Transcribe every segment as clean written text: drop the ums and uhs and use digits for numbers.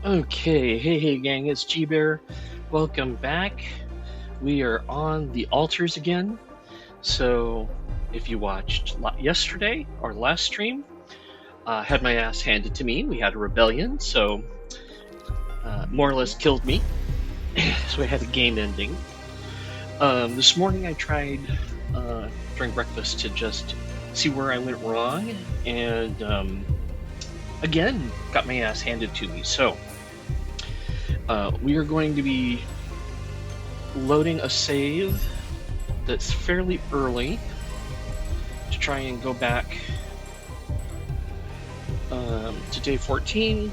Okay, hey gang, it's G Bear. Welcome back. We are on the altars again. So, if you watched yesterday, our last stream, had my ass handed to me. We had a rebellion, so more or less killed me. So we had a game ending. This morning I tried during breakfast to just see where I went wrong, and again got my ass handed to me. So we are going to be loading a save that's fairly early to try and go back to day 14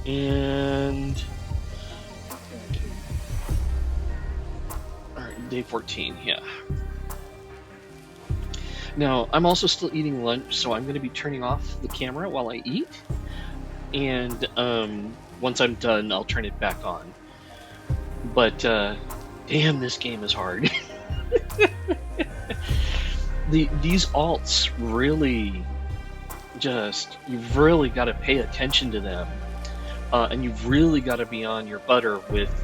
and day 14, yeah. Now I'm also still eating lunch, so I'm going to be turning off the camera while I eat, and once I'm done I'll turn it back on. But damn, this game is hard. These alts really you've really got to pay attention to them, and you've really got to be on your butter with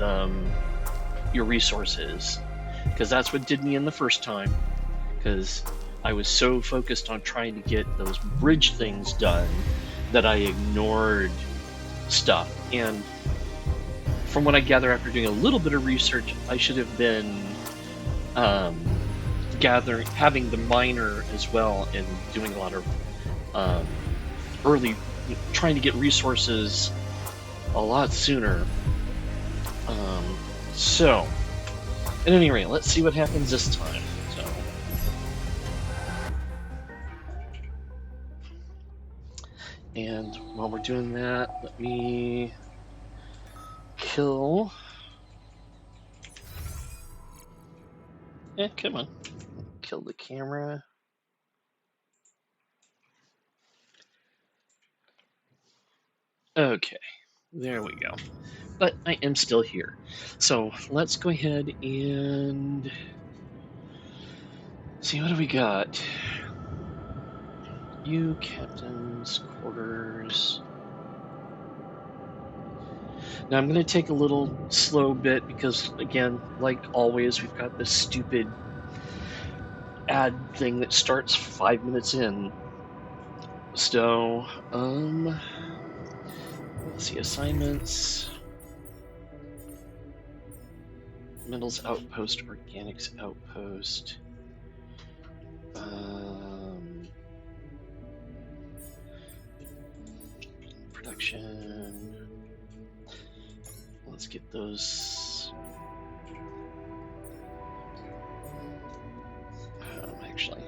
your resources, because that's what did me in the first time, because I was so focused on trying to get those bridge things done that I ignored stuff. And from what I gather after doing a little bit of research, I should have been having the miner as well, and doing a lot of early, trying to get resources a lot sooner. So, at any rate, let's see what happens this time. So, and while we're doing that, let me kill. Come on, kill the camera. Okay, there we go. But I am still here. So let's go ahead and see, what do we got? You, captain's quarters. Now I'm going to take a little slow bit because, again, like always, we've got this stupid ad thing that starts 5 minutes in. So, let's see, assignments. Metals outpost, organics outpost. Production. Let's get those. Actually.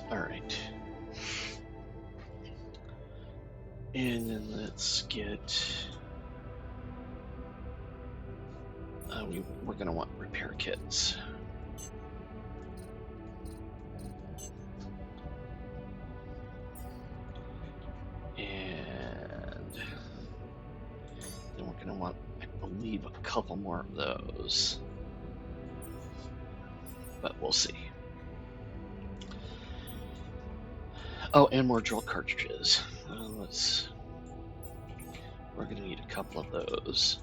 All right. And then let's get. We're going to want repair kits. And then we're going to want, I believe, a couple more of those. But we'll see. Oh, and more drill cartridges. We're going to need a couple of those.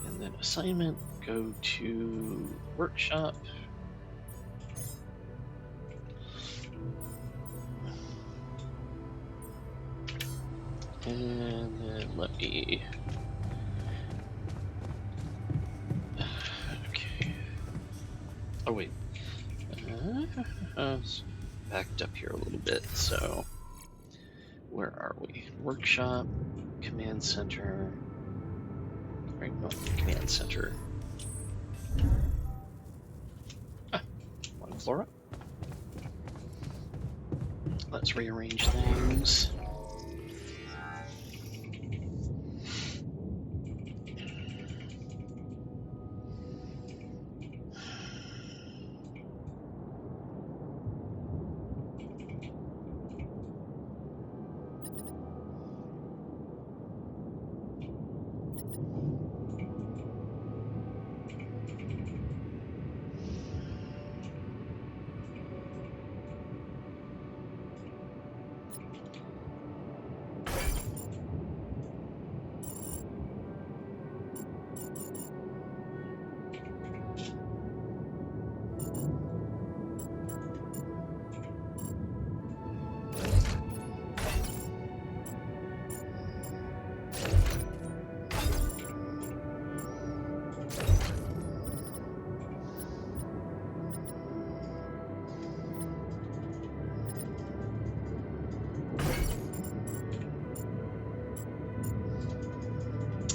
And then assignment, go to workshop. And then let me. Okay. Oh, wait. Backed up here a little bit, so. Where are we? Workshop, command center. Right, no, command center. One floor up. Let's rearrange things.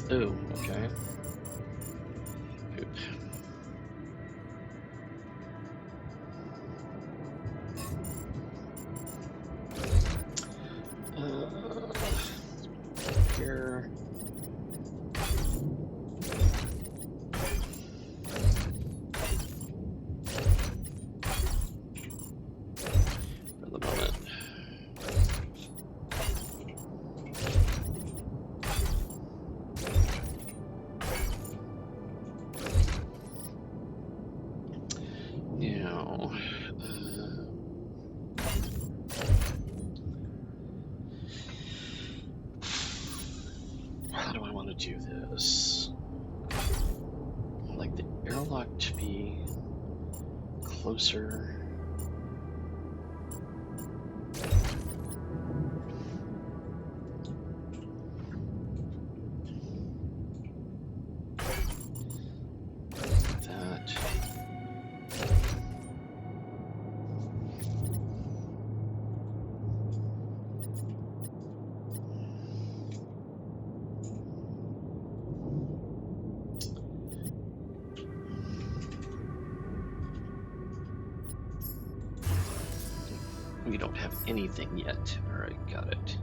Oh, okay. Poop. Here. For the moment. Now, how do I want to do this? I'd like the airlock to be closer. We don't have anything yet. All right, got it.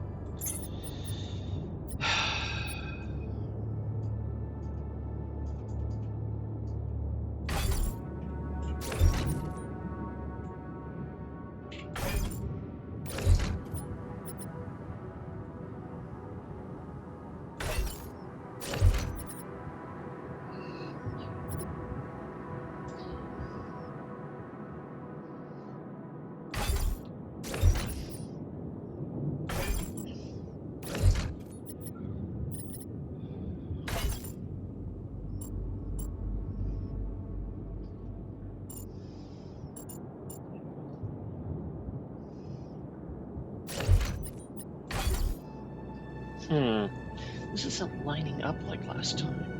This isn't lining up like last time.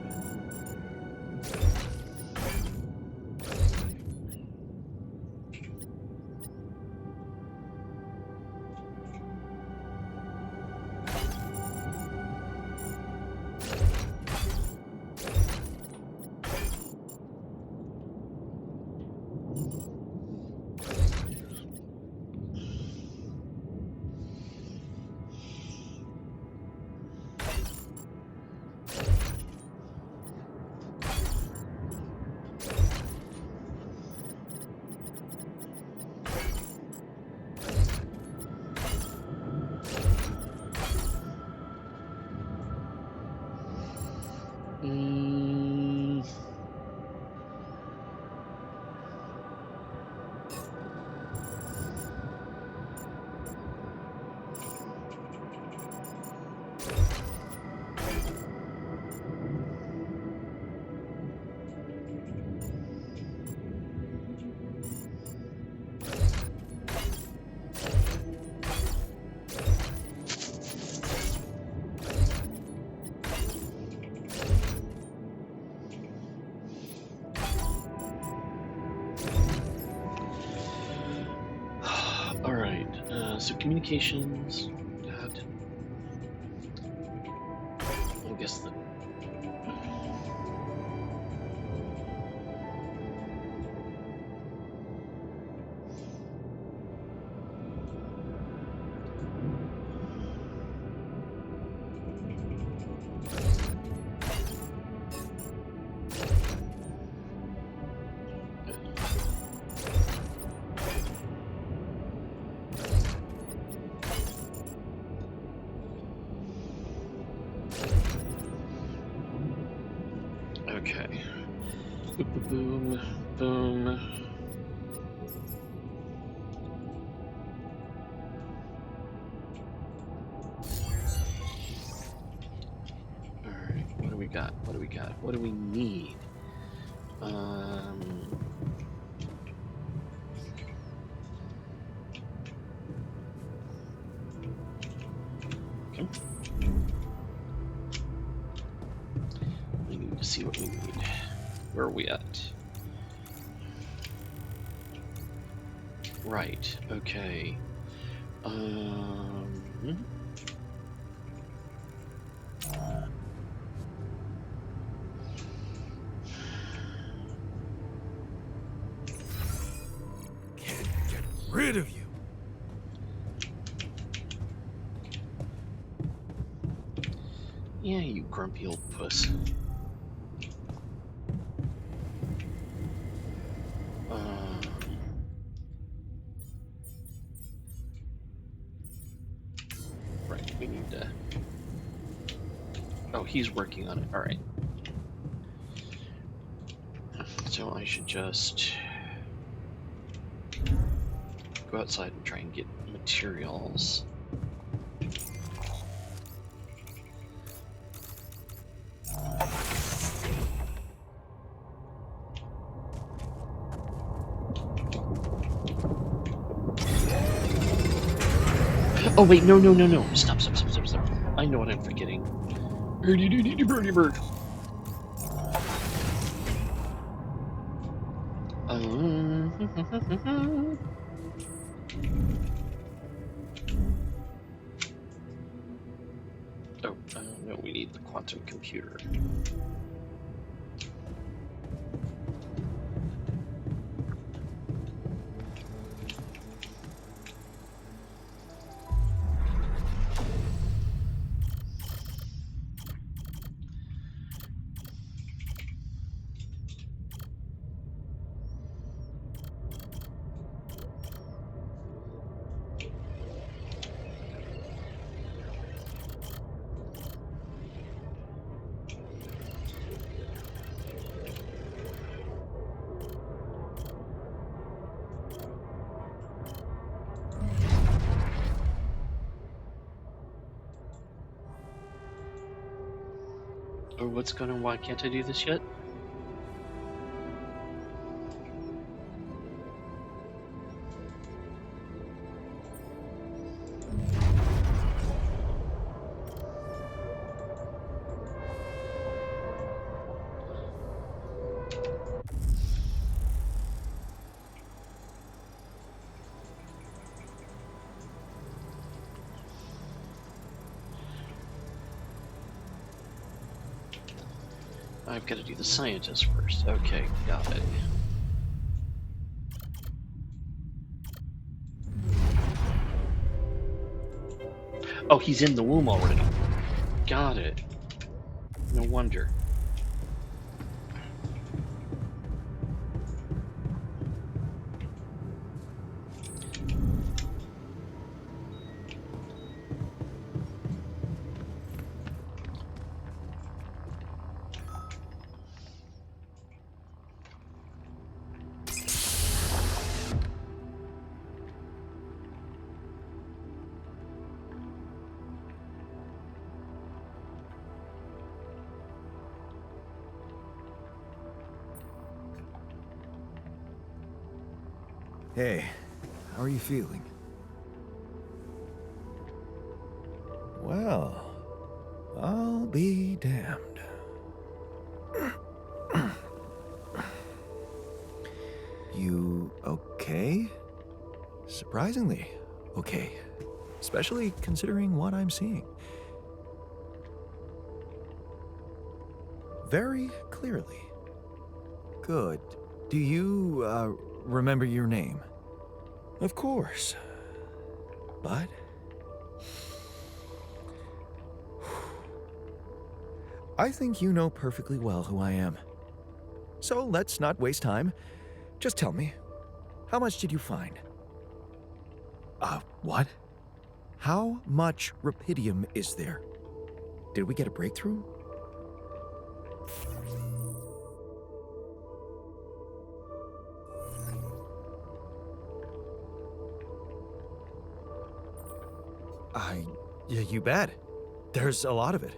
So communications, that. I guess the. Okay. Boom, boom. Alright, what do we got? What do we got? What do we need? Okay. We need to see what we need. Where are we at? Right, okay. rid of you. Yeah, you grumpy old puss. Right, we need to... Oh, he's working on it. Alright. So I should just go outside and try and get materials. Oh wait, no. Stop. I know what I'm forgetting. Birdie bird. No, we need the quantum computer. Oh, what's going on? Why can't I do this yet? I've got to do the scientist first. Okay, got it. Oh, he's in the womb already. Got it. No wonder. Hey, how are you feeling? Well, I'll be damned. You okay? Surprisingly okay. Especially considering what I'm seeing. Very clearly. Good. Do you, remember your name? Of course. But... I think you know perfectly well who I am. So let's not waste time. Just tell me, how much did you find? What? How much Rapidium is there? Did we get a breakthrough? Yeah, you bet. There's a lot of it.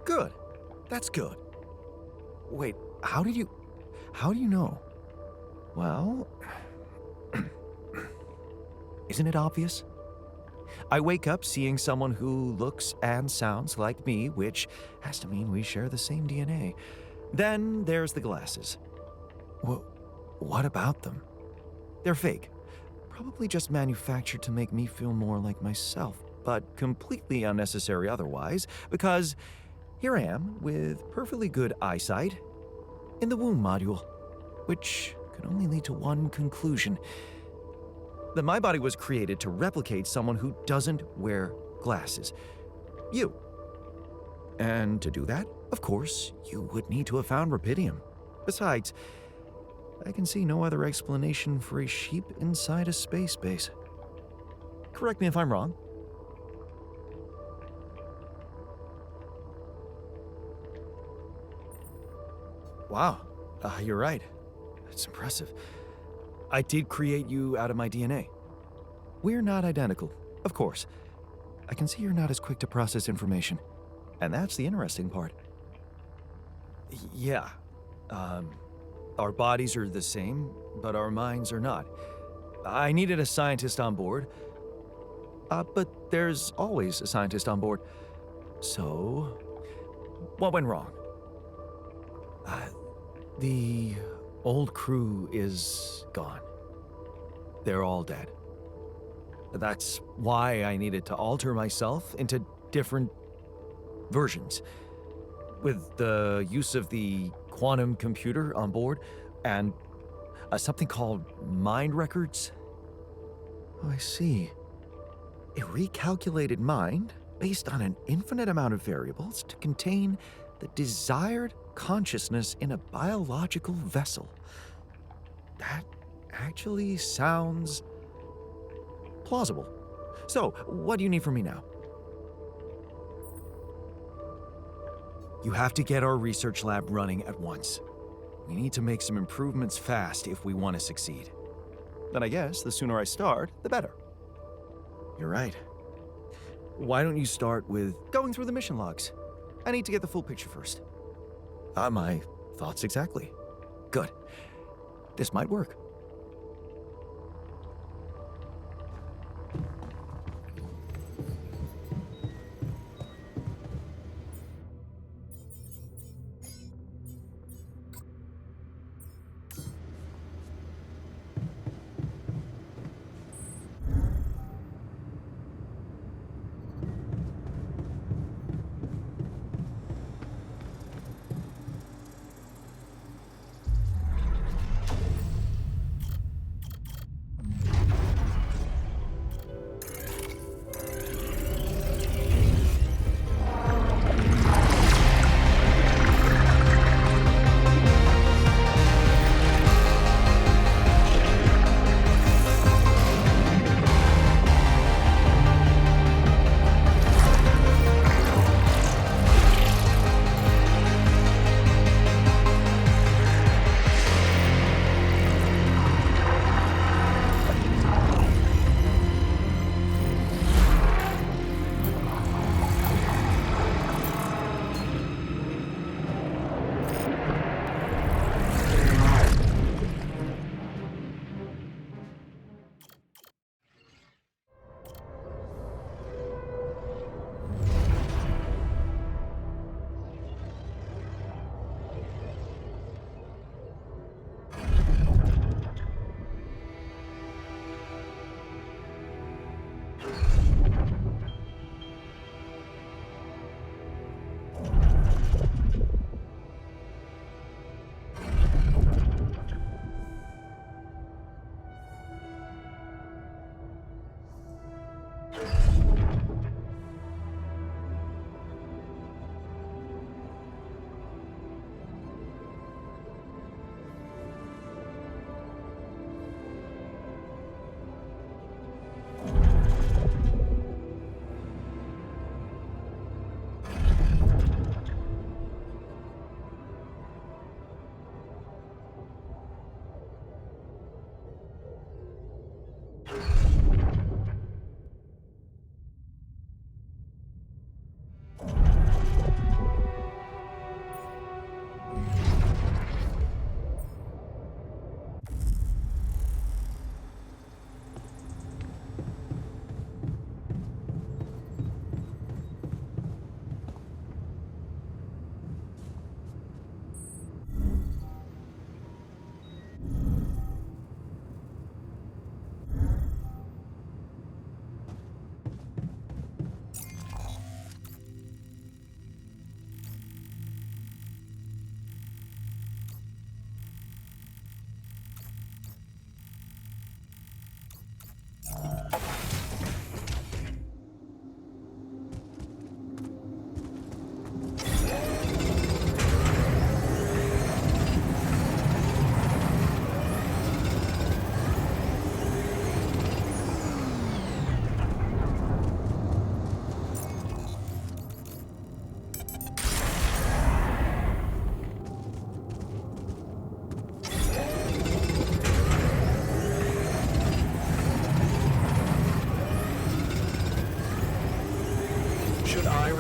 Good. That's good. Wait, how do you know? Well, isn't it obvious? I wake up seeing someone who looks and sounds like me, which has to mean we share the same DNA. Then there's the glasses. What about them? They're fake. Probably just manufactured to make me feel more like myself, but completely unnecessary otherwise, because here I am with perfectly good eyesight in the womb module, which can only lead to one conclusion. That my body was created to replicate someone who doesn't wear glasses. You. And to do that, of course, you would need to have found rubidium. Besides, I can see no other explanation for a sheep inside a space base. Correct me if I'm wrong. Wow, you're right. It's impressive. I did create you out of my DNA. We're not identical, of course. I can see you're not as quick to process information. And that's the interesting part. Yeah. Our bodies are the same, but our minds are not. I needed a scientist on board. But there's always a scientist on board. So, what went wrong? The old crew is gone. They're all dead. That's why I needed to alter myself into different versions. With the use of the quantum computer on board and something called mind records. Oh, I see. A recalculated mind based on an infinite amount of variables to contain the desired consciousness in a biological vessel. That actually sounds plausible. So, what do you need from me now? You have to get our research lab running at once. We need to make some improvements fast if we want to succeed. Then I guess the sooner I start, the better. You're right. Why don't you start with going through the mission logs? I need to get the full picture first. My thoughts exactly. Good. This might work.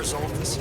resolve this?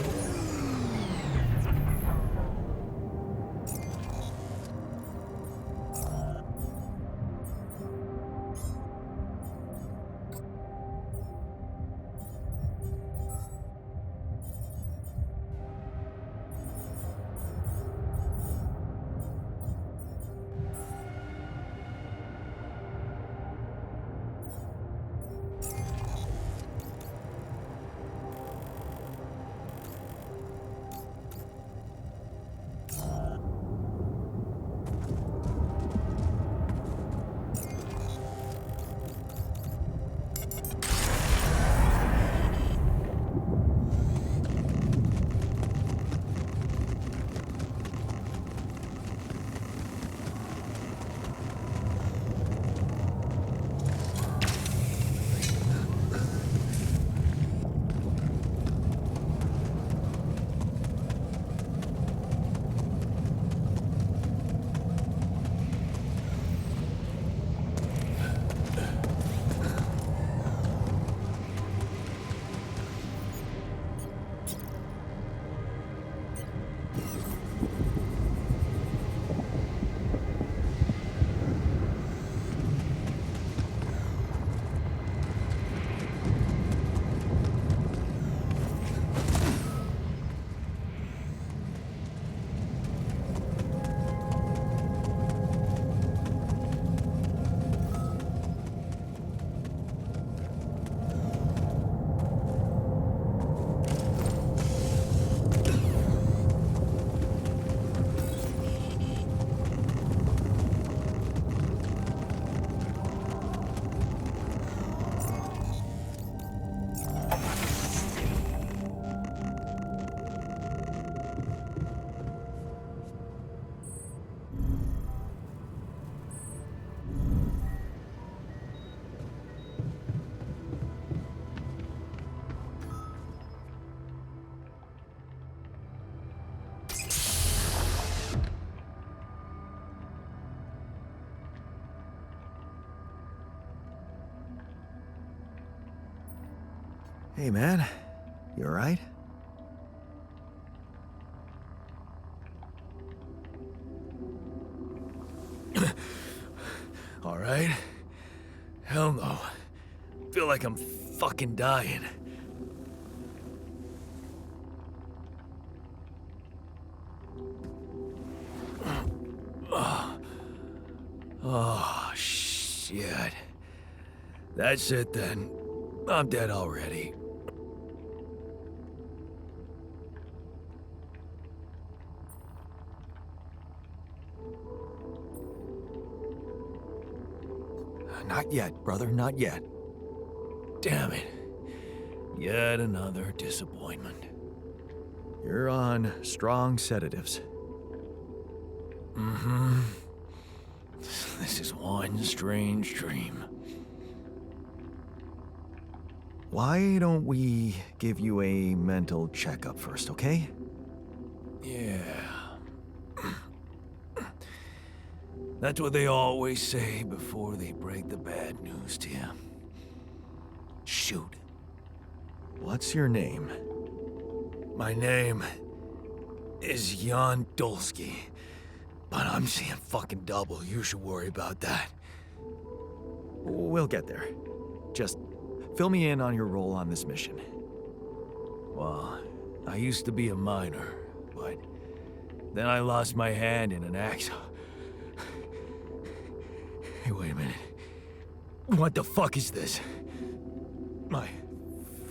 Hey, man. You alright? Alright? Hell no. Feel like I'm fucking dying. Oh, shit. That's it then. I'm dead already. Not yet, brother, not yet. Damn it. Yet another disappointment. You're on strong sedatives. Mm-hmm. This is one strange dream. Why don't we give you a mental checkup first, okay? Yeah. That's what they always say before they break the bad news to you. Shoot. What's your name? My name is Jan Dolsky, but I'm seeing fucking double. You should worry about that. We'll get there. Just fill me in on your role on this mission. Well, I used to be a miner, but then I lost my hand in an accident. Hey, wait a minute. What the fuck is this? My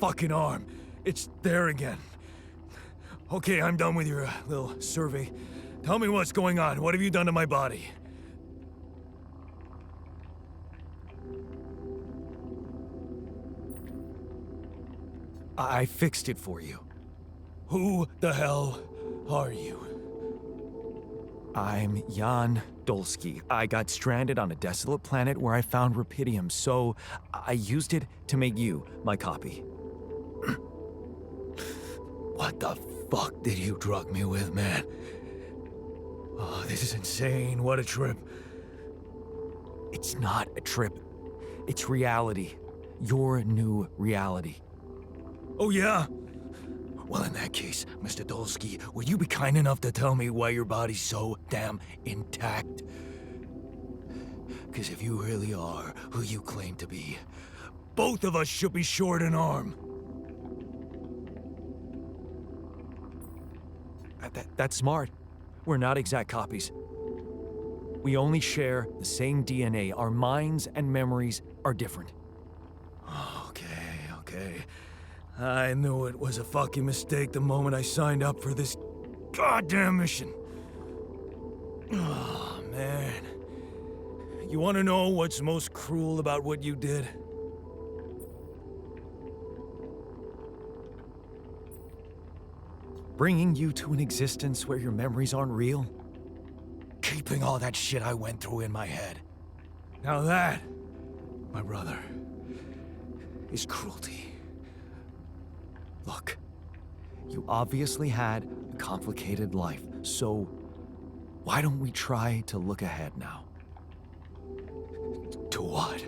fucking arm. It's there again. Okay, I'm done with your little survey. Tell me what's going on. What have you done to my body? I fixed it for you. Who the hell are you? I'm Jan Dolsky. I got stranded on a desolate planet where I found rupidium, so I used it to make you my copy. What the fuck did you drug me with, man? Oh, this is insane. What a trip. It's not a trip. It's reality. Your new reality. Oh, yeah? Well, in that case, Mr. Dolsky, would you be kind enough to tell me why your body's so damn intact? Because if you really are who you claim to be, both of us should be short an arm. That's smart. We're not exact copies. We only share the same DNA. Our minds and memories are different. Okay. I knew it was a fucking mistake the moment I signed up for this goddamn mission. Oh, man. You want to know what's most cruel about what you did? Bringing you to an existence where your memories aren't real? Keeping all that shit I went through in my head. Now that, my brother, is cruelty. Look, you obviously had a complicated life, so why don't we try to look ahead now? To what?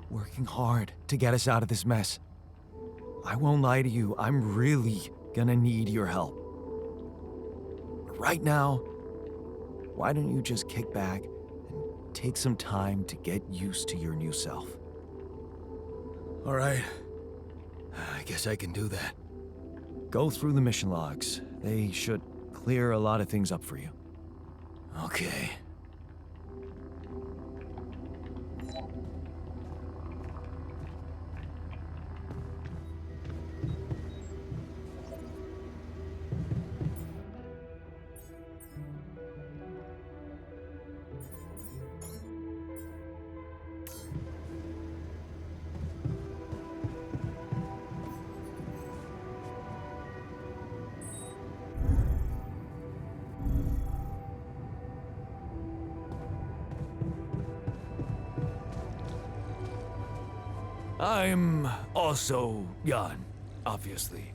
Working hard to get us out of this mess. I won't lie to you, I'm really gonna need your help. Right now, why don't you just kick back and take some time to get used to your new self? All right. I guess I can do that. Go through the mission logs. They should clear a lot of things up for you. Okay. I'm also Jan, obviously.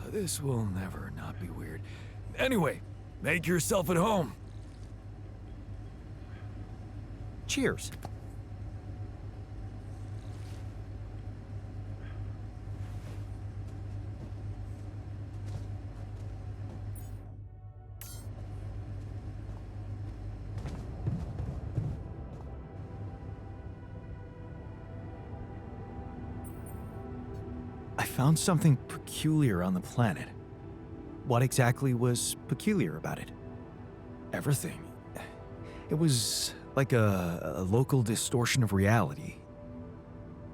This will never not be weird. Anyway, make yourself at home. Cheers. I found something peculiar on the planet. What exactly was peculiar about it? Everything. It was like a local distortion of reality.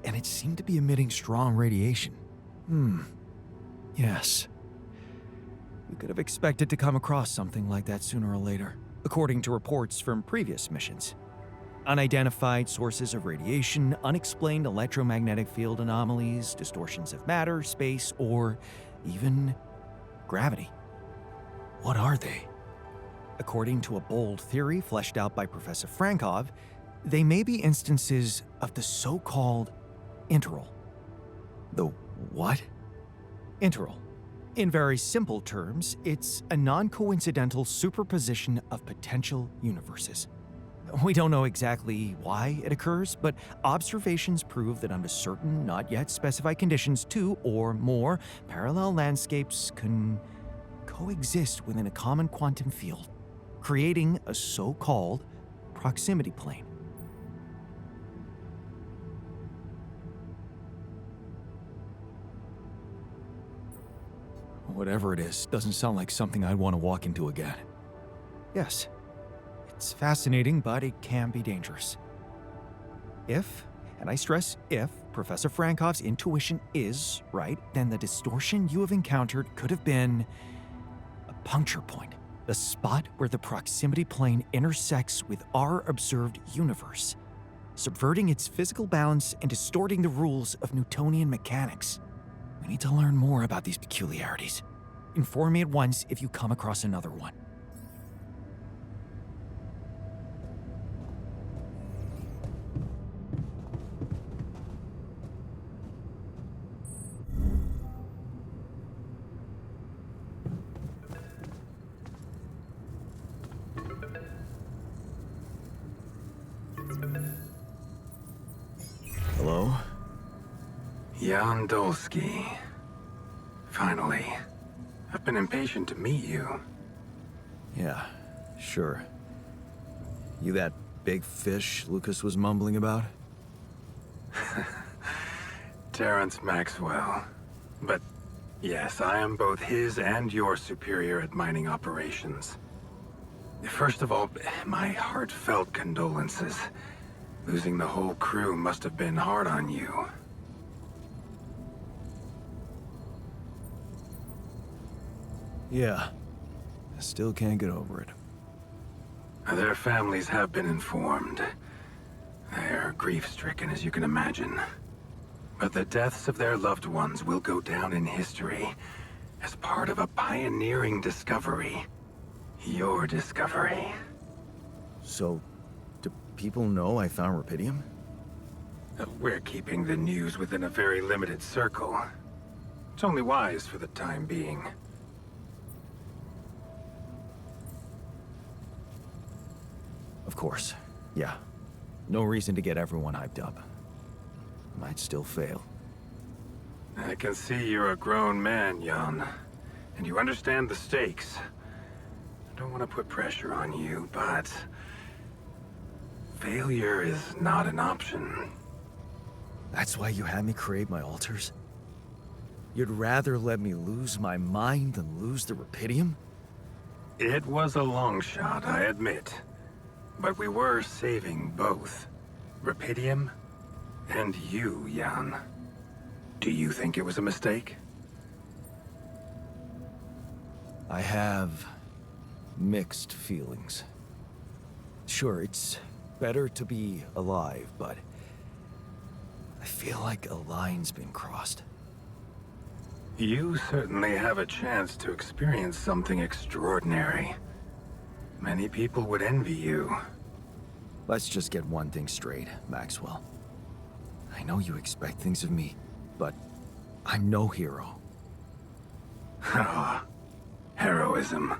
And it seemed to be emitting strong radiation. Yes. We could have expected to come across something like that sooner or later, according to reports from previous missions. Unidentified sources of radiation, unexplained electromagnetic field anomalies, distortions of matter, space, or even gravity. What are they? According to a bold theory fleshed out by Professor Frankov, they may be instances of the so-called interral. The what? Interral. In very simple terms, it's a non-coincidental superposition of potential universes. We don't know exactly why it occurs, but observations prove that under certain, not yet specified conditions, two or more parallel landscapes can coexist within a common quantum field, creating a so-called proximity plane. Whatever it is, doesn't sound like something I'd want to walk into again. Yes. It's fascinating, but it can be dangerous. If, and I stress if, Professor Frankov's intuition is right, then the distortion you have encountered could have been a puncture point, the spot where the proximity plane intersects with our observed universe, subverting its physical balance and distorting the rules of Newtonian mechanics. We need to learn more about these peculiarities. Inform me at once if you come across another one. Hello? Jan Dolsky. Finally. I've been impatient to meet you. Yeah, sure. You that big fish Lucas was mumbling about? Terrence Maxwell. But yes, I am both his and your superior at mining operations. First of all, my heartfelt condolences. Losing the whole crew must have been hard on you. Yeah. I still can't get over it. Their families have been informed. They're grief-stricken, as you can imagine. But the deaths of their loved ones will go down in history as part of a pioneering discovery. Your discovery. So, do people know I found Rapidium? We're keeping the news within a very limited circle. It's only wise for the time being. Of course. Yeah. No reason to get everyone hyped up. Might still fail. I can see you're a grown man, Jan. And you understand the stakes. I don't want to put pressure on you, but... failure is not an option. That's why you had me create my altars? You'd rather let me lose my mind than lose the Rapidium? It was a long shot, I admit. But we were saving both. Rapidium and you, Jan. Do you think it was a mistake? I have mixed feelings. Sure, it's better to be alive, but I feel like a line's been crossed. You certainly have a chance to experience something extraordinary. Many people would envy you. Let's just get one thing straight, Maxwell. I know you expect things of me, but I'm no hero. Ah, heroism.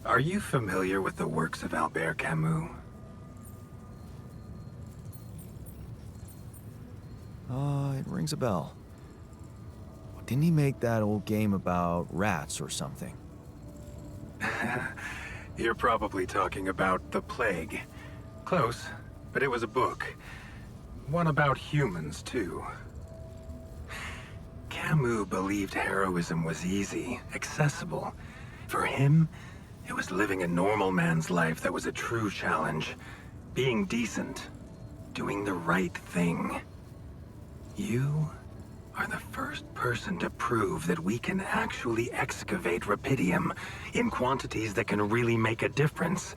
Are you familiar with the works of Albert Camus? It rings a bell. Didn't he make that old game about rats or something? You're probably talking about The Plague. Close, but it was a book. One about humans, too. Camus believed heroism was easy, accessible. For him, it was living a normal man's life that was a true challenge. Being decent. Doing the right thing. You are the first person to prove that we can actually excavate Rapidium in quantities that can really make a difference.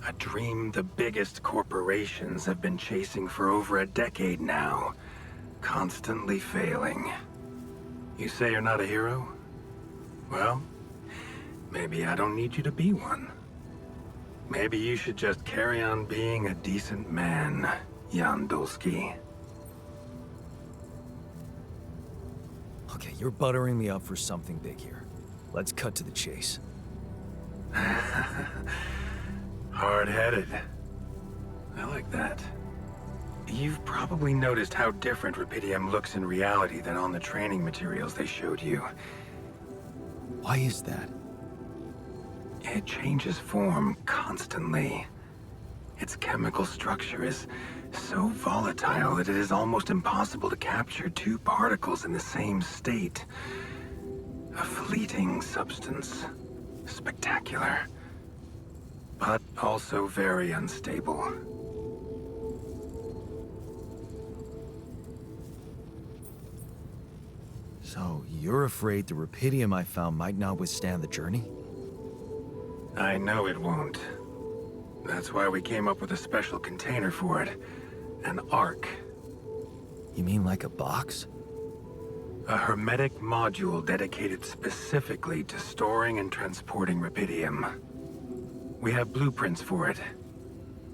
A dream the biggest corporations have been chasing for over a decade now, constantly failing. You say you're not a hero? Well, maybe I don't need you to be one. Maybe you should just carry on being a decent man, Jan Dolsky. Okay, you're buttering me up for something big here. Let's cut to the chase. Hard-headed. I like that. You've probably noticed how different Rapidium looks in reality than on the training materials they showed you. Why is that? It changes form constantly. Its chemical structure is so volatile that it is almost impossible to capture two particles in the same state. A fleeting substance. Spectacular. But also very unstable. So, you're afraid the Rapidium I found might not withstand the journey? I know it won't. That's why we came up with a special container for it. An Ark. You mean like a box? A hermetic module dedicated specifically to storing and transporting Rapidium. We have blueprints for it.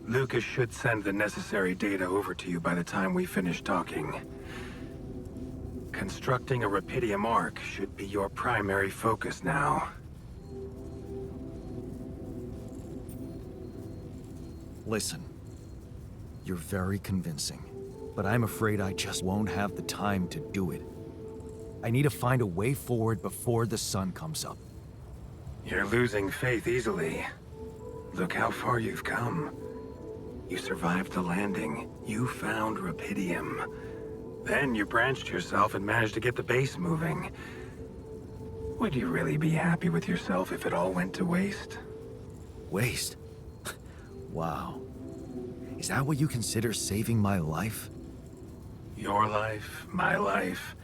Lucas should send the necessary data over to you by the time we finish talking. Constructing a Rapidium Ark should be your primary focus now. Listen, you're very convincing. but I'm afraid I just won't have the time to do it. I need to find a way forward before the sun comes up. You're losing faith easily. Look how far you've come. You survived the landing. You found Rapidium. Then you branched yourself and managed to get the base moving. Would you really be happy with yourself if it all went to waste? Waste? Wow. Is that what you consider saving my life? Your life, my life.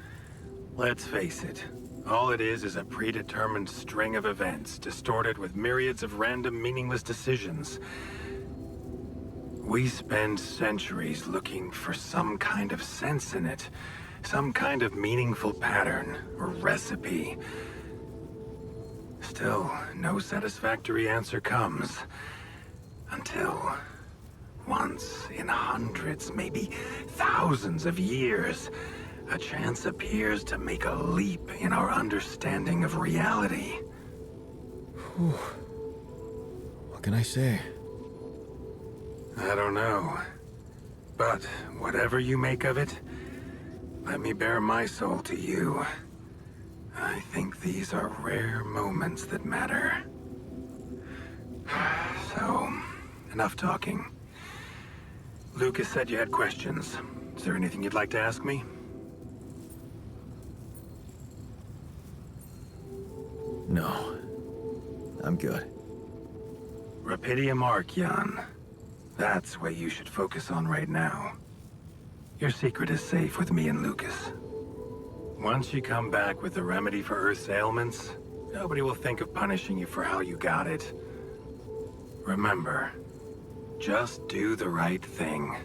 Let's face it. All it is a predetermined string of events, distorted with myriads of random, meaningless decisions. We spend centuries looking for some kind of sense in it, some kind of meaningful pattern or recipe. Still, no satisfactory answer comes. Until, once in hundreds, maybe thousands of years, a chance appears to make a leap in our understanding of reality. What can I say? I don't know. But whatever you make of it, let me bare my soul to you. I think these are rare moments that matter. So, enough talking. Lucas said you had questions. Is there anything you'd like to ask me? No. I'm good. Rapidium Archeon. That's what you should focus on right now. Your secret is safe with me and Lucas. Once you come back with the remedy for Earth's ailments, nobody will think of punishing you for how you got it. Remember, just do the right thing.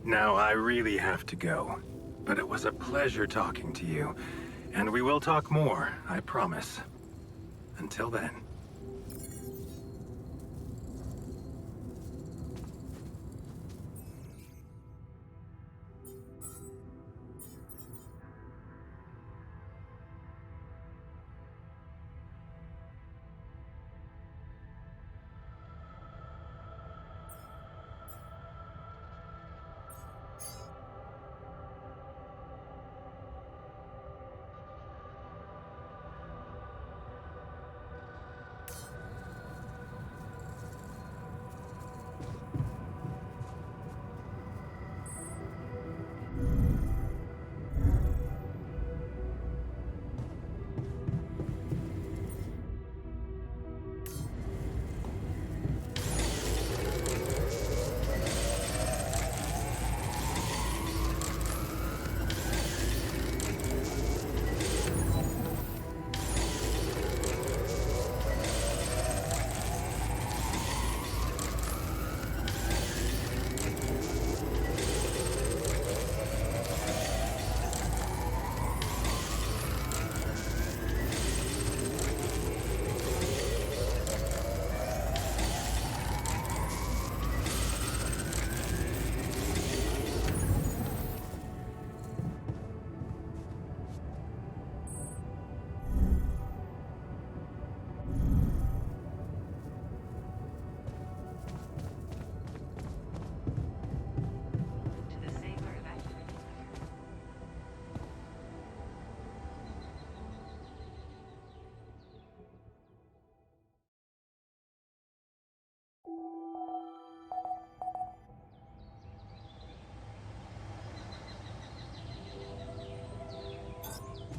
Now, I really have to go, but it was a pleasure talking to you. And we will talk more, I promise. Until then.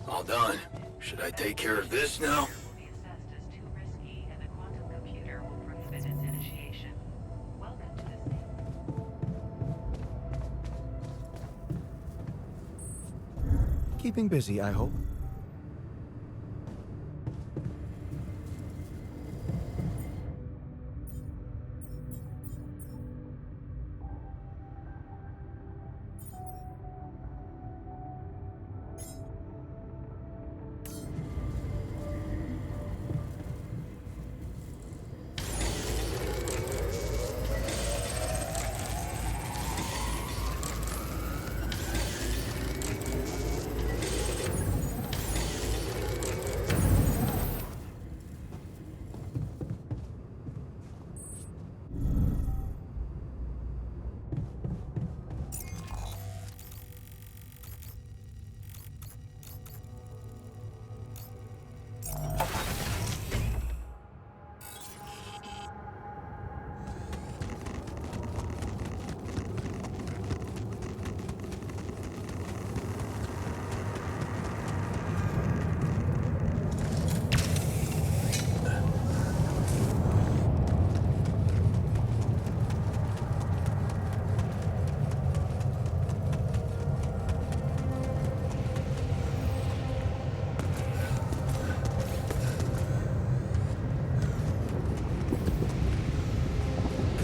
All done. Should I take care of this now? Will be assessed as too risky, and the quantum computer will prohibit its initiation. Welcome to the Keeping busy, I hope.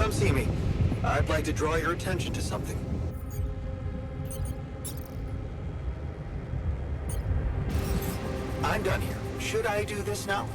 Come see me. I'd like to draw your attention to something. I'm done here. Should I do this now?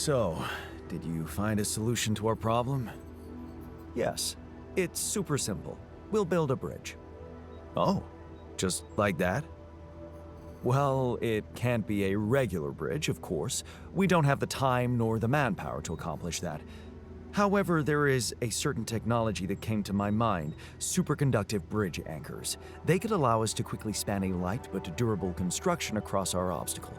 So, did you find a solution to our problem? Yes. It's super simple. We'll build a bridge. Oh, just like that? Well, it can't be a regular bridge, of course. We don't have the time nor the manpower to accomplish that. However, there is a certain technology that came to my mind, superconductive bridge anchors. They could allow us to quickly span a light but durable construction across our obstacle.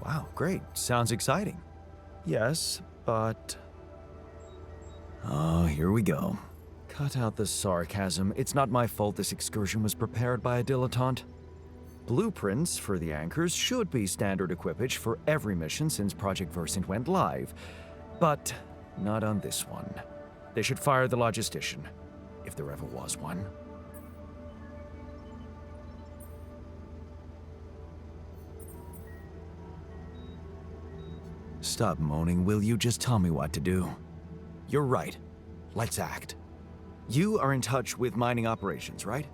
Wow, great. Sounds exciting. Yes, but... Oh, here we go. Cut out the sarcasm. It's not my fault this excursion was prepared by a dilettante. Blueprints for the anchors should be standard equipage for every mission since Project Versant went live, but not on this one. They should fire the logistician, if there ever was one. Stop moaning, will you? Just tell me what to do. You're right. Let's act. You are in touch with mining operations, right?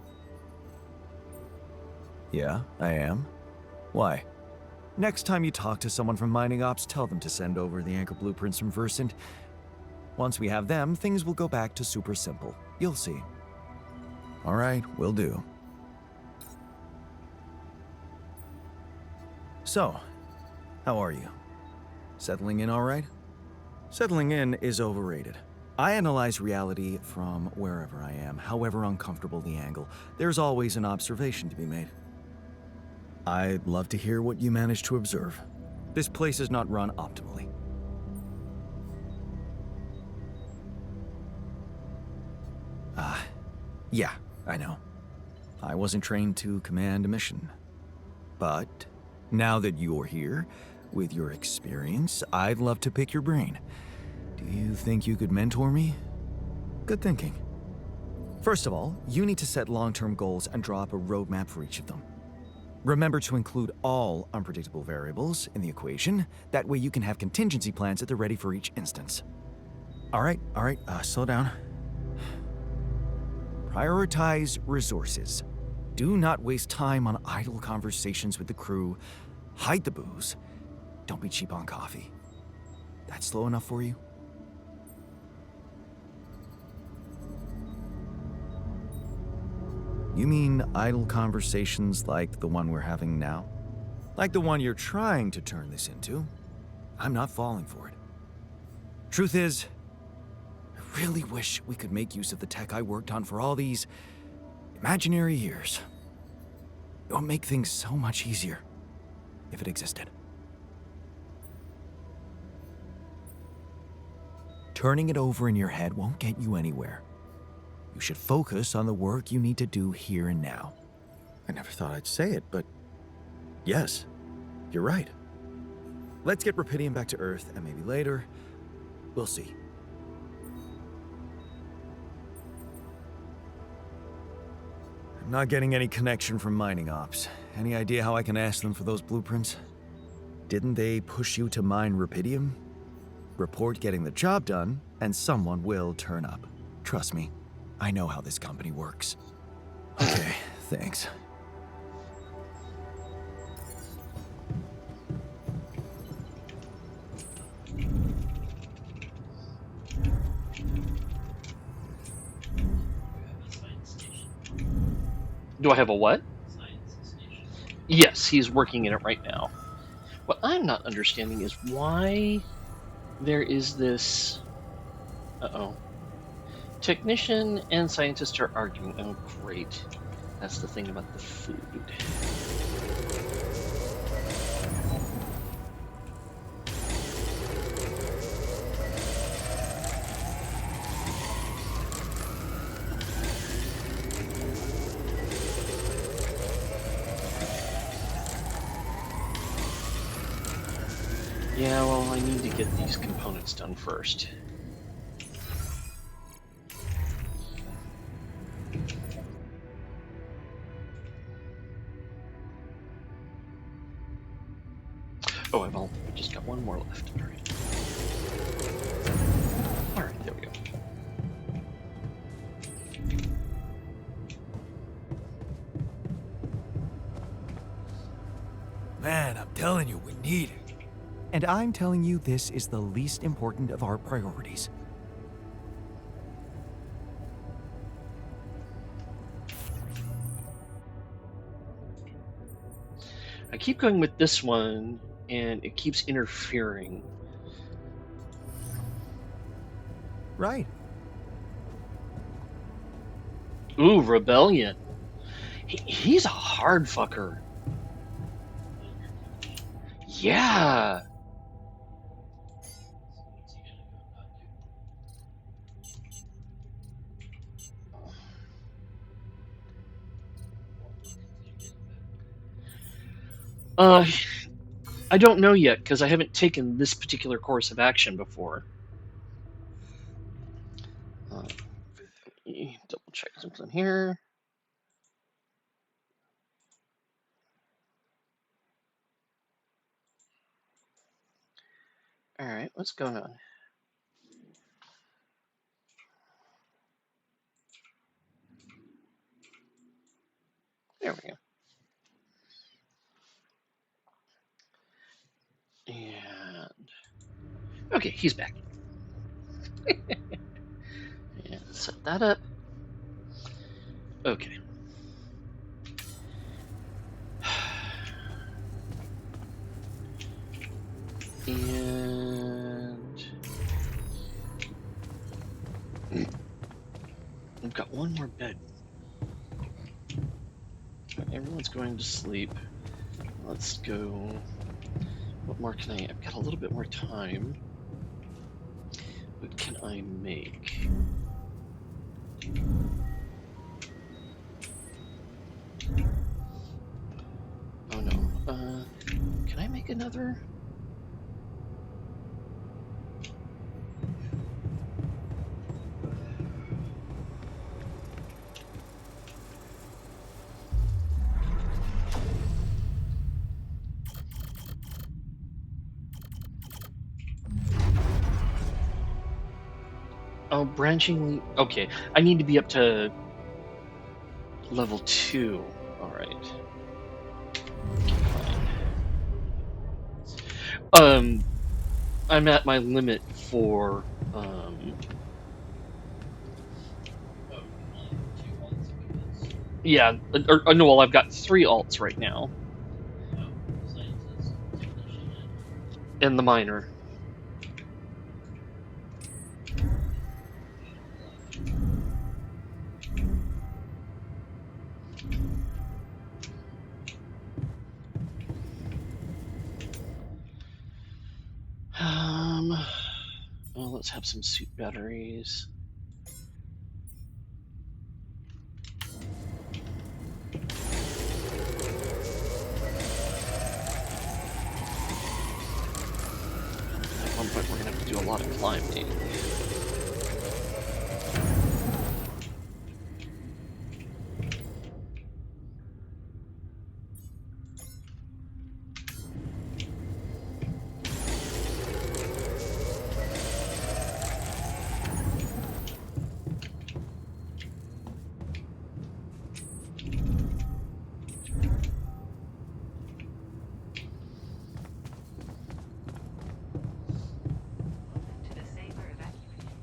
Yeah, I am. Why? Next time you talk to someone from mining ops, tell them to send over the anchor blueprints from Versant. Once we have them, things will go back to super simple. You'll see. All right, will do. So, how are you? Settling in all right? Settling in is overrated. I analyze reality from wherever I am, however uncomfortable the angle. There's always an observation to be made. I'd love to hear what you managed to observe. This place is not run optimally. Yeah, I know. I wasn't trained to command a mission. But now that you're here, with your experience, I'd love to pick your brain. Do you think you could mentor me? Good thinking. First of all, you need to set long-term goals and draw up a roadmap for each of them. Remember to include all unpredictable variables in the equation. That way you can have contingency plans at the ready for each instance. All right, slow down. Prioritize resources. Do not waste time on idle conversations with the crew. Hide the booze. Don't be cheap on coffee. That's slow enough for you? You mean idle conversations like the one we're having now? Like the one you're trying to turn this into? I'm not falling for it. Truth is, I really wish we could make use of the tech I worked on for all these imaginary years. It would make things so much easier if it existed. Turning it over in your head won't get you anywhere. You should focus on the work you need to do here and now. I never thought I'd say it, but yes, you're right. Let's get Rapidium back to Earth, and maybe later, we'll see. I'm not getting any connection from mining ops. Any idea how I can ask them for those blueprints? Didn't they push you to mine Rapidium? Report getting the job done, and someone will turn up. Trust me, I know how this company works. Okay, thanks. Do I have a what? Yes, he's working in it right now. What I'm not understanding is why there is this... Uh-oh. Technician and scientist are arguing. Oh, great. That's the thing about the food. Yeah, well, I need to get these components done first. Oh, I've only just got one more left. All right. All right, there we go. Man, I'm telling you, we need it. And I'm telling you this is the least important of our priorities. I keep going with this one, and it keeps interfering. Right. Ooh, Rebellion. He's a hard fucker. Yeah. I don't know yet, because I haven't taken this particular course of action before. Let me double check something here. Alright, what's going on? There we go. And okay, he's back. And set that up. Okay. And we've got one more bed. Everyone's going to sleep. Let's go. What more can I? I've got a little bit more time. What can I make? take another? Oh, branching. Okay, I need to be up to level 2. Alright. Fine. I'm at my limit for, yeah, no, well, I've got 3 alts right now. And the minor. Well, let's have some suit batteries. At one point, we're gonna have to do a lot of climbing. To the Saber evacuation.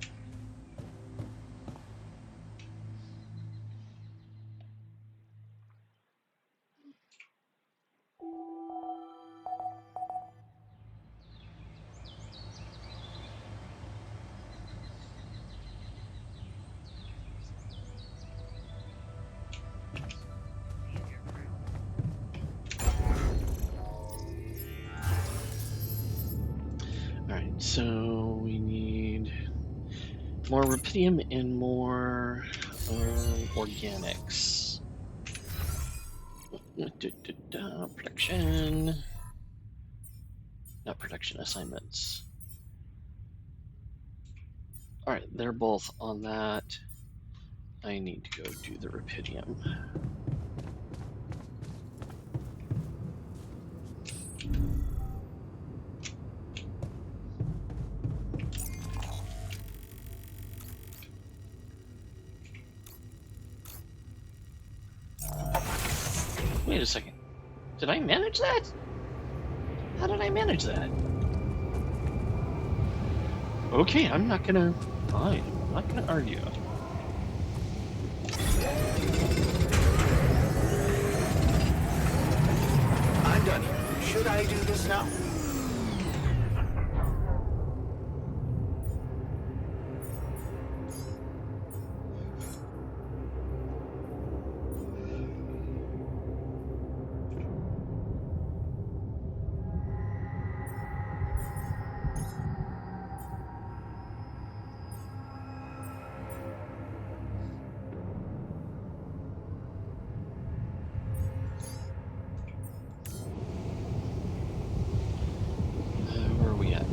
Leave your crew. Alright, so we need more rubidium and more organics. Production. Not production assignments. Alright, they're both on that. I need to go do the rubidium. Wait a second. Did I manage that? How did I manage that? Okay, I'm not gonna. Fine, I'm not gonna argue. I'm done here. Should I do this now? Where are we at?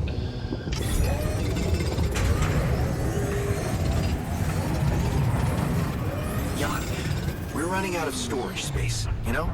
Jan, we're running out of storage space, you know?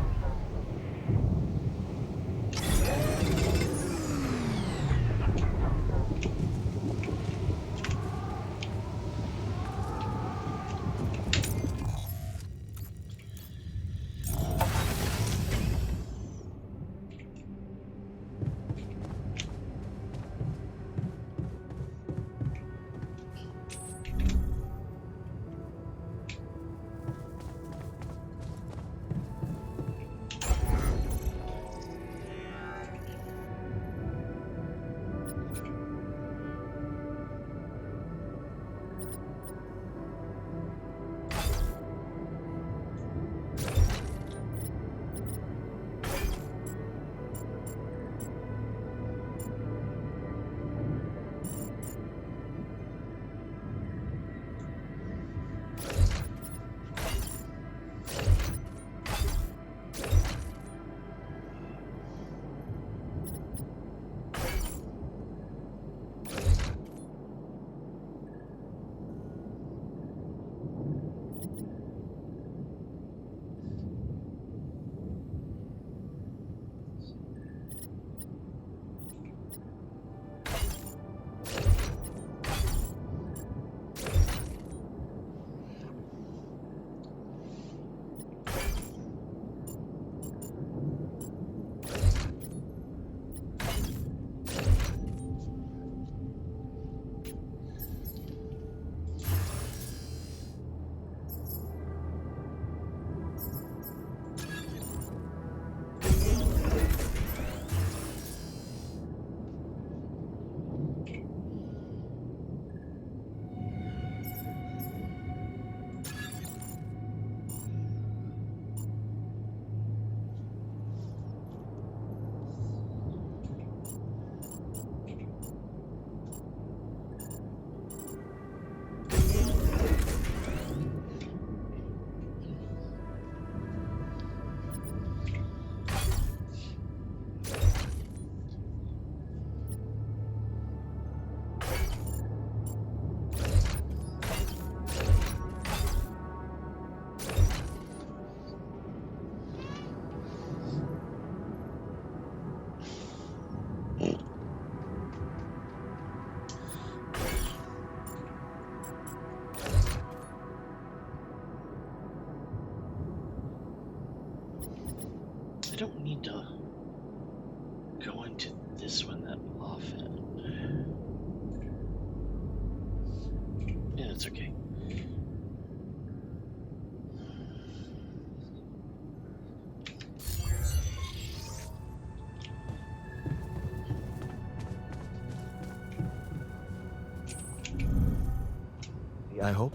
this one that often. Yeah, it's okay. I hope.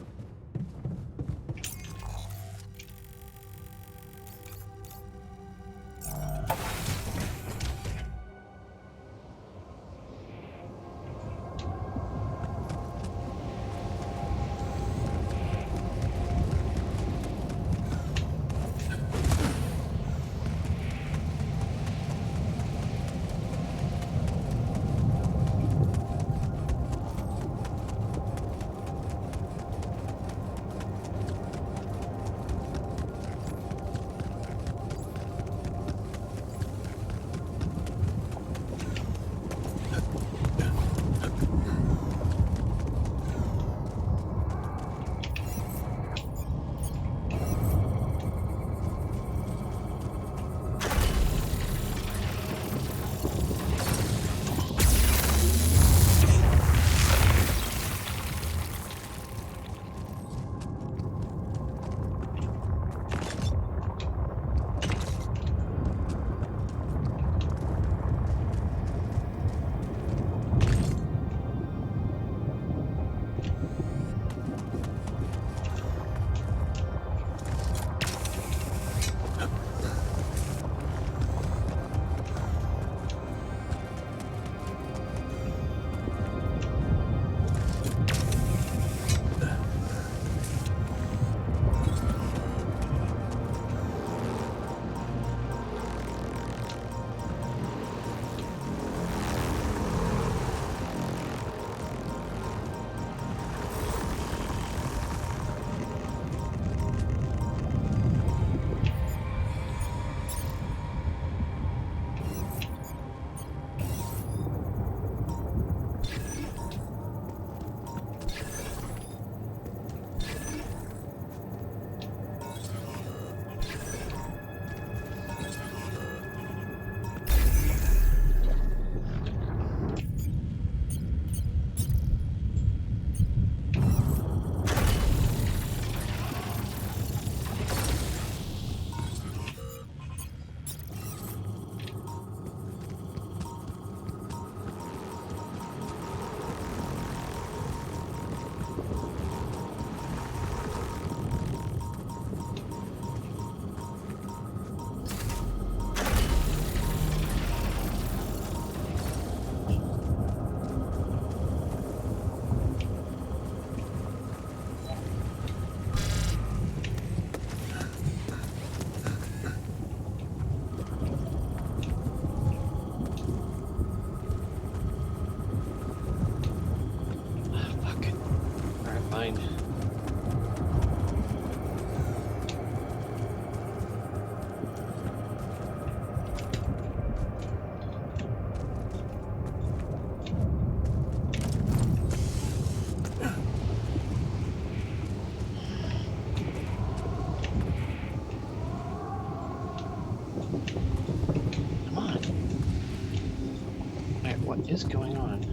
What is going on?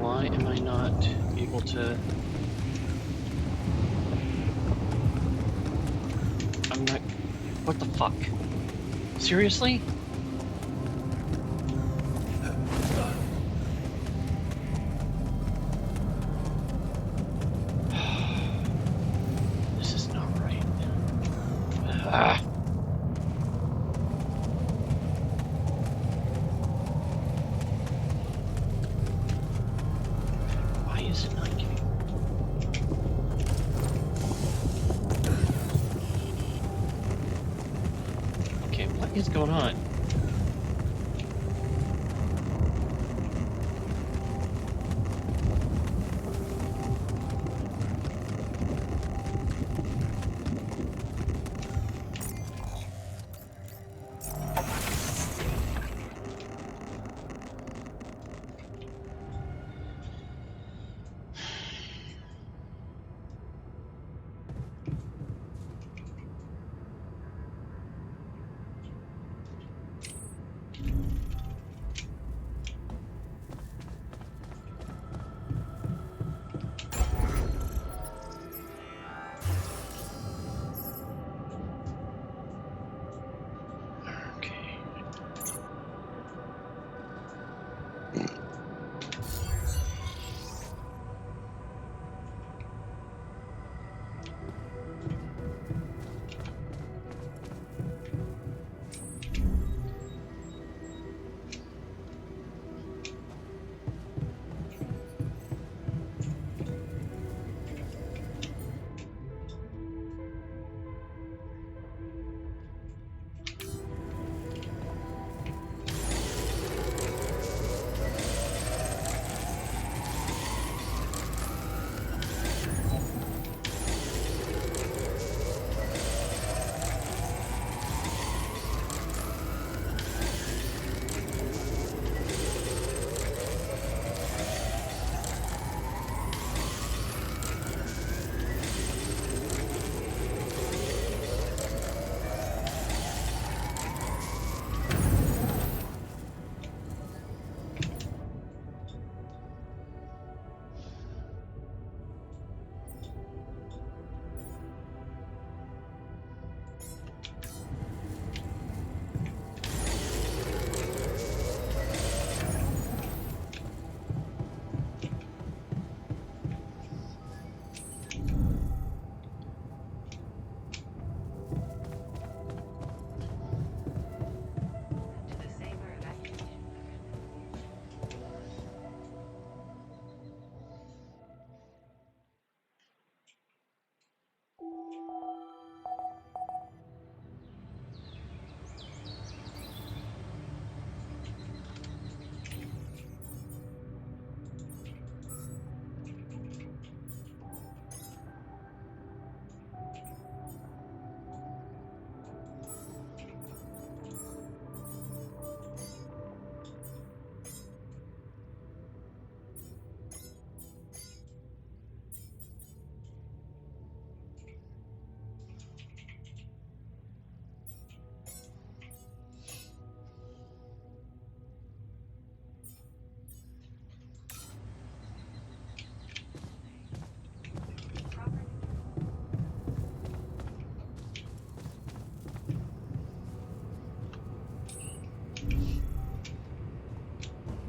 Why am I not able to... I'm not... What the fuck? Seriously? This is not right. Ah. Why is it not giving? Okay, what is going on?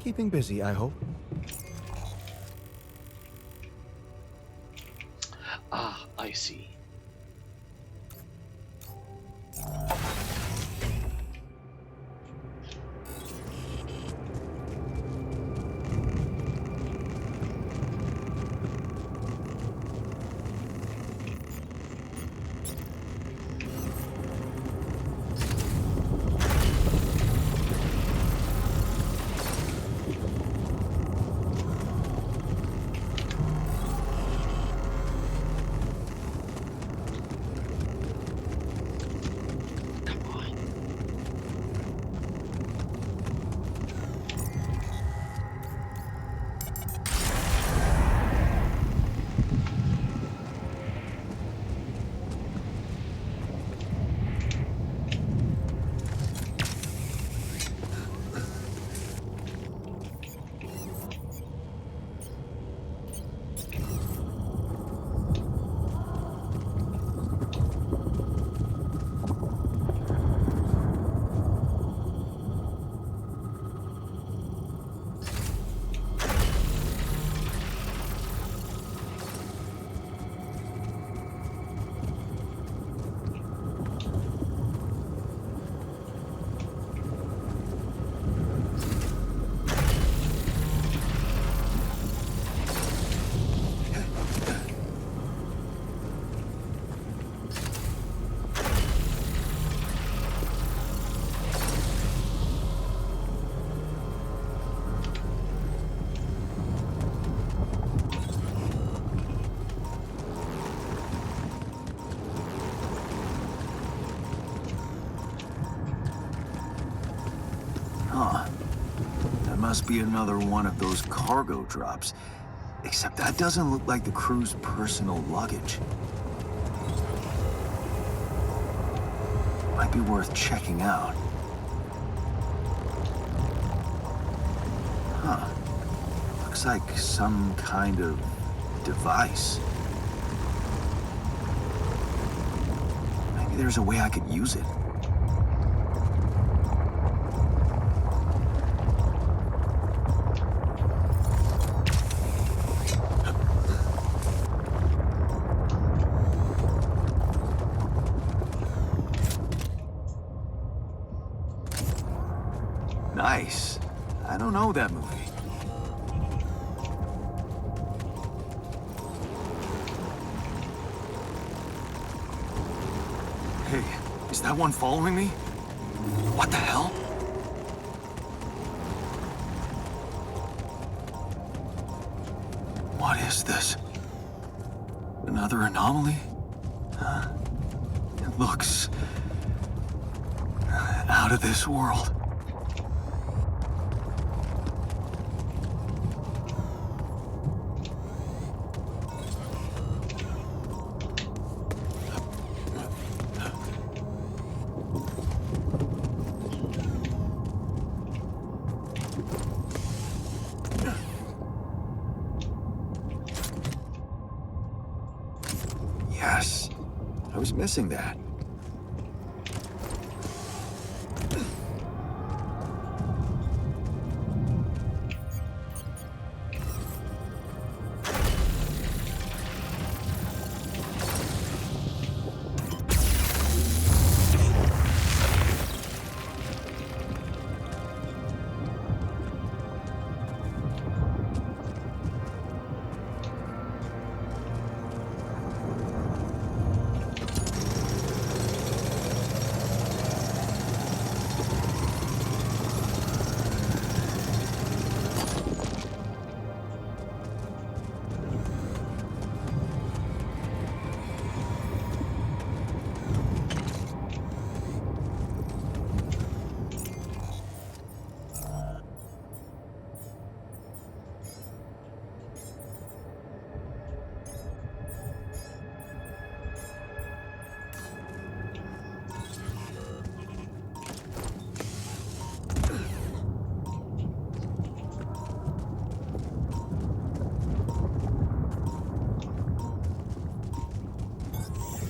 keeping busy, I hope. Ah, I see. Come on. Huh. That must be another one of those cargo drops. Except that doesn't look like the crew's personal luggage. Might be worth checking out. Huh. Looks like some kind of device. Maybe there's a way I could use it. Nice. I don't know that movie. Hey, is that one following me? What the hell? What is this? Another anomaly? Huh? It looks out of this world. Yes, I was missing that.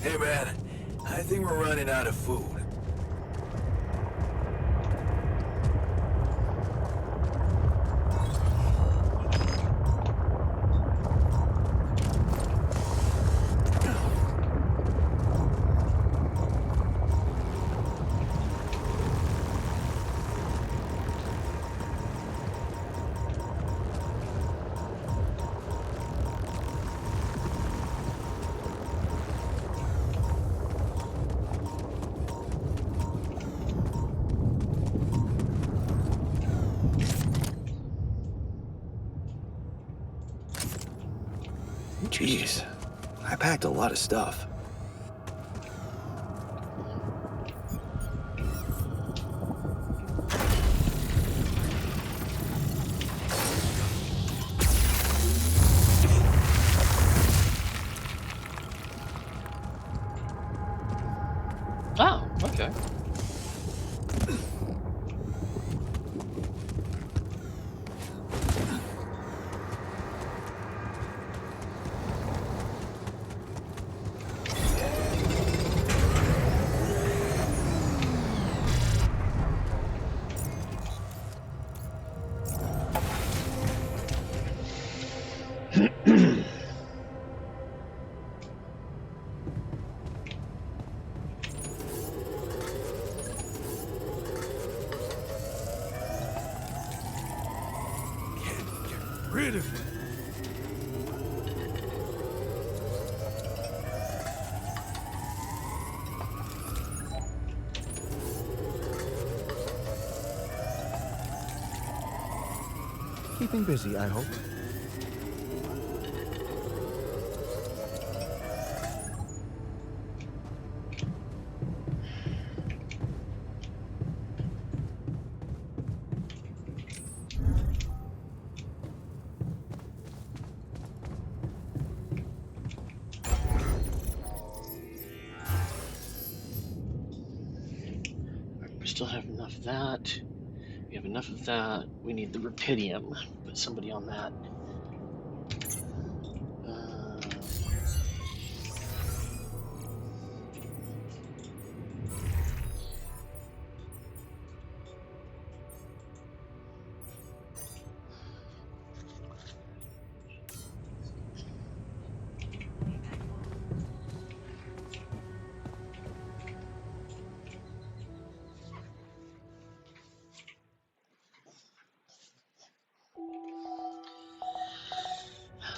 Hey man, I think we're running out of food. Jeez, I packed a lot of stuff. Oh, okay. Rid of it. Keeping busy, I hope. We still have enough of that. We have enough of that. We need the rupidium. Put somebody on that.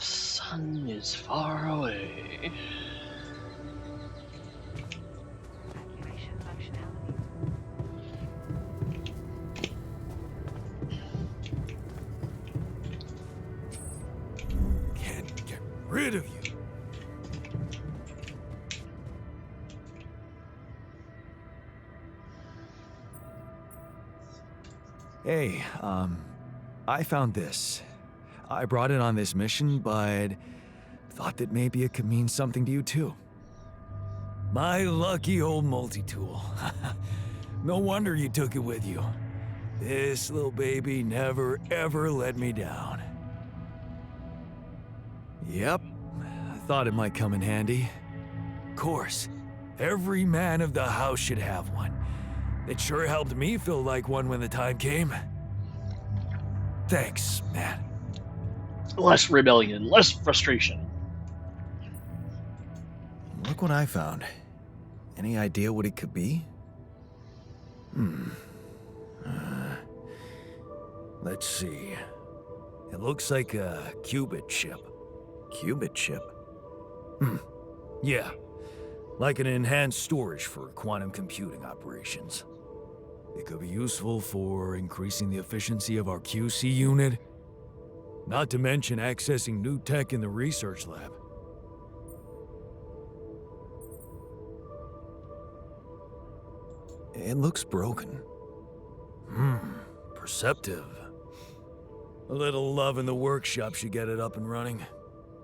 Sun is far away. Evacuation functionality. Can't get rid of you. Hey, I found this. I brought it on this mission, but thought that maybe it could mean something to you too. My lucky old multi-tool. No wonder you took it with you. This little baby never ever let me down. Yep, I thought it might come in handy. Of course, every man of the house should have one. It sure helped me feel like one when the time came. Thanks, man. Less rebellion, less frustration. Look what I found. Any idea what it could be? Let's see. It looks like a qubit chip. Qubit chip? Yeah, like an enhanced storage for quantum computing operations. It could be useful for increasing the efficiency of our QC unit, not to mention accessing new tech in the research lab. It looks broken. Perceptive. A little love in the workshop should get it up and running.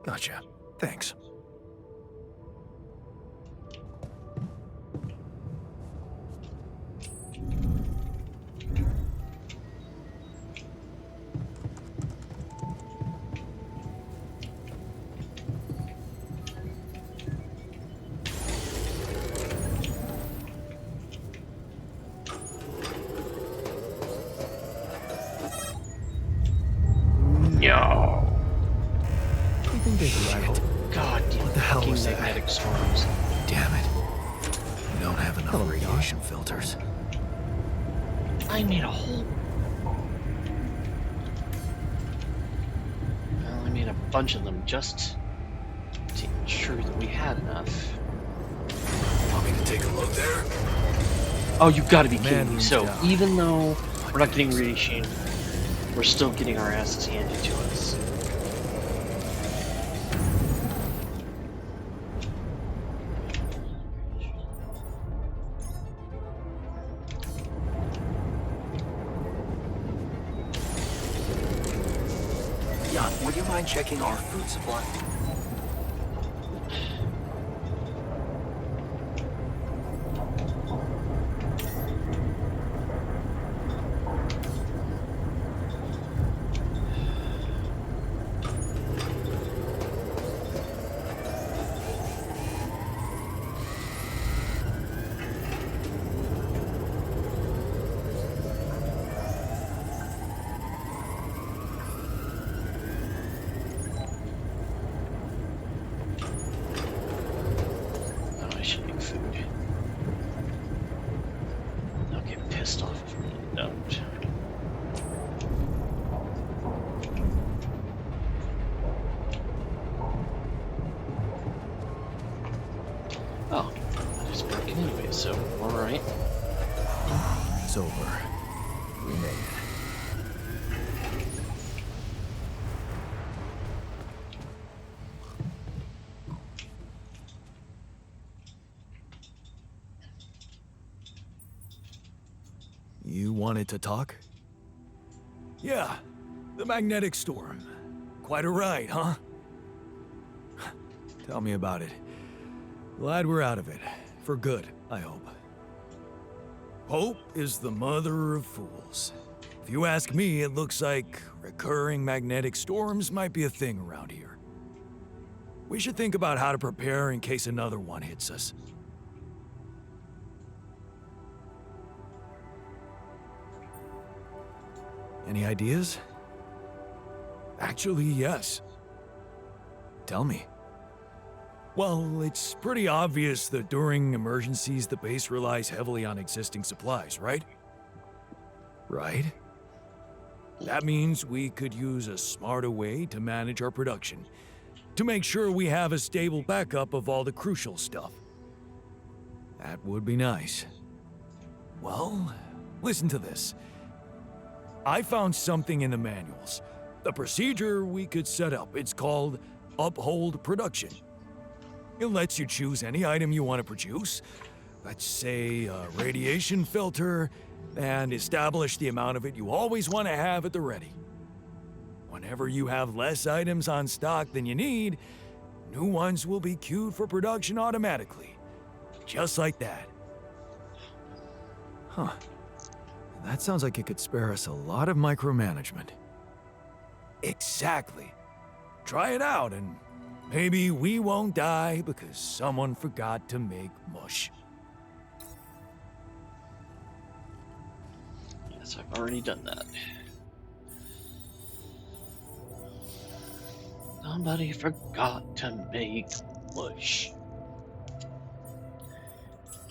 Gotcha. Thanks. No. Keeping busy, I hope. God, you What the hell fucking was that? magnetic storms. Damn it. We don't have enough radiation filters. I made a whole. Well, I made a bunch of them just to ensure that we had enough. Want me to take a look there? Oh, you gotta be Man kidding me. room's So, down. even though we're not getting radiation, we're still getting our asses handed to us. Would you mind checking our food supply? Oh, I should make food. I'll get pissed off if I don't. Oh, it's broken anyway, so alright. It's over. We made it. You wanted to talk? Yeah, the magnetic storm. Quite a ride, huh? Tell me about it. Glad we're out of it. For good, I hope. Hope is the mother of fools. If you ask me, it looks like recurring magnetic storms might be a thing around here. We should think about how to prepare in case another one hits us. Any ideas? Actually, yes. Tell me. Well, it's pretty obvious that during emergencies, the base relies heavily on existing supplies, right? Right? That means we could use a smarter way to manage our production, to make sure we have a stable backup of all the crucial stuff. That would be nice. Well, listen to this. I found something in the manuals. A procedure we could set up. It's called Uphold Production. It lets you choose any item you want to produce. Let's say a radiation filter, and establish the amount of it you always want to have at the ready. Whenever you have less items on stock than you need, new ones will be queued for production automatically. Just like that. Huh. That sounds like it could spare us a lot of micromanagement. Exactly. Try it out and maybe we won't die because someone forgot to make mush. Yes, I've already done that. Somebody forgot to make mush.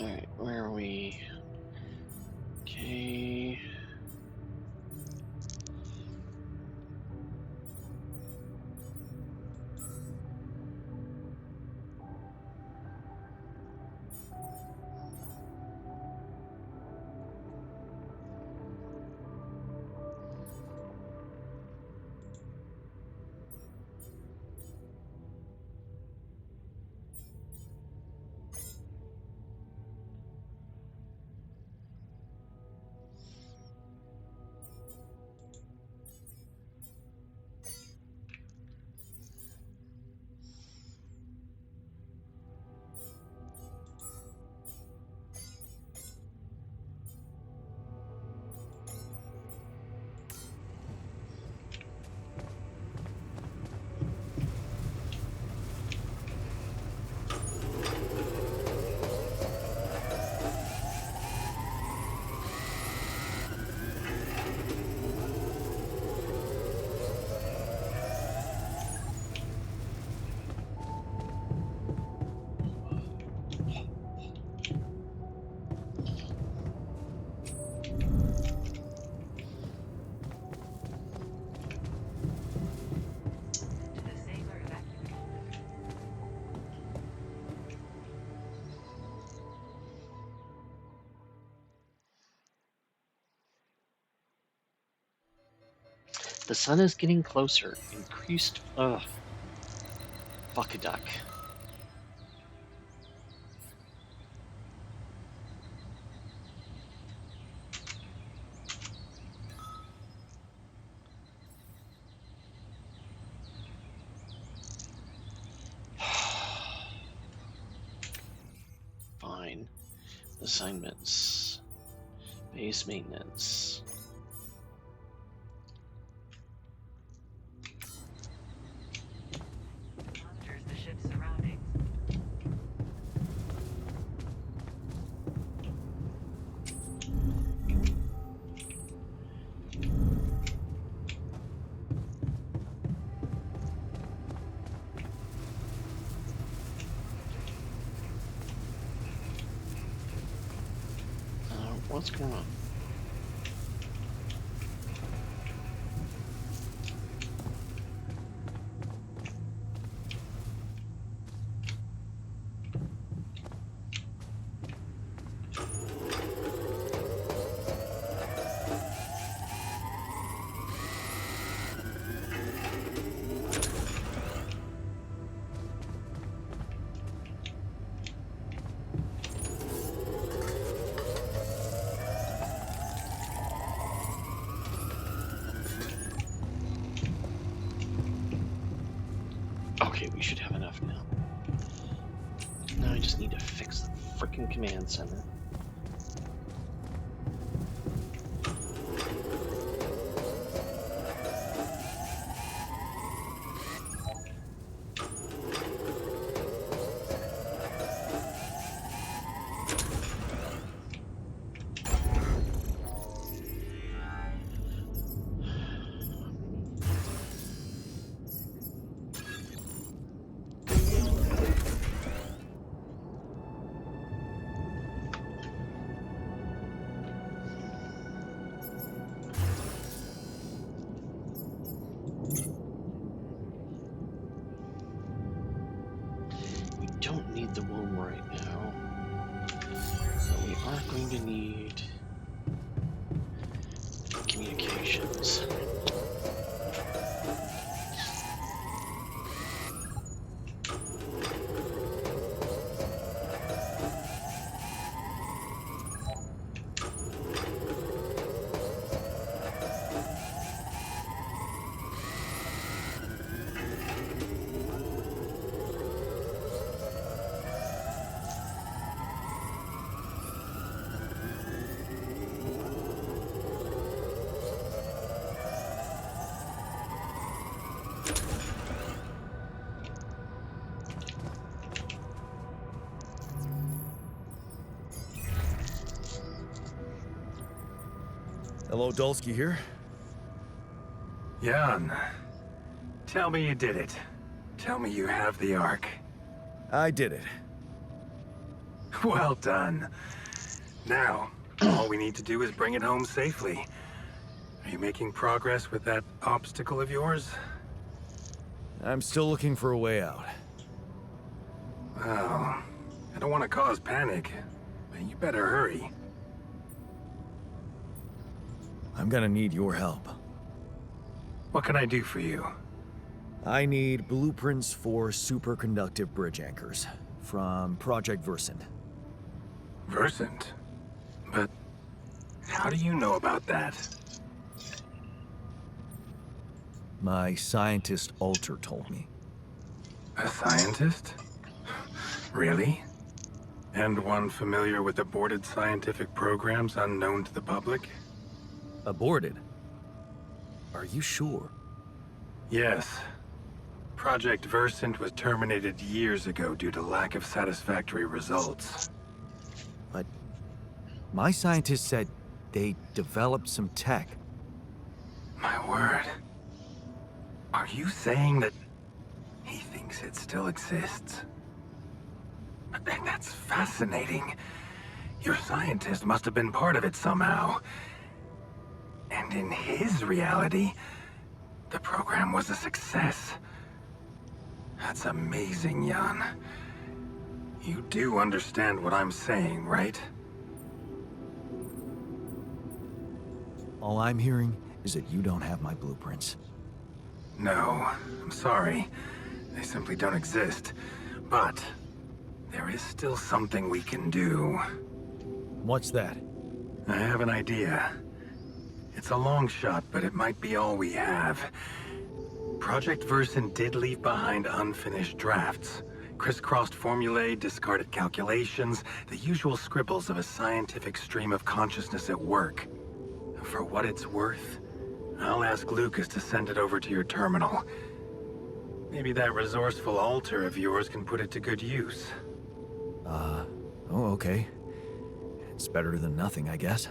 Alright, where are we? Okay. To the Sailor evacuation. The sun is getting closer. Increased. Ugh. Fuck a duck. Assignments. Base maintenance. Monitors the ship's surroundings. What's going on? Okay, we should have enough now. Now I just need to fix the freaking command center. Don't need the womb right now, but we are going to need communications. Hello, Dulski here. Jan, tell me you did it. Tell me you have the Ark. I did it. Well done. Now, all we need to do is bring it home safely. Are you making progress with that obstacle of yours? I'm still looking for a way out. Well, I don't want to cause panic, but you better hurry. I'm gonna need your help. What can I do for you? I need blueprints for superconductive bridge anchors from Project Versant. Versant? But how do you know about that? My scientist Alter told me. A scientist? Really? And one familiar with aborted scientific programs unknown to the public? Aborted? Are you sure? Yes. Project Versant was terminated years ago due to lack of satisfactory results. But my scientist said they developed some tech. My word. Are you saying that he thinks it still exists? That's fascinating. Your scientist must have been part of it somehow. And in his reality, the program was a success. That's amazing, Jan. You do understand what I'm saying, right? All I'm hearing is that you don't have my blueprints. No, I'm sorry. They simply don't exist. But there is still something we can do. What's that? I have an idea. It's a long shot, but it might be all we have. Project Versant did leave behind unfinished drafts. Crisscrossed formulae, discarded calculations, the usual scribbles of a scientific stream of consciousness at work. For what it's worth, I'll ask Lucas to send it over to your terminal. Maybe that resourceful altar of yours can put it to good use. Oh, okay. It's better than nothing, I guess.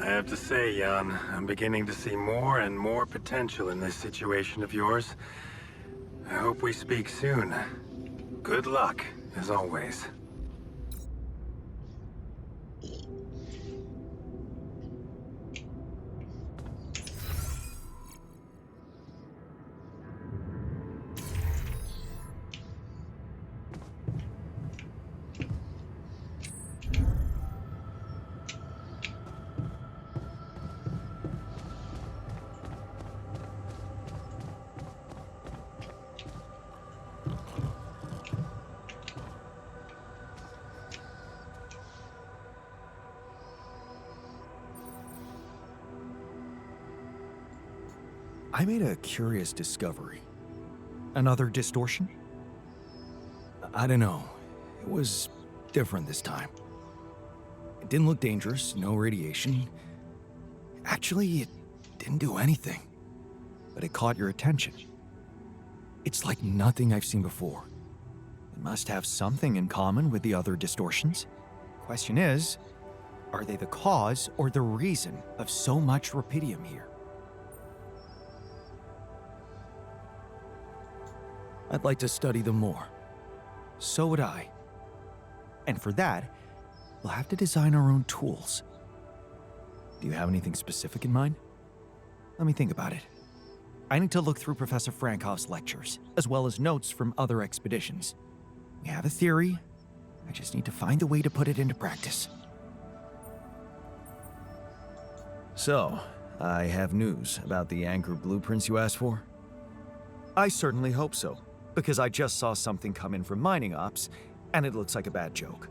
I have to say, Jan, I'm beginning to see more and more potential in this situation of yours. I hope we speak soon. Good luck, as always. I made a curious discovery. Another distortion? I don't know. It was different this time. It didn't look dangerous, no radiation. Actually, it didn't do anything. But it caught your attention. It's like nothing I've seen before. It must have something in common with the other distortions. Question is, are they the cause or the reason of so much rupidium here? I'd like to study them more. So would I. And for that, we'll have to design our own tools. Do you have anything specific in mind? Let me think about it. I need to look through Professor Frankoff's lectures, as well as notes from other expeditions. We have a theory. I just need to find a way to put it into practice. So, I have news about the Anchor blueprints you asked for? I certainly hope so, because I just saw something come in from mining ops, and it looks like a bad joke.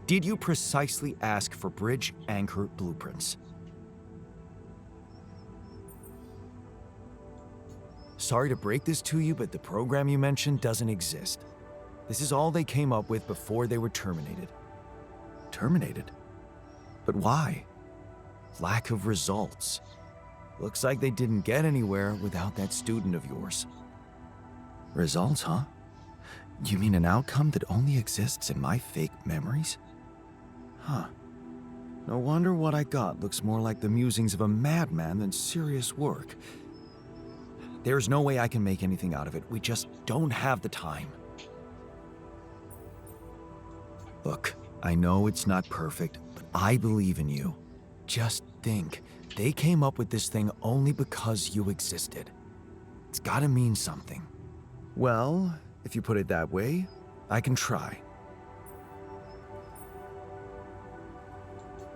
Did you precisely ask for bridge anchor blueprints? Sorry to break this to you, but the program you mentioned doesn't exist. This is all they came up with before they were terminated. Terminated? But why? Lack of results. Looks like they didn't get anywhere without that student of yours. Results, huh? You mean an outcome that only exists in my fake memories? Huh. No wonder what I got looks more like the musings of a madman than serious work. There's no way I can make anything out of it. We just don't have the time. Look, I know it's not perfect, but I believe in you. Just think, they came up with this thing only because you existed. It's gotta mean something. Well, if you put it that way, I can try.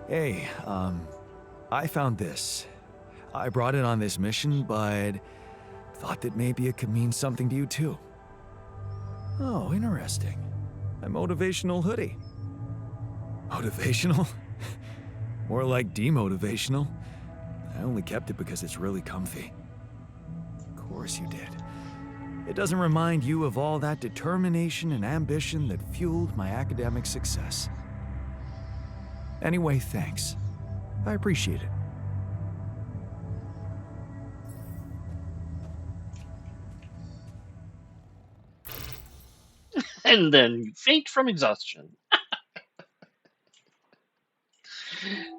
Hey, I found this. I brought it on this mission, but thought that maybe it could mean something to you too. Oh, interesting. A motivational hoodie. Motivational? More like demotivational. I only kept it because it's really comfy. Of course you did. It doesn't remind you of all that determination and ambition that fueled my academic success. Anyway, thanks. I appreciate it. And then you faint from exhaustion.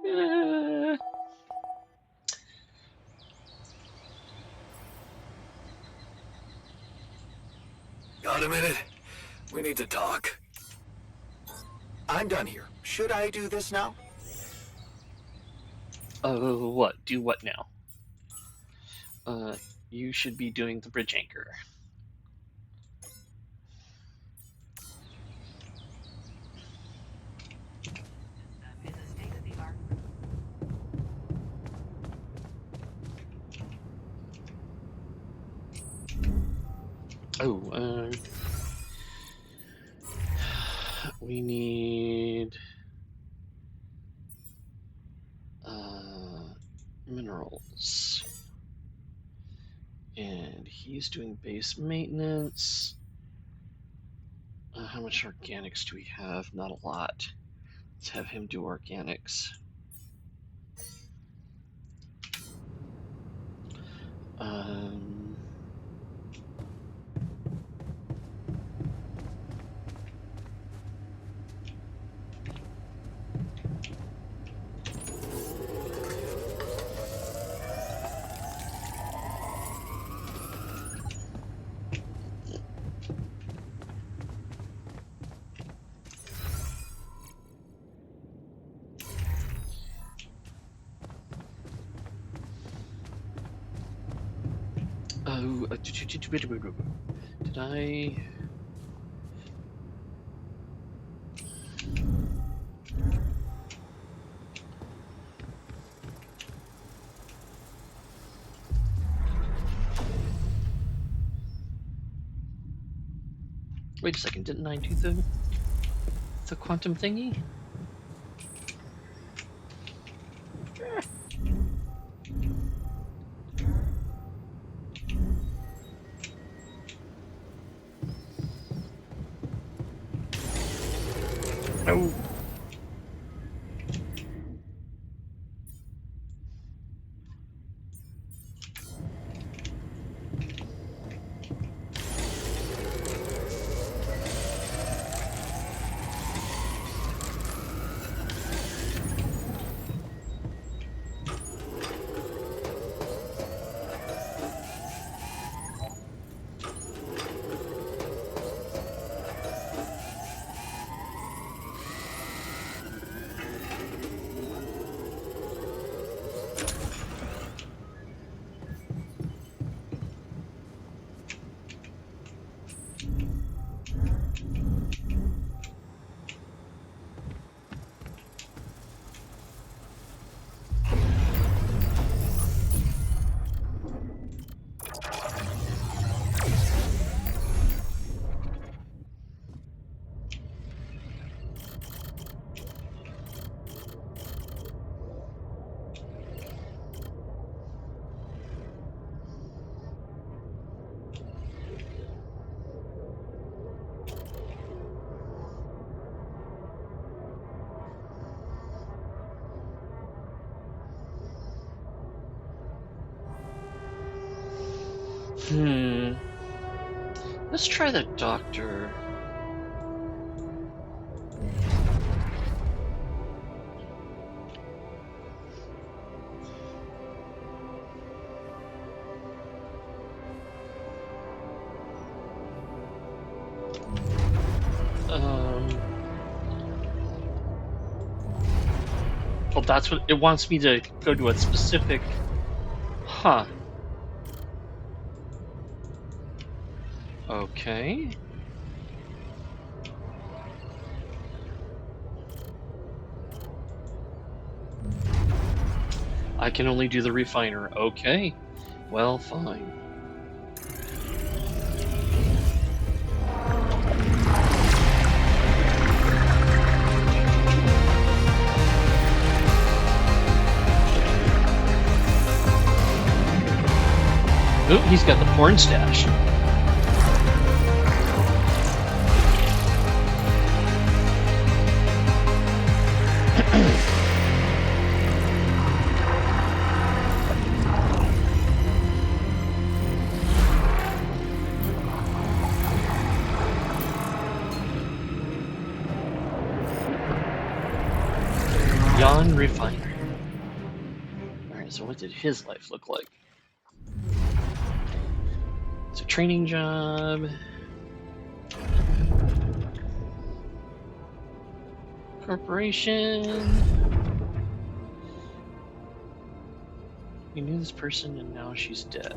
Uh, Got a minute? We need to talk. I'm done here. Should I do this now? what? Do what now? You should be doing the bridge anchor. Is a state-of-the-art. Oh, we need minerals And he's doing base maintenance. How much organics do we have? Not a lot. Let's have him do organics. Um, oh, did I? Wait a second, didn't I do the quantum thingy? No. Let's try the doctor. Well, that's what it wants me to go to a specific. Huh. Okay. I can only do the refiner. Okay. Well, fine. Oh, he's got the porn stash. Jan Refiner. Alright, so what did his life look like? It's a training job. Corporation. We knew this person and now she's dead.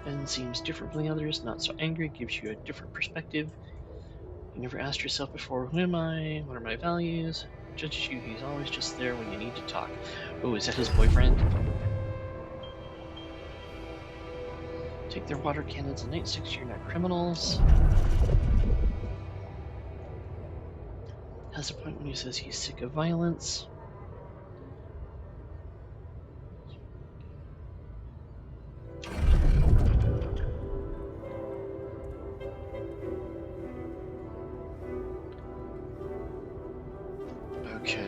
Ben seems different from the others, not so angry, gives you a different perspective. You never asked yourself before, who am I? What are my values? Judges you, he's always just there when you need to talk. Oh, is that his boyfriend? Take their water cannons and nightsticks, you're not criminals. Has a point when he says he's sick of violence. Okay.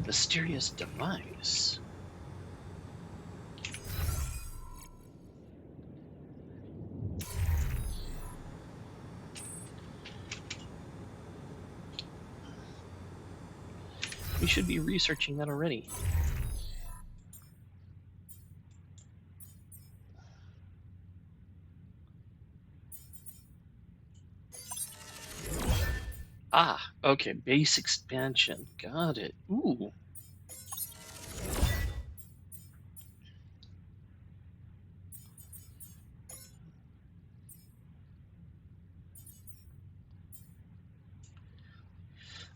Mysterious device. We should be researching that already. Ah, okay, base expansion. Got it. Ooh.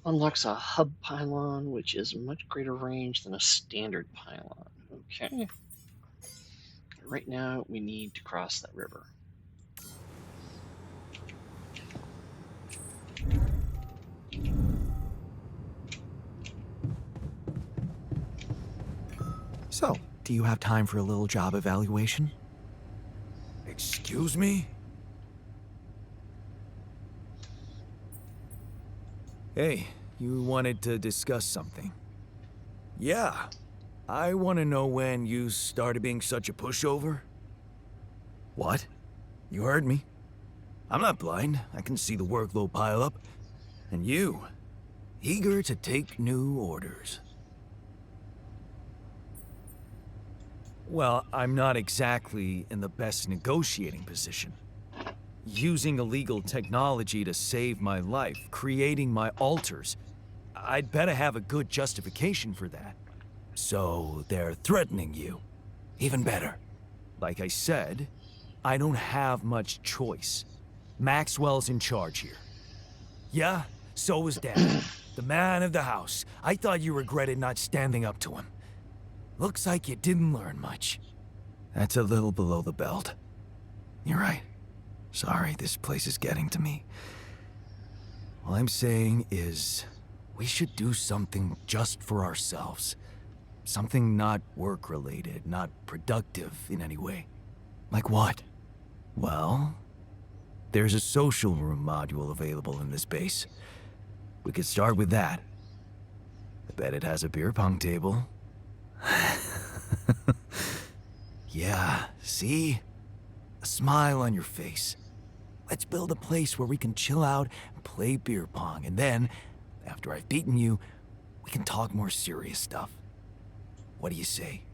Unlocks a hub pylon, which is much greater range than a standard pylon. Okay. Right now, we need to cross that river. So, do you have time for a little job evaluation? Excuse me? Hey, you wanted to discuss something. Yeah. I want to know when you started being such a pushover. What? You heard me. I'm not blind. I can see the workload pile up. And you, eager to take new orders. Well, I'm not exactly in the best negotiating position. Using illegal technology to save my life, creating my altars. I'd better have a good justification for that. So they're threatening you. Even better. Like I said, I don't have much choice. Maxwell's in charge here. Yeah, so is Dad, the man of the house. I thought you regretted not standing up to him. Looks like you didn't learn much. That's a little below the belt. You're right. Sorry, this place is getting to me. All I'm saying is, we should do something just for ourselves. Something not work-related, not productive in any way. Like what? Well, there's a social room module available in this base. We could start with that. I bet it has a beer pong table. Yeah, see? A smile on your face. Let's build a place where we can chill out and play beer pong, and then, after I've beaten you, we can talk more serious stuff. What do you say?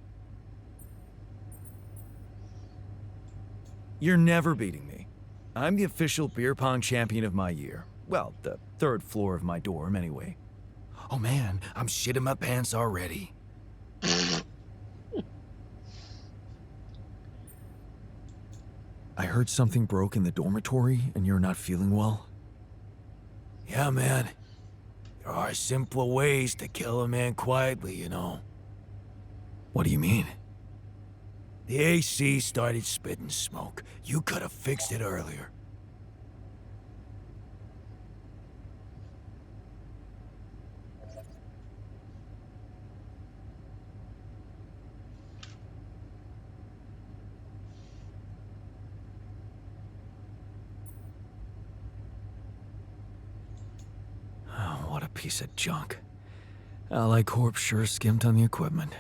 You're never beating me. I'm the official beer pong champion of my year. Well, the third floor of my dorm, anyway. Oh man, I'm shitting my pants already. I heard something broke in the dormitory and you're not feeling well. Yeah, man. There are simpler ways to kill a man quietly, you know. What do you mean? The AC started spitting smoke. You could have fixed it earlier. Oh, what a piece of junk. Ally Corp sure skimped on the equipment.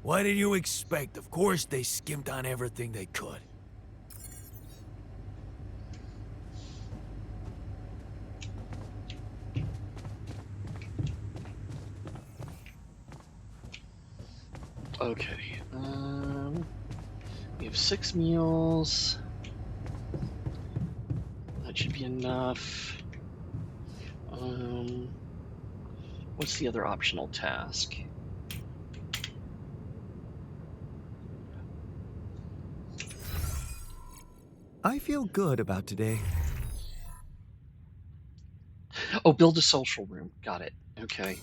What did you expect? Of course they skimped on everything they could. Okay. We have 6 meals. That should be enough. What's the other optional task? I feel good about today. Oh, build a social room. Got it. Okay.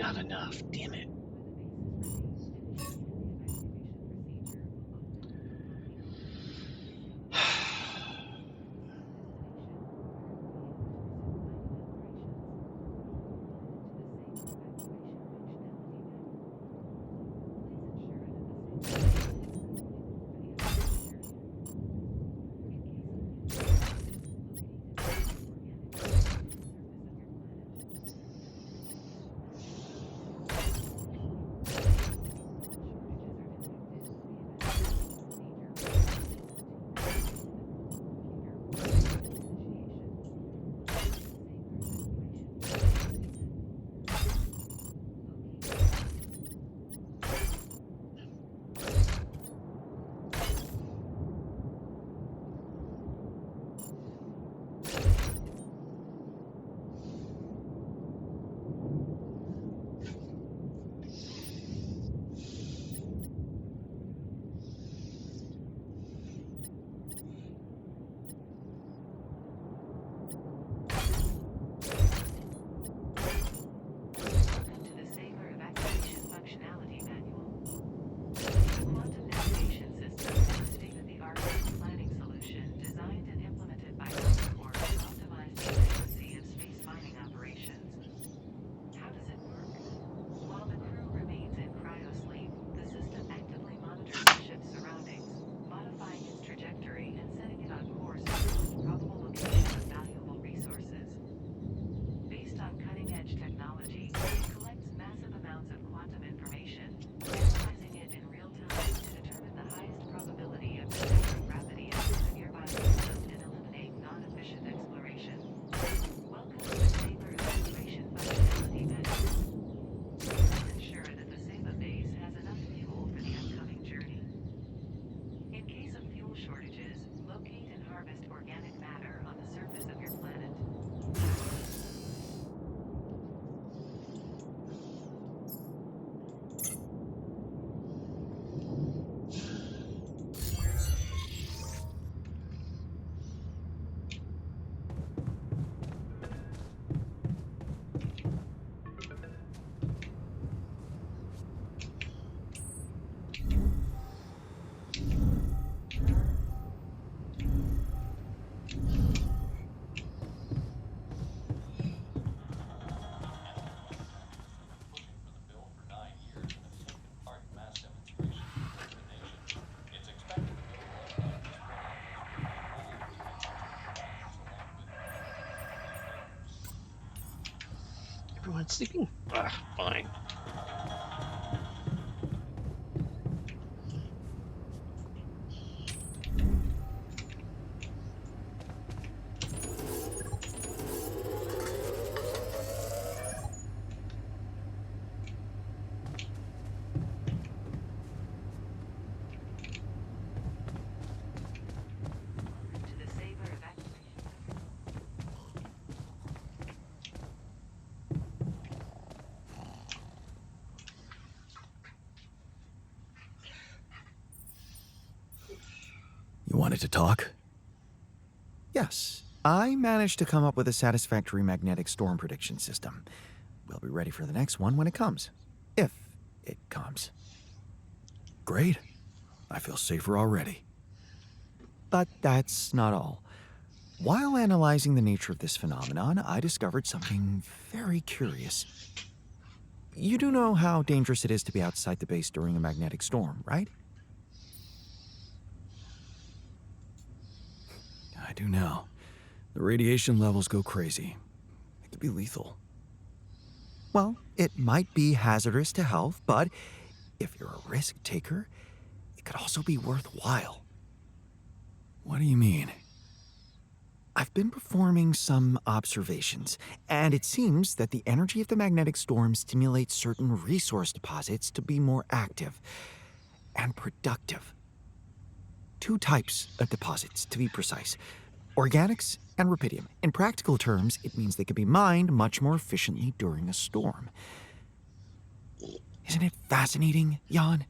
not enough. Damn it. Welcome to the Saber Evacuation Functionality Manual. The quantum navigation system is a state-of-the-art planning solution designed and implemented by Alpha to optimize the efficiency of space mining operations. How does it work? While the crew remains in cryosleep, the system actively monitors the ship's surroundings, modifying its trajectory and setting it on course for the most probable location of valuable resources. Based on cutting-edge technology, it collects massive amounts of quantum information, analyzing it in real time to determine the highest probability of discovering gravity in a nearby system and eliminate non-efficient exploration. Welcome to the Saber Evacuation Functionality Manual. Please ensure that the Saba base has enough fuel for the upcoming journey. In case of fuel shortages, locate and harvest organic matter on the surface of your planet. Everyone's sleeping? Fine. To the Saber Evacuation. You wanted to talk? Yes, I managed to come up with a satisfactory magnetic storm prediction system. We'll be ready for the next one when it comes. If it comes. Great. I feel safer already. But that's not all. While analyzing the nature of this phenomenon, I discovered something very curious. You do know how dangerous it is to be outside the base during a magnetic storm, right? I do now. The radiation levels go crazy. It could be lethal. Well, it might be hazardous to health, but if you're a risk taker, it could also be worthwhile. What do you mean? I've been performing some observations, and it seems that the energy of the magnetic storm stimulates certain resource deposits to be more active and productive. Two types of deposits, to be precise: organics and rubidium. In practical terms, it means they can be mined much more efficiently during a storm. Isn't it fascinating, Jan?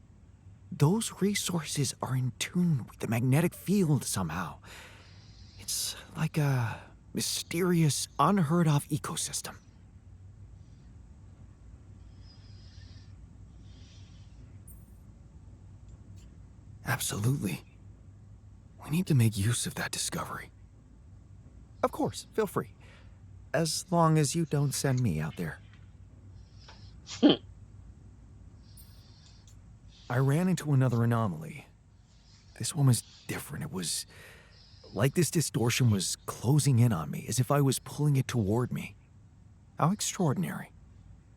Those resources are in tune with the magnetic field somehow. It's like a mysterious, unheard-of ecosystem. Absolutely. We need to make use of that discovery. Of course, feel free. As long as you don't send me out there. I ran into another anomaly. This one was different. It was like this distortion was closing in on me, as if I was pulling it toward me. How extraordinary.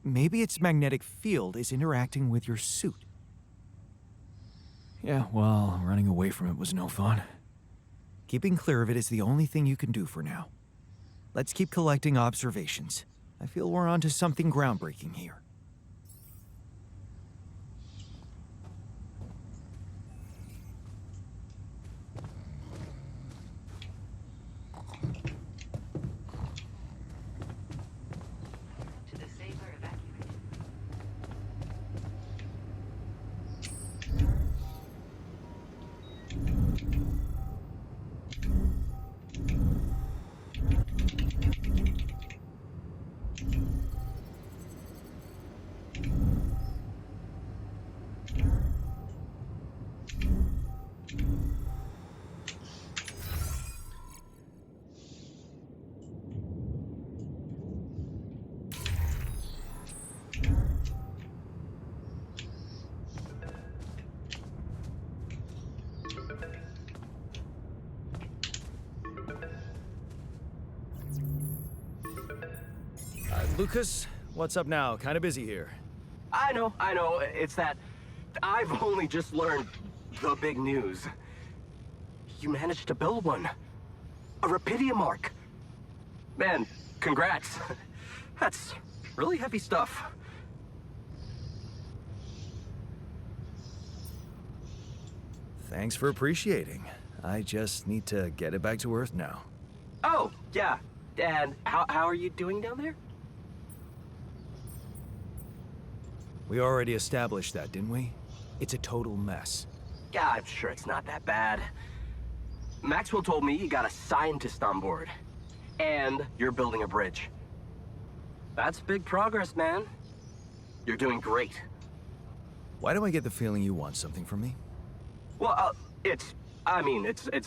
Maybe its magnetic field is interacting with your suit. Yeah, well, running away from it was no fun. Keeping clear of it is the only thing you can do for now. Let's keep collecting observations. I feel we're onto something groundbreaking here. To the Saber evacuation. Lucas, what's up now? Kind of busy here. I know. It's that I've only just learned the big news. You managed to build one. A Rapidium Arc. Man, congrats. That's really heavy stuff. Thanks for appreciating. I just need to get it back to Earth now. Oh, yeah. And how are you doing down there? We already established that, didn't we? It's a total mess. Yeah, I'm sure it's not that bad. Maxwell told me you got a scientist on board. And you're building a bridge. That's big progress, man. You're doing great. Why do I get the feeling you want something from me? Well, it's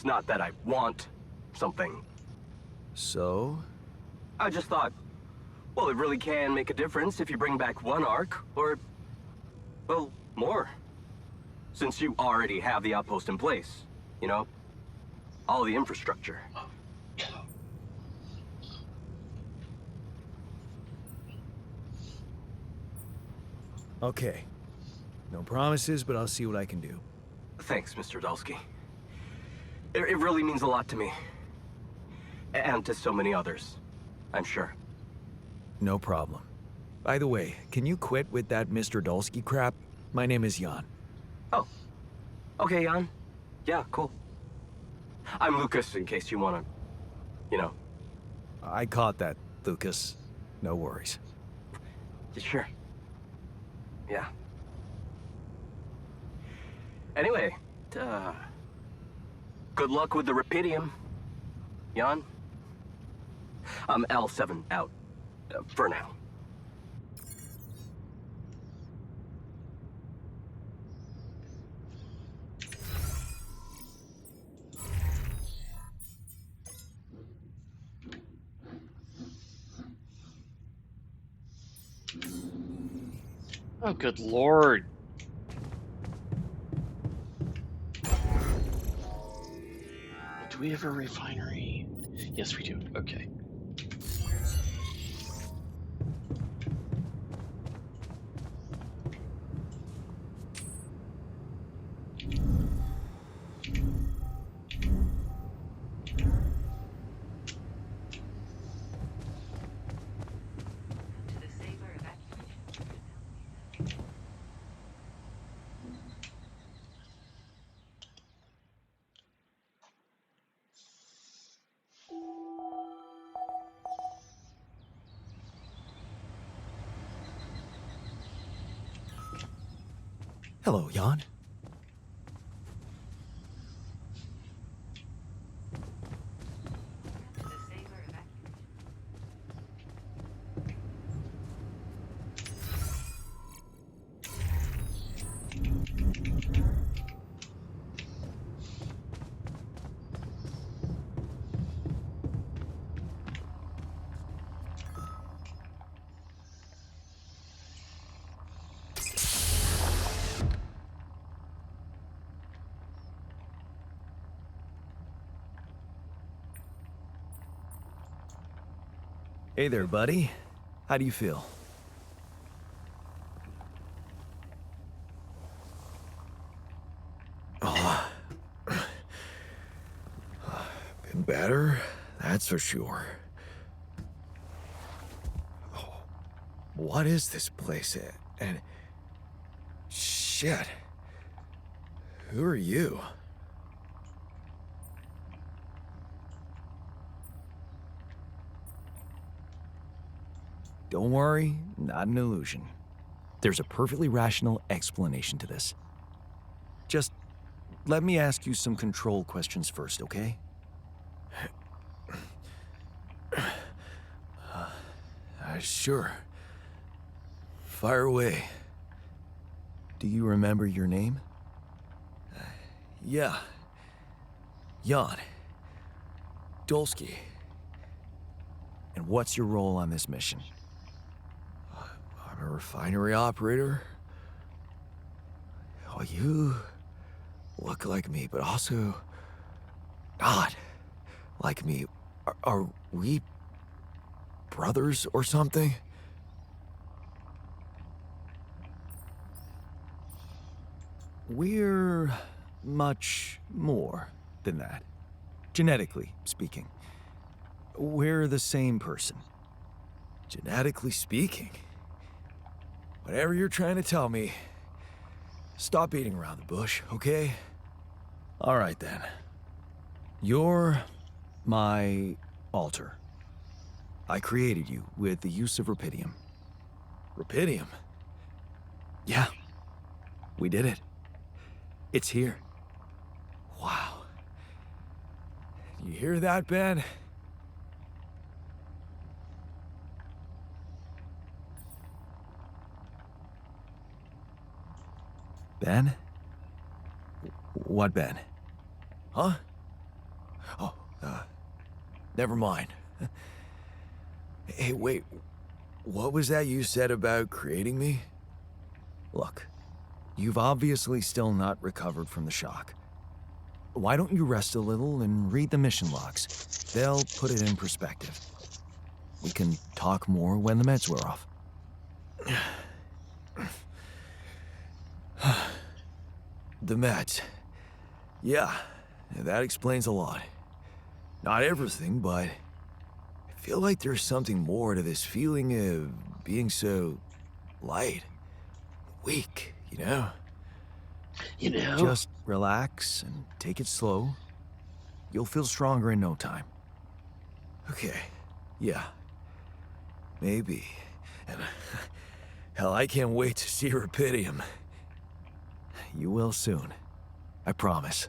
not that I want something. So? I just thought, well, it really can make a difference if you bring back one arc, or, well, more. Since you already have the outpost in place, you know? All the infrastructure. Okay. No promises, but I'll see what I can do. Thanks, Mr. Dulski. It really means a lot to me. And to so many others, I'm sure. No problem. By the way, can you quit with that Mr. Dulski crap? My name is Jan. Oh. Okay, Jan. Yeah, cool. I'm Lucas, in case you wanna, you know. I caught that, Lucas. No worries. Sure. Yeah. Anyway, good luck with the Rapidium, Jan. I'm L7 out, for now. Oh, good lord. Do we have a refinery? Yes, we do. Okay. To the Saber evacuation. Hello, Jan. To the Saber evacuation. Hey there, buddy. How do you feel? Been better, that's for sure. Oh, what is this place? And shit. Who are you? Don't worry, not an illusion. There's a perfectly rational explanation to this. Just let me ask you some control questions first, okay? Sure. Fire away. Do you remember your name? Yeah. Jan. Dolsky. And what's your role on this mission? I'm a refinery operator. Oh, you look like me, but also not like me. Are we brothers or something? We're much more than that, genetically speaking. We're the same person. Genetically speaking? Whatever you're trying to tell me, stop beating around the bush, okay? All right then. You're my alter. I created you with the use of Rapidium. Rapidium? Yeah, we did it. It's here. Wow. You hear that, Ben? Ben? What Ben? Huh? Oh, never mind. Hey, wait. What was that you said about creating me? Look, you've obviously still not recovered from the shock. Why don't you rest a little and read the mission logs? They'll put it in perspective. We can talk more when the meds wear off. The meds. Yeah, that explains a lot. Not everything, but I feel like there's something more to this feeling of being so light, weak, you know? You know? Just relax and take it slow. You'll feel stronger in no time. Okay, yeah. Maybe. And hell, I can't wait to see Rapidium. You will soon. I promise.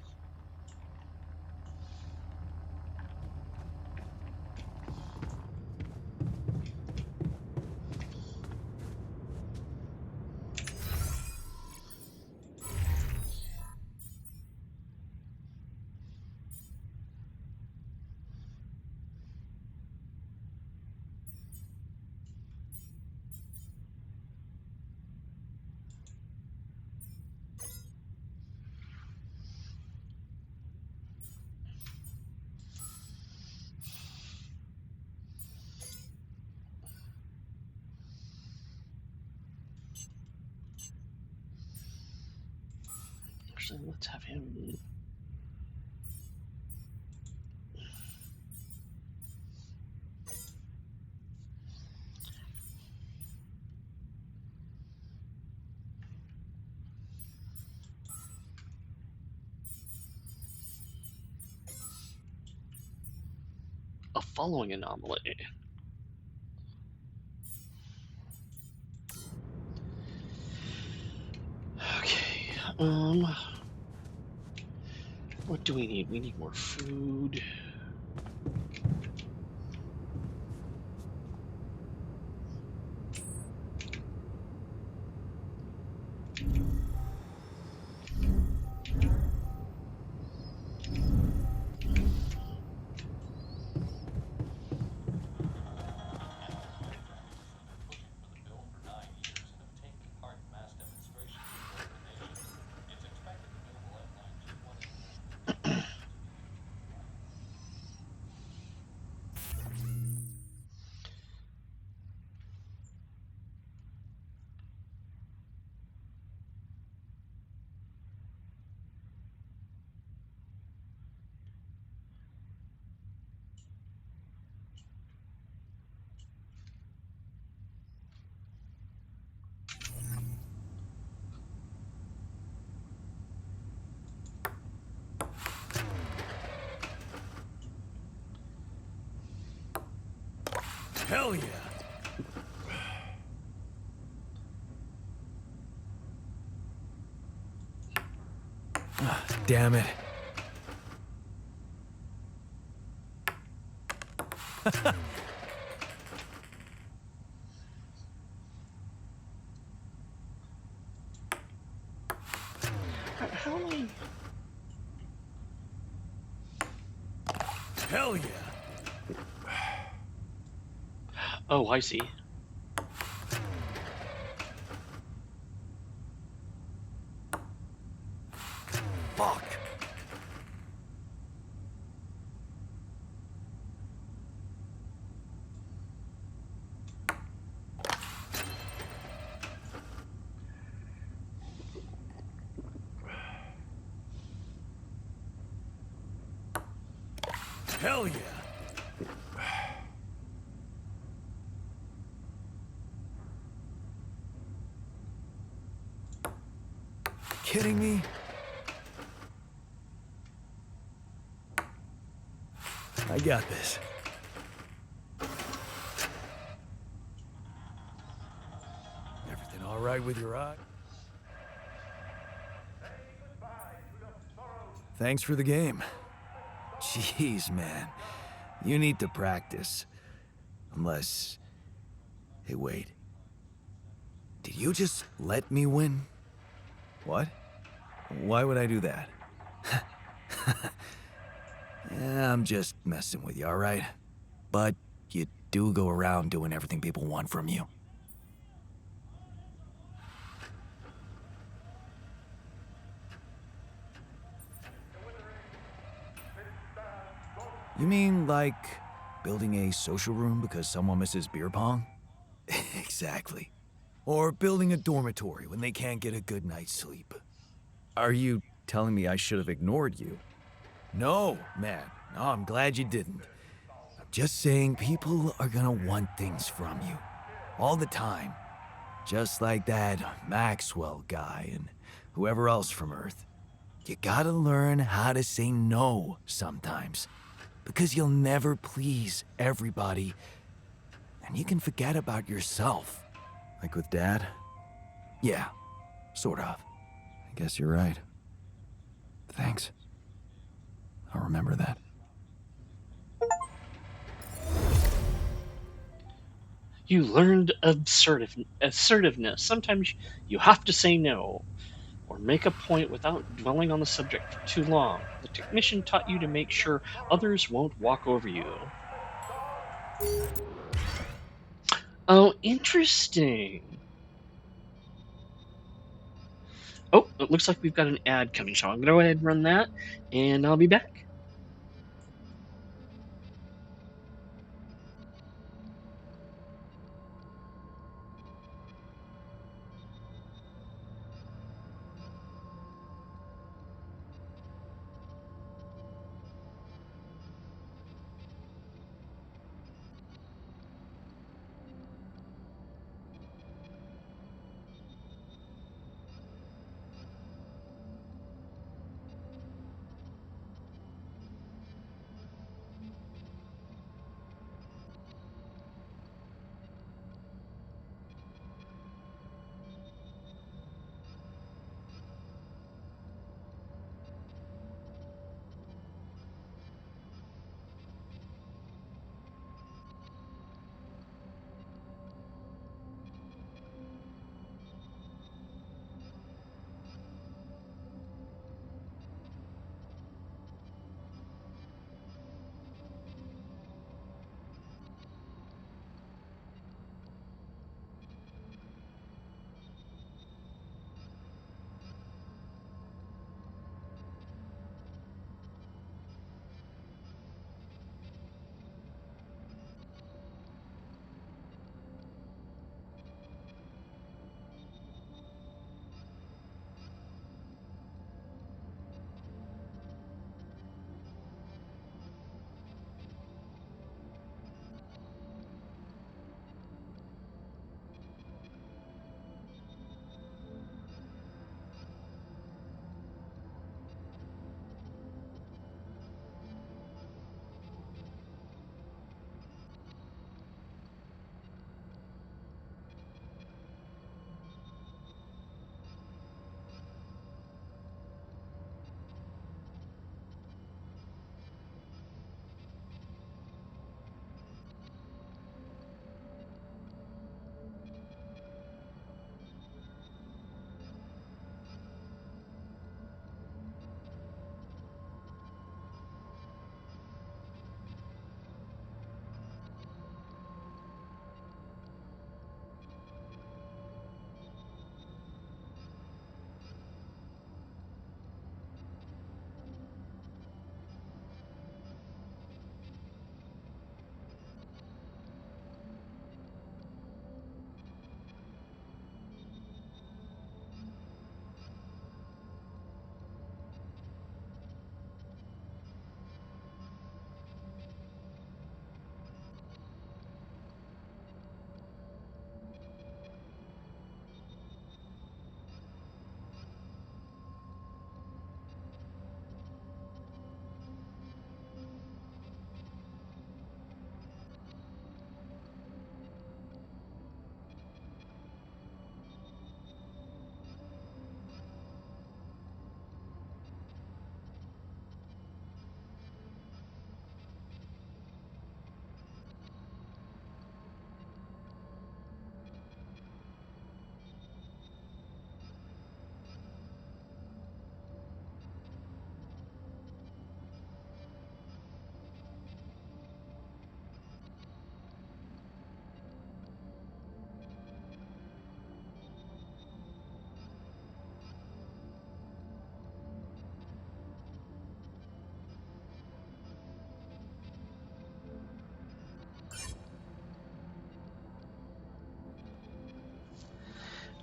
Actually, let's have him. A following anomaly. Okay, what do we need? We need more food. Hell yeah. Damn it. How am I? Hell yeah. Oh, I see. Fuck. Hell yeah. Kidding me? I got this. Everything all right with your eye? Thanks for the game. Jeez, man. You need to practice. Unless... Hey, wait. Did you just let me win? What? Why would I do that? Yeah, I'm just messing with you, alright? But you do go around doing everything people want from you. You mean like building a social room because someone misses beer pong? Exactly. Or building a dormitory when they can't get a good night's sleep. Are you telling me I should have ignored you? No, man. No, I'm glad you didn't. I'm just saying people are gonna want things from you. All the time. Just like that Maxwell guy and whoever else from Earth. You gotta learn how to say no sometimes. Because you'll never please everybody. And you can forget about yourself. Like with Dad? Yeah, sort of. I guess you're right. Thanks. I'll remember that. You learned assertiveness. Sometimes you have to say no, or make a point without dwelling on the subject for too long. The technician taught you to make sure others won't walk over you. Oh, interesting. Oh, it looks like we've got an ad coming, so I'm going to go ahead and run that, and I'll be back.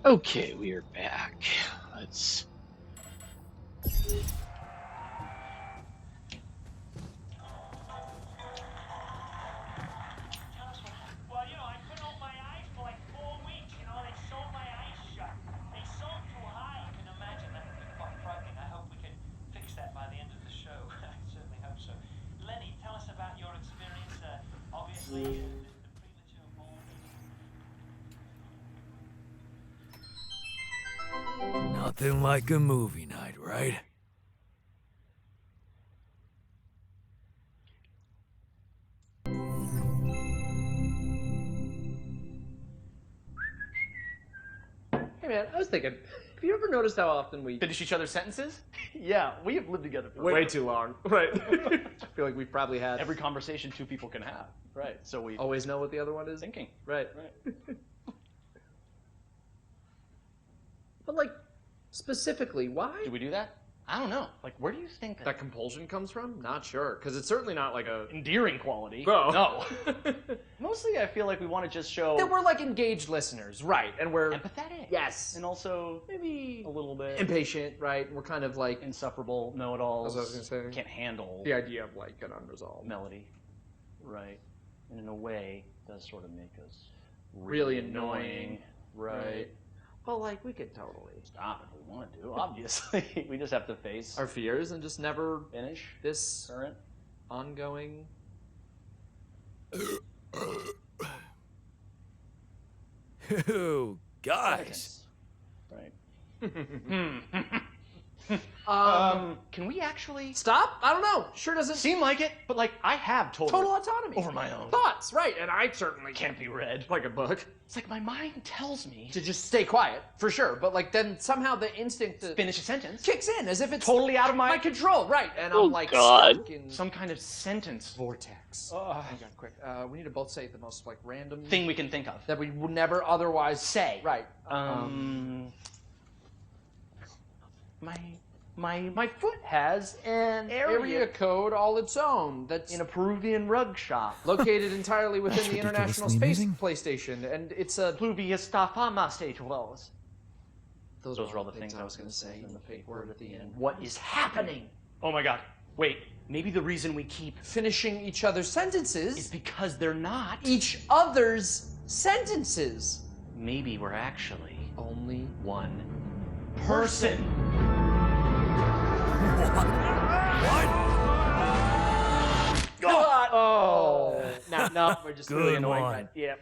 Okay, we are back. Let's. Well, I couldn't open my eyes for like 4 weeks, they sewed my eyes shut. They sewed too high, you can imagine. That would be quite frightening. I hope we can fix that by the end of the show. I certainly hope so. Lenny, tell us about your experience. Obviously, the premature ball. Nothing like a movie night, right? Hey man, I was thinking, have you ever noticed how often we Finish each other's sentences? Yeah, we have lived together for Way too long. Right. I feel like we've probably had Every conversation two people can have. right. So we Always know what the other one is. thinking. Right. Right. But like, specifically, why Do we do that? I don't know. Like, where do you think that compulsion comes from? Not sure, because it's certainly not like a. endearing quality? Oh. No. Mostly, I feel like we want to just show That we're like engaged listeners, right? And we're empathetic. yes, And also maybe a little bit impatient, right? And we're kind of like insufferable know-it-alls. That's what I was gonna say. Can't handle the idea of like an unresolved, melody. Right. And in a way, does sort of make us really annoying, Right. Well, like we could totally Stop if we want to, obviously. We just have to face our fears and just never finish this current. ongoing. Ew, guys. Right. Can we actually Stop? I don't know. Sure doesn't seem like it? But like, I have total autonomy over my own thoughts, right? And I certainly can't be read. like a book It's like my mind tells me to just stay quiet for sure, but like then somehow the instinct to finish a sentence. kicks in as if it's Totally out of my my control, right? And Oh, I'm like God. stuck in some kind of sentence vortex. Ugh. Hang on, quick. We need to both say the most like random thing we can think of. that we would never otherwise Say. Right. My foot has an area code all its own. That's in a Peruvian rug shop. located entirely within the International ridiculously Space amazing. PlayStation, and it's a. Pluvius stafama stage wells. Those Those are all the things I was going to say. in the fake word at the end. What is happening? Oh my god. Wait, maybe the reason we keep Finishing each other's is sentences. because they're not. Each other's sentences. Maybe we're actually Only one person. God. Oh. No, we're just really Good annoying. one. Right? Yep.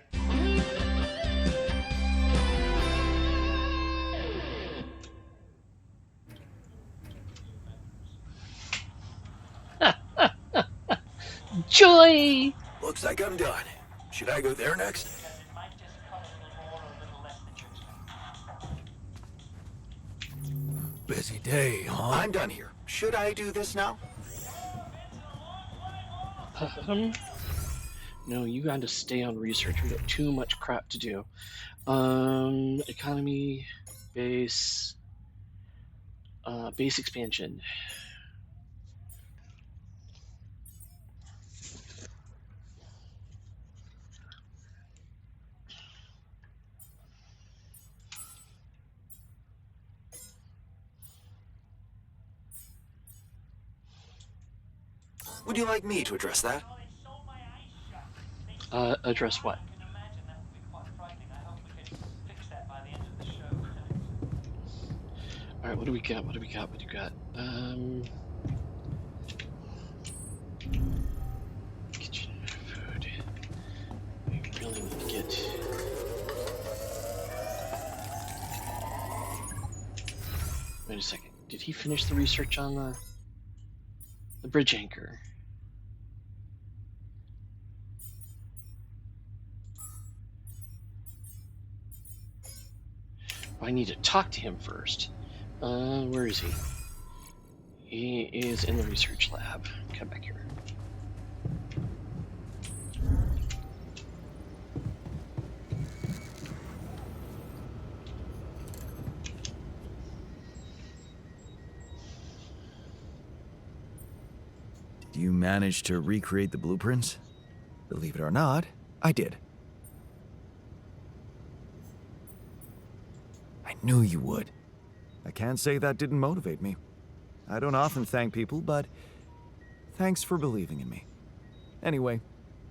Joy! Looks like I'm done. Should I go there next? Because it might just cut a little more or a little less than you expect. Busy day, huh? I'm done here. Should I do this now? No, you got to stay on research. We got too much crap to do. Economy, base, base expansion. Would you like me to address that? Oh, they sewed my eyes shut. Address what? I can imagine that would be quite frightening. I hope we can fix that by the end of the show. All right, what do we got? What do we got? What do you got? Kitchen food. We really need to get. Wait a second. Did he finish the research on the bridge anchor? I need to talk to him first. Where is he? He is in the research lab. Come back here. Did you manage to recreate the blueprints? Believe it or not, I did. knew you would. I can't say that didn't motivate me. I don't often thank people, but thanks for believing in me. Anyway,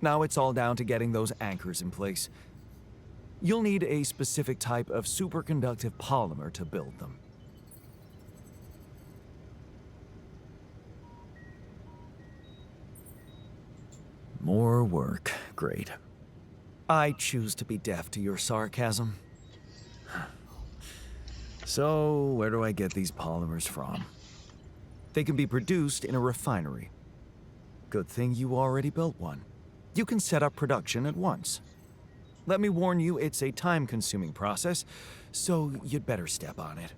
now it's all down to getting those anchors in place. You'll need a specific type of superconductive polymer to build them. More work. Great. I choose to be deaf to your sarcasm. So, where do I get these polymers from? They can be produced in a refinery. Good thing you already built one. You can set up production at once. Let me warn you, it's a time-consuming process, so you'd better step on it.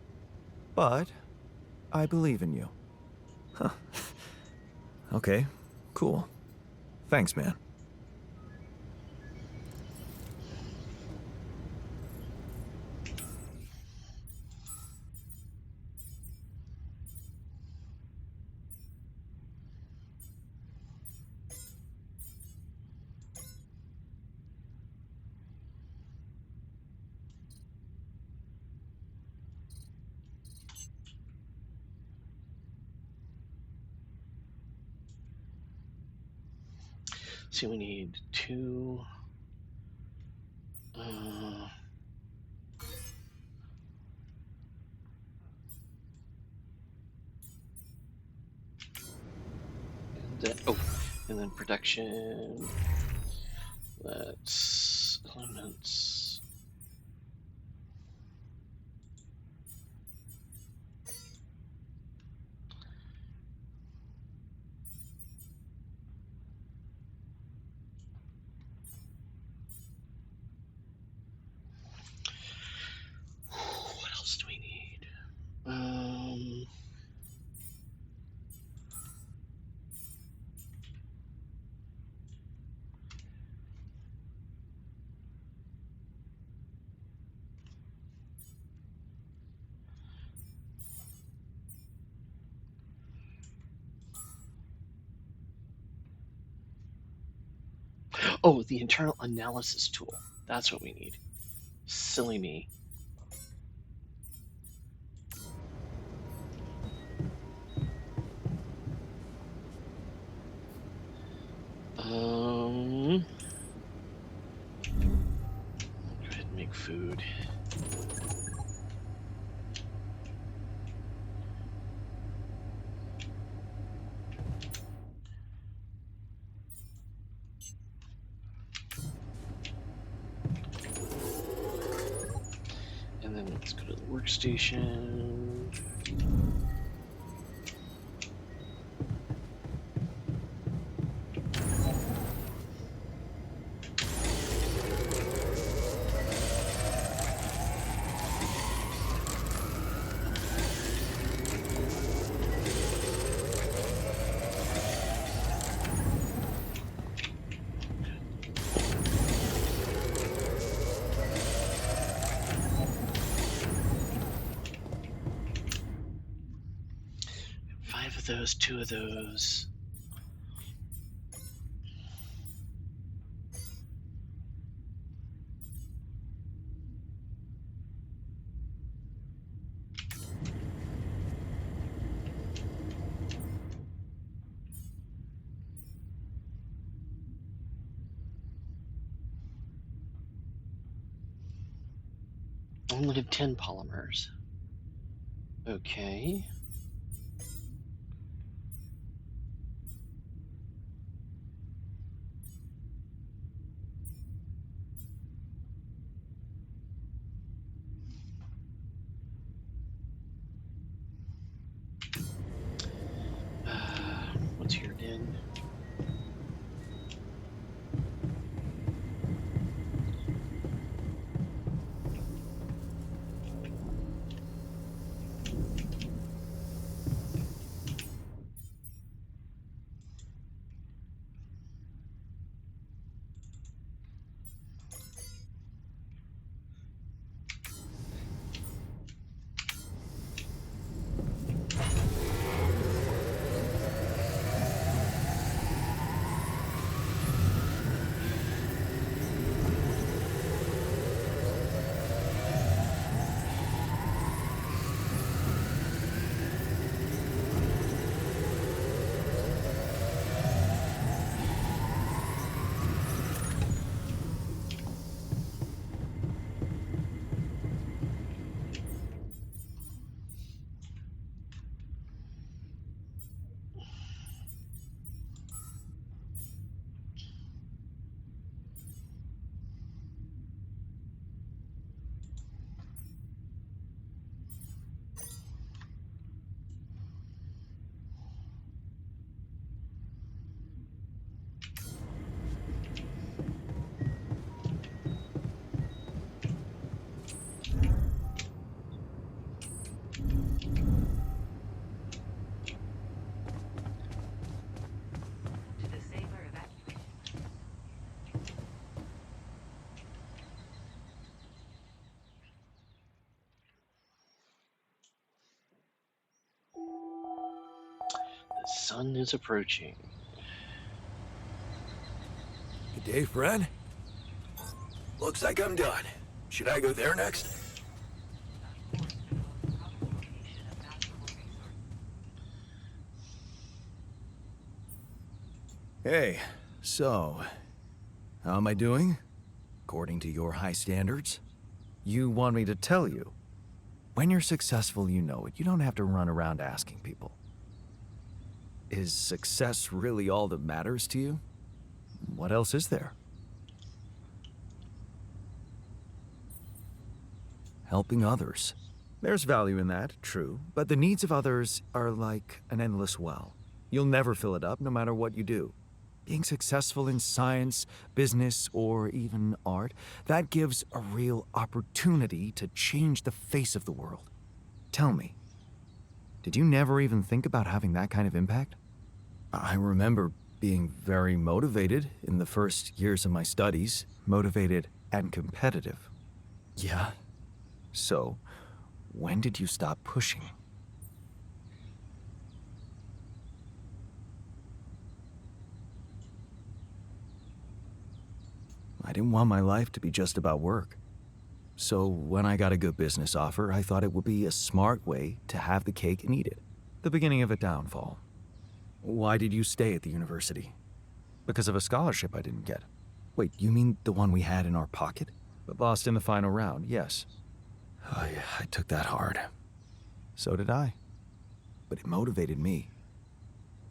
But I believe in you. Huh. Okay, cool. Thanks, man. See, we need 2. And then production. That's elements. What else do we need? Oh, the internal analysis tool. That's what we need. Silly me. Go ahead and make food. And then let's go to the workstation. Those, 2 of those. Only 10 polymers. Okay. What's here, Den? sun is approaching. Good day, friend. Looks like I'm done. Should I go there next? Hey, so, how am I doing? According to your high standards? You want me to tell you? When you're successful, you know it. You don't have to run around asking people. Is success really all that matters to you? What else is there? Helping others. There's value in that, true, but the needs of others are like an endless well. You'll never fill it up, no matter what you do. Being successful in science, business, or even art, that gives a real opportunity to change the face of the world. Tell me, did you never even think about having that kind of impact? I remember being very motivated in the first years of my studies, motivated and competitive. Yeah. So, when did you stop pushing? I didn't want my life to be just about work. So when I got a good business offer, I thought it would be a smart way to have the cake and eat it. The beginning of a downfall. Why did you stay at the university? Because of a scholarship I didn't get. Wait, you mean the one we had in our pocket? But lost in the final round, yes. I took that hard. So did I. But it motivated me.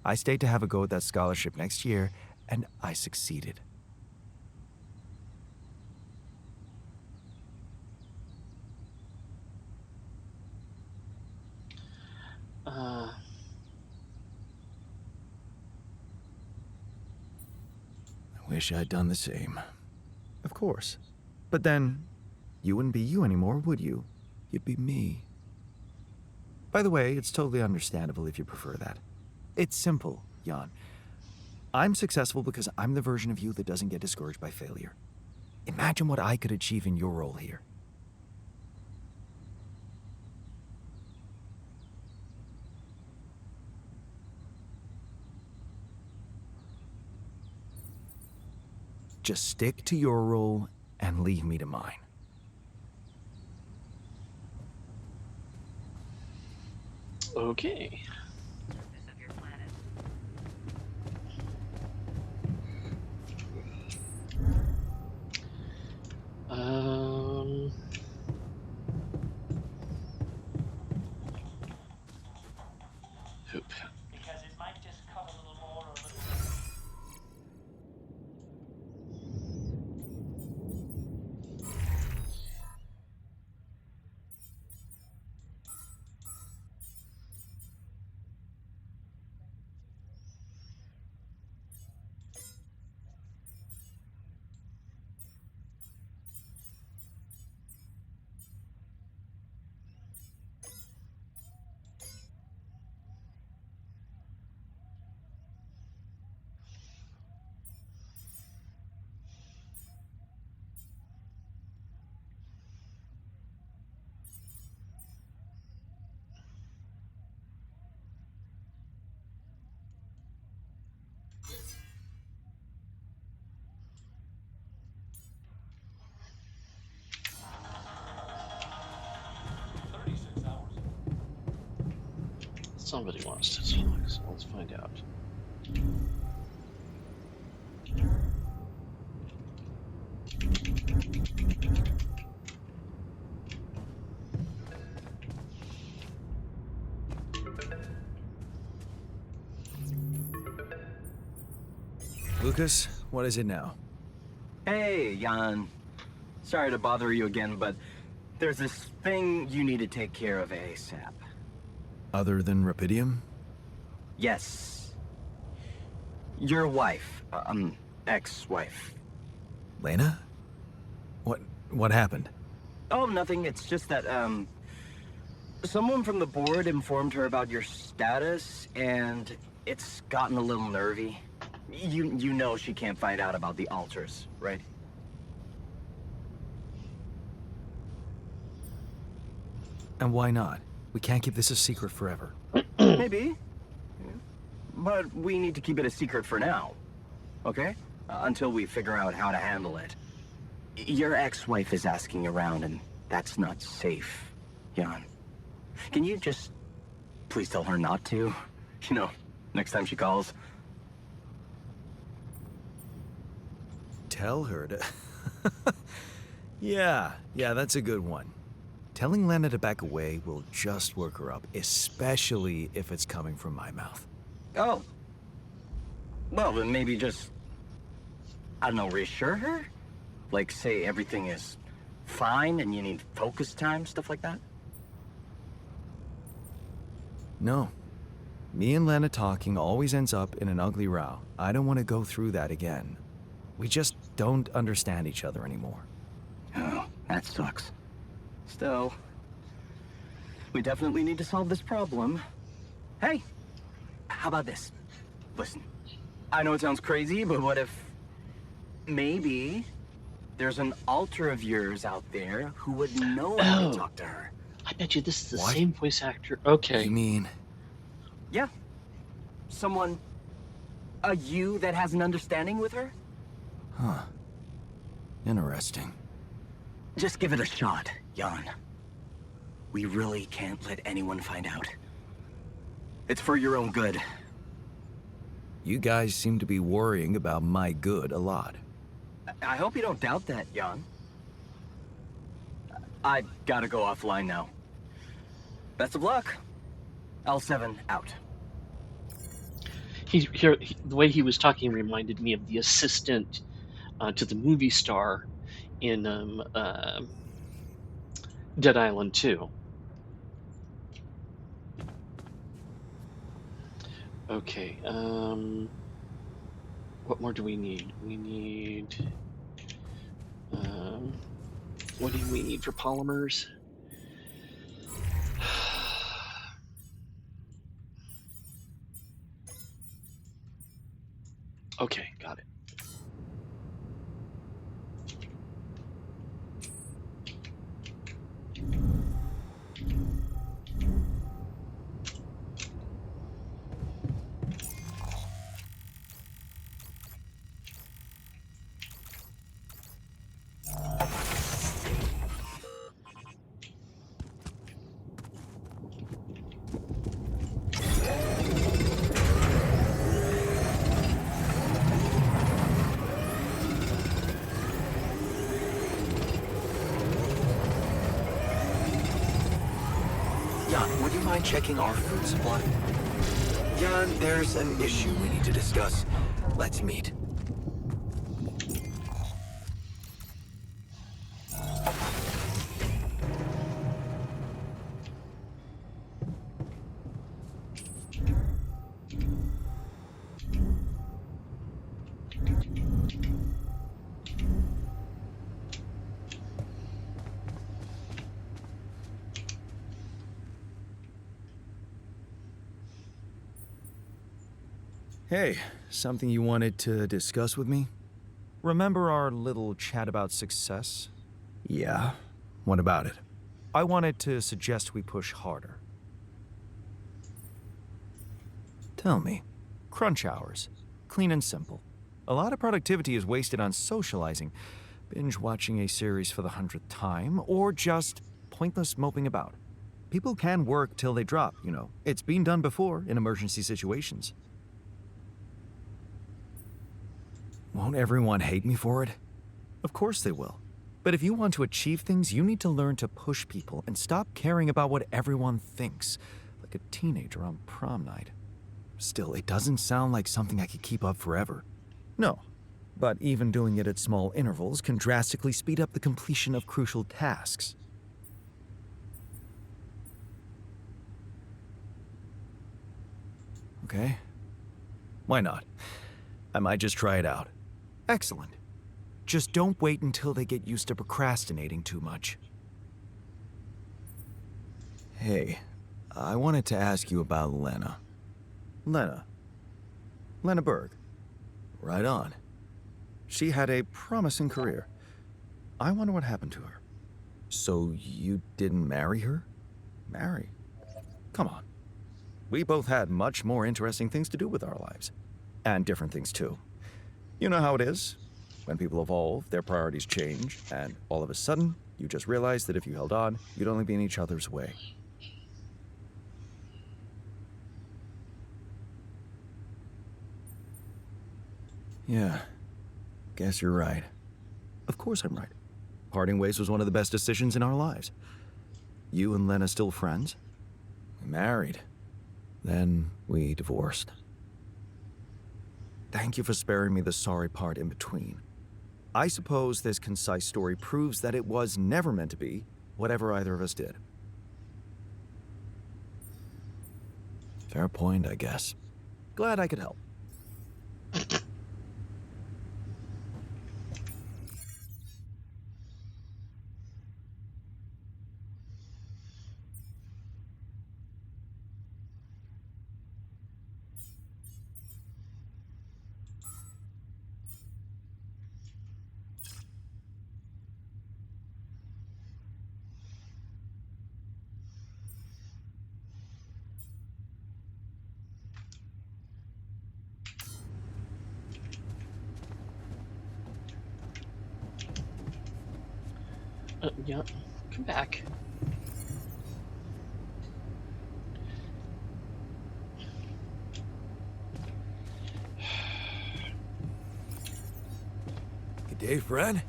I stayed to have a go at that scholarship next year, and I succeeded. I wish I'd done the same. Of course. But then, you wouldn't be you anymore, would you? You'd be me. By the way, it's totally understandable if you prefer that. It's simple, Jan. I'm successful because I'm the version of you that doesn't get discouraged by failure. Imagine what I could achieve in your role here. Just stick to your role and leave me to mine. Okay. Surface of your planet. Hoop. Because it might just cut a little more or a little Somebody wants to talk, so let's find out. Lucas, what is it now? Hey, Jan. Sorry to bother you again, but there's this thing you need to take care of ASAP. Other than Rapidium? Yes. Your wife, ex-wife. Lena? What happened? Oh, nothing. It's just that, someone from the board informed her about your status, and it's gotten a little nervy. You know she can't find out about the altars, right? And why not? We can't keep this a secret forever. Maybe. Yeah. but we need to keep it a secret for now. Okay? Until we figure out how to handle it. Your ex-wife is asking around, and that's not safe, Jan. Can you just please tell her not to? You know, next time she calls. Tell her to... Yeah, that's a good one. Telling Lena to back away will just work her up, especially if it's coming from my mouth. Oh. Well, then maybe just, I don't know, reassure her? Like, say everything is fine and you need focus time, stuff like that? No. Me and Lena talking always ends up in an ugly row. I don't want to go through that again. We just don't understand each other anymore. Oh, that sucks. Still, we definitely need to solve this problem. Hey, how about this? Listen, I know it sounds crazy, but what if maybe there's an alter of yours out there who would know how to talk to her? I bet you this is the What? same voice actor. Okay. You mean... Yeah. Someone, a you that has an understanding with her? Huh. Interesting. Just give it a shot, Jan. We really can't let anyone find out. It's for your own good. You guys seem to be worrying about my good a lot. I hope you don't doubt that, Jan. I gotta go offline now. Best of luck. L7 out. The way he was talking reminded me of the assistant to the movie star in Dead Island 2. Okay, what more do we need? We need, what do we need for polymers? Okay, got it. Jan, would you mind checking our food supply? Jan, there's an issue we need to discuss. Let's meet. Hey, something you wanted to discuss with me? Remember our little chat about success? Yeah. What about it? I wanted to suggest we push harder. Tell me. Crunch hours. Clean and simple. A lot of productivity is wasted on socializing, binge watching a series for the 100th time, or just pointless moping about. People can work till they drop, you know. It's been done before in emergency situations. Won't everyone hate me for it? Of course they will. But if you want to achieve things, you need to learn to push people and stop caring about what everyone thinks, like a teenager on prom night. Still, it doesn't sound like something I could keep up forever. No, but even doing it at small intervals can drastically speed up the completion of crucial tasks. Okay. Why not? I might just try it out. Excellent. Just don't wait until they get used to procrastinating too much. Hey, I wanted to ask you about Lena. Lena Berg. Right on. She had a promising career. I wonder what happened to her. So you didn't marry her? Marry? Come on. We both had much more interesting things to do with our lives. And different things, too. You know how it is. When people evolve, their priorities change, and all of a sudden, you just realize that if you held on, you'd only be in each other's way. Yeah, guess you're right. Of course I'm right. Parting ways was one of the best decisions in our lives. You and Lena still friends? We married. Then we divorced. Thank you for sparing me the sorry part in between. I suppose this concise story proves that it was never meant to be, whatever either of us did. Fair point, I guess. Glad I could help. Yeah, come back. Good day, friend.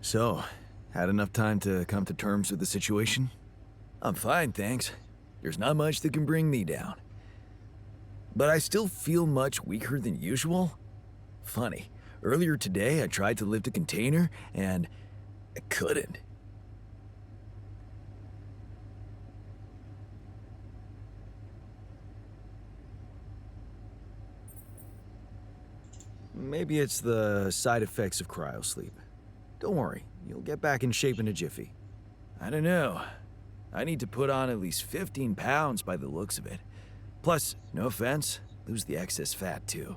So, had enough time to come to terms with the situation? I'm fine, thanks. There's not much that can bring me down. But I still feel much weaker than usual. Funny, earlier today I tried to lift a container, and I couldn't. Maybe it's the side effects of cryosleep. Don't worry, you'll get back in shape in a jiffy. I don't know. I need to put on at least 15 pounds by the looks of it. Plus, no offense, lose the excess fat too.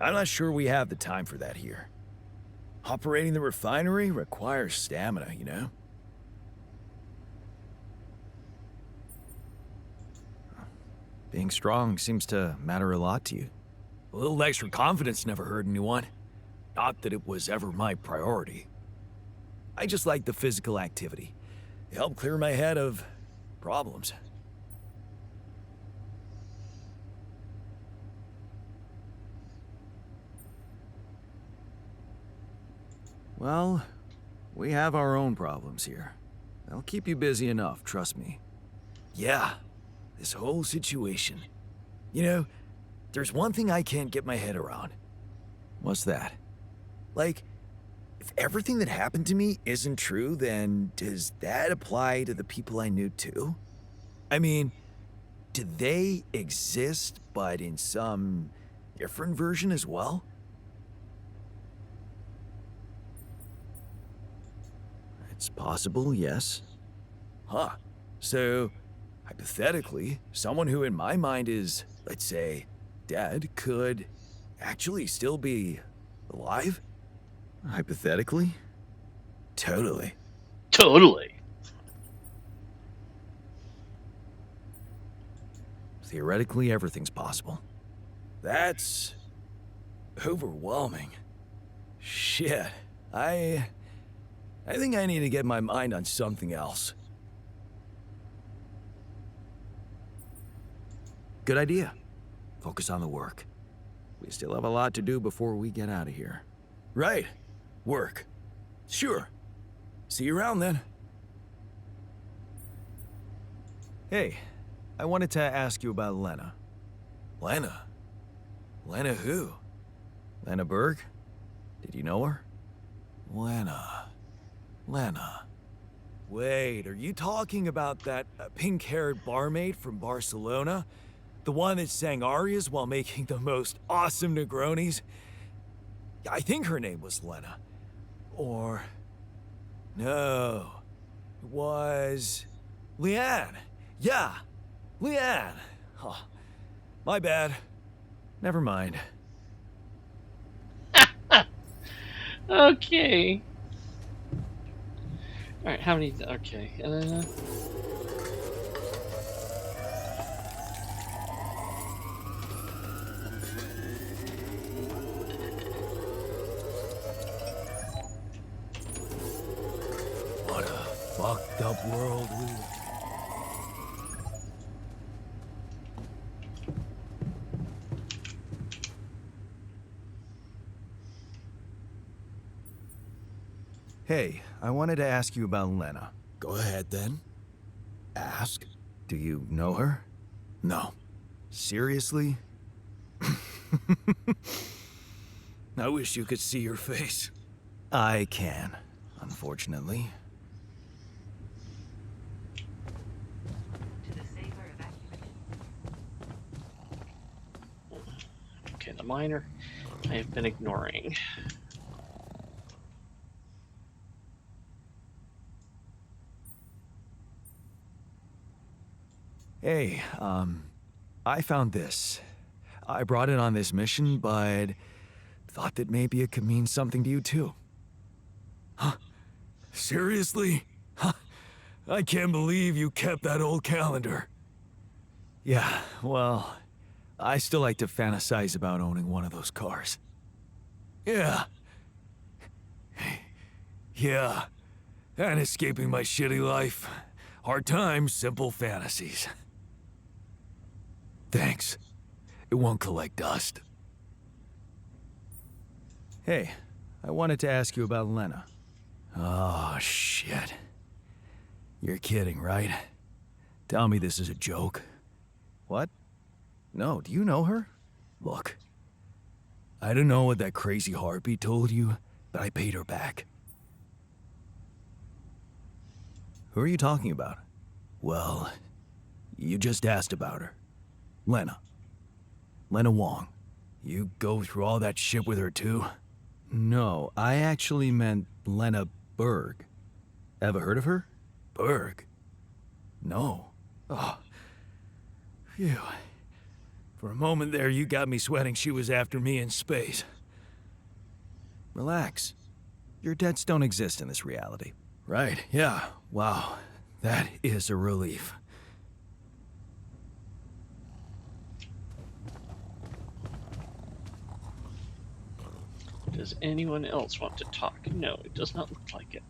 I'm not sure we have the time for that here. Operating the refinery requires stamina, you know? Being strong seems to matter a lot to you. A little extra confidence never hurt anyone. Not that it was ever my priority. I just like the physical activity. It helped clear my head of problems. Well, we have our own problems here. They'll keep you busy enough, trust me. Yeah, this whole situation. You know, there's one thing I can't get my head around. What's that? Like, if everything that happened to me isn't true, then does that apply to the people I knew too? I mean, do they exist, but in some different version as well? It's possible, yes. Huh. So, hypothetically, someone who in my mind is, let's say, dead could actually still be alive? Hypothetically? Totally. Totally. Theoretically, everything's possible. That's overwhelming. Shit. I think I need to get my mind on something else. Good idea. Focus on the work. We still have a lot to do before we get out of here. Right. Work. Sure. See you around then. Hey, I wanted to ask you about Lena. Lena? Lena who? Lena Berg? Did you know her? Lena. Wait, are you talking about that pink-haired barmaid from Barcelona? The one that sang arias while making the most awesome Negronis? I think her name was Lena. Or... no. It was... Leanne. Yeah, Leanne. Oh, my bad. Never mind. Okay. Alright, how many? Okay. What a fucked up world we live. Hey, I wanted to ask you about Lena. Go ahead then. Ask. Do you know her? No. Seriously? I wish you could see your face. I can, unfortunately. To the safer evacuation. Okay, the miner I have been ignoring. Hey, I found this. I brought it on this mission, but thought that maybe it could mean something to you too. Huh? Seriously? Huh? I can't believe you kept that old calendar. Yeah, well, I still like to fantasize about owning one of those cars. Yeah. Yeah. And escaping my shitty life. Hard times, simple fantasies. Thanks. It won't collect dust. Hey, I wanted to ask you about Lena. Oh, shit. You're kidding, right? Tell me this is a joke. What? No, do you know her? Look, I don't know what that crazy harpy told you, but I paid her back. Who are you talking about? Well, you just asked about her. Lena. Lena Wong. You go through all that shit with her too? No, I actually meant Lena Berg. Ever heard of her? Berg? No. Oh. Phew. For a moment there, you got me sweating she was after me in space. Relax. Your debts don't exist in this reality. Right, yeah. Wow. That is a relief. Does anyone else want to talk? No, it does not look like it.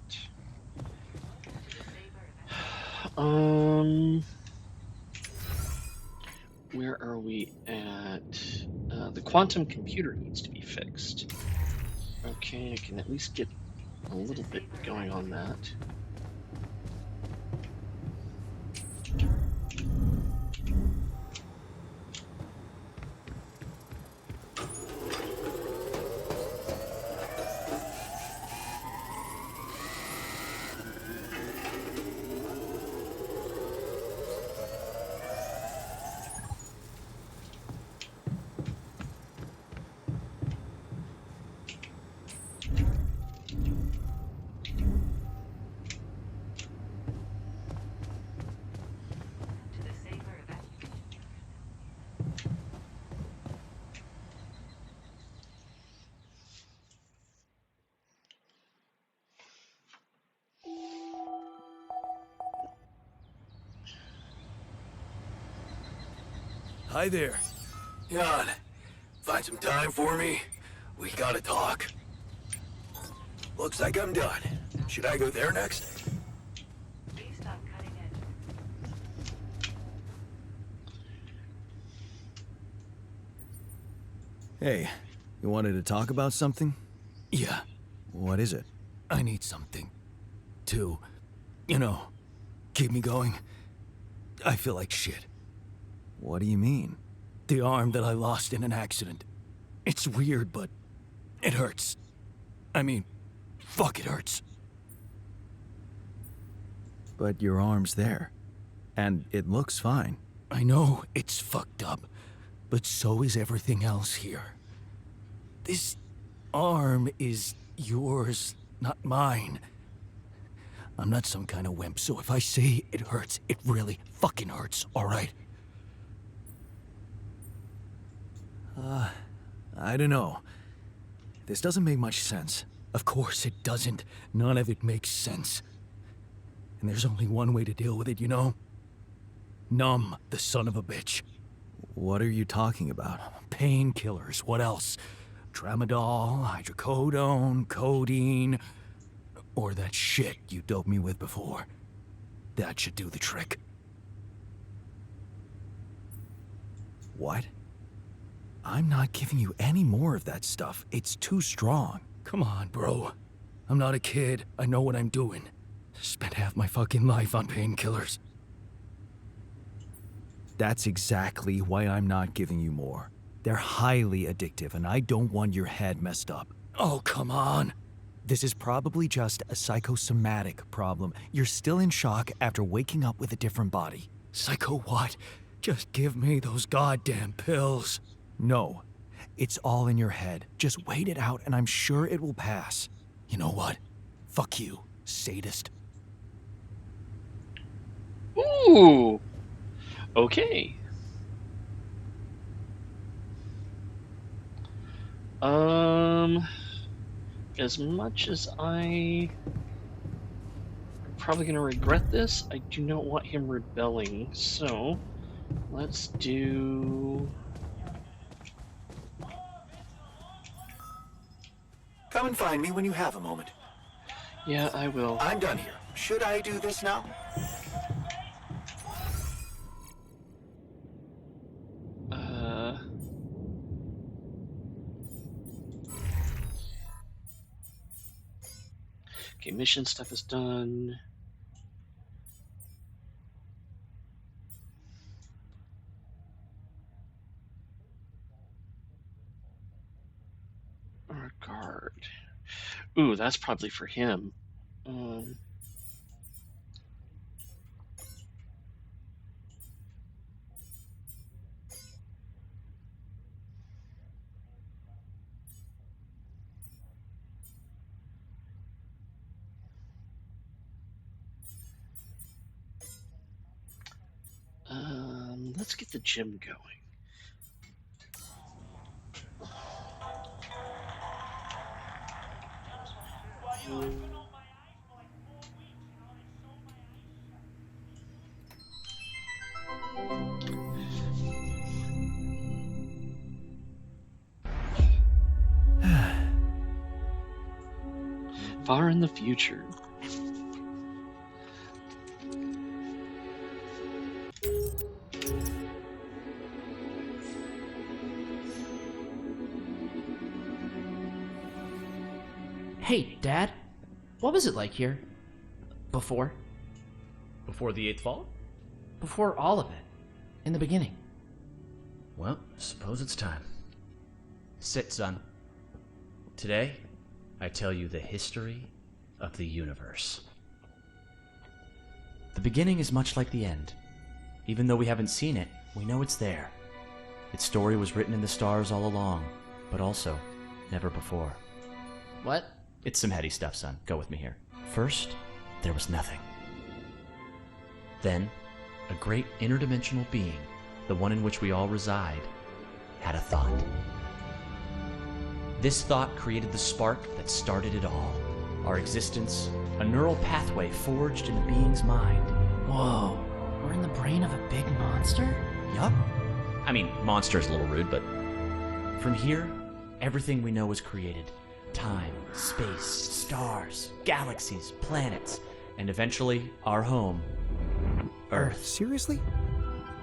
Where are we at? The quantum computer needs to be fixed. Okay, I can at least get a little bit going on that. To the safer evacuation. Hi there. Jan, find some time for me? We gotta talk. Looks like I'm done. Should I go there next? Please stop cutting edge. Hey, you wanted to talk about something? Yeah, What is it? I need something to, you know, keep me going. I feel like shit. What do you mean? The arm that I lost in an accident. It's weird, but it hurts. I mean, fuck, it hurts. But your arm's there. And it looks fine. I know it's fucked up, but so is everything else here. This arm is yours, not mine. I'm not some kind of wimp, so if I say it hurts, it really fucking hurts, alright? I don't know. This doesn't make much sense. Of course it doesn't. None of it makes sense. And there's only one way to deal with it, you know? Numb the son of a bitch. What are you talking about? Painkillers, what else? Tramadol, hydrocodone, codeine, or that shit you doped me with before. That should do the trick. What? I'm not giving you any more of that stuff. It's too strong. Come on, bro. I'm not a kid. I know what I'm doing. Spent half my fucking life on painkillers. That's exactly why I'm not giving you more. They're highly addictive, and I don't want your head messed up. Oh, come on. This is probably just a psychosomatic problem. You're still in shock after waking up with a different body. Psycho what? Just give me those goddamn pills. No, it's all in your head. Just wait it out, and I'm sure it will pass. You know what? Fuck you, sadist. Ooh. Okay. As much as I'm probably gonna regret this, I do not want him rebelling, so let's do... Come and find me when you have a moment. Yeah, I will. I'm done here. Should I do this now? Okay, mission stuff is done. Our guard. Ooh, that's probably for him. Let's get the gym going. Far in the future. Hey, Dad. What was it like here? Before? Before the 8th fall? Before all of it. In the beginning. Well, suppose it's time. Sit, son. Today, I tell you the history of the universe. The beginning is much like the end. Even though we haven't seen it, we know it's there. Its story was written in the stars all along, but also never before. What? It's some heady stuff, son. Go with me here. First, there was nothing. Then, a great interdimensional being, the one in which we all reside, had a thought. This thought created the spark that started it all. Our existence, a neural pathway forged in the being's mind. Whoa. We're in the brain of a big monster? Yup. I mean, monster is a little rude, but... From here, everything we know was created. Time, space, stars, galaxies, planets, and eventually, our home, Earth. Seriously?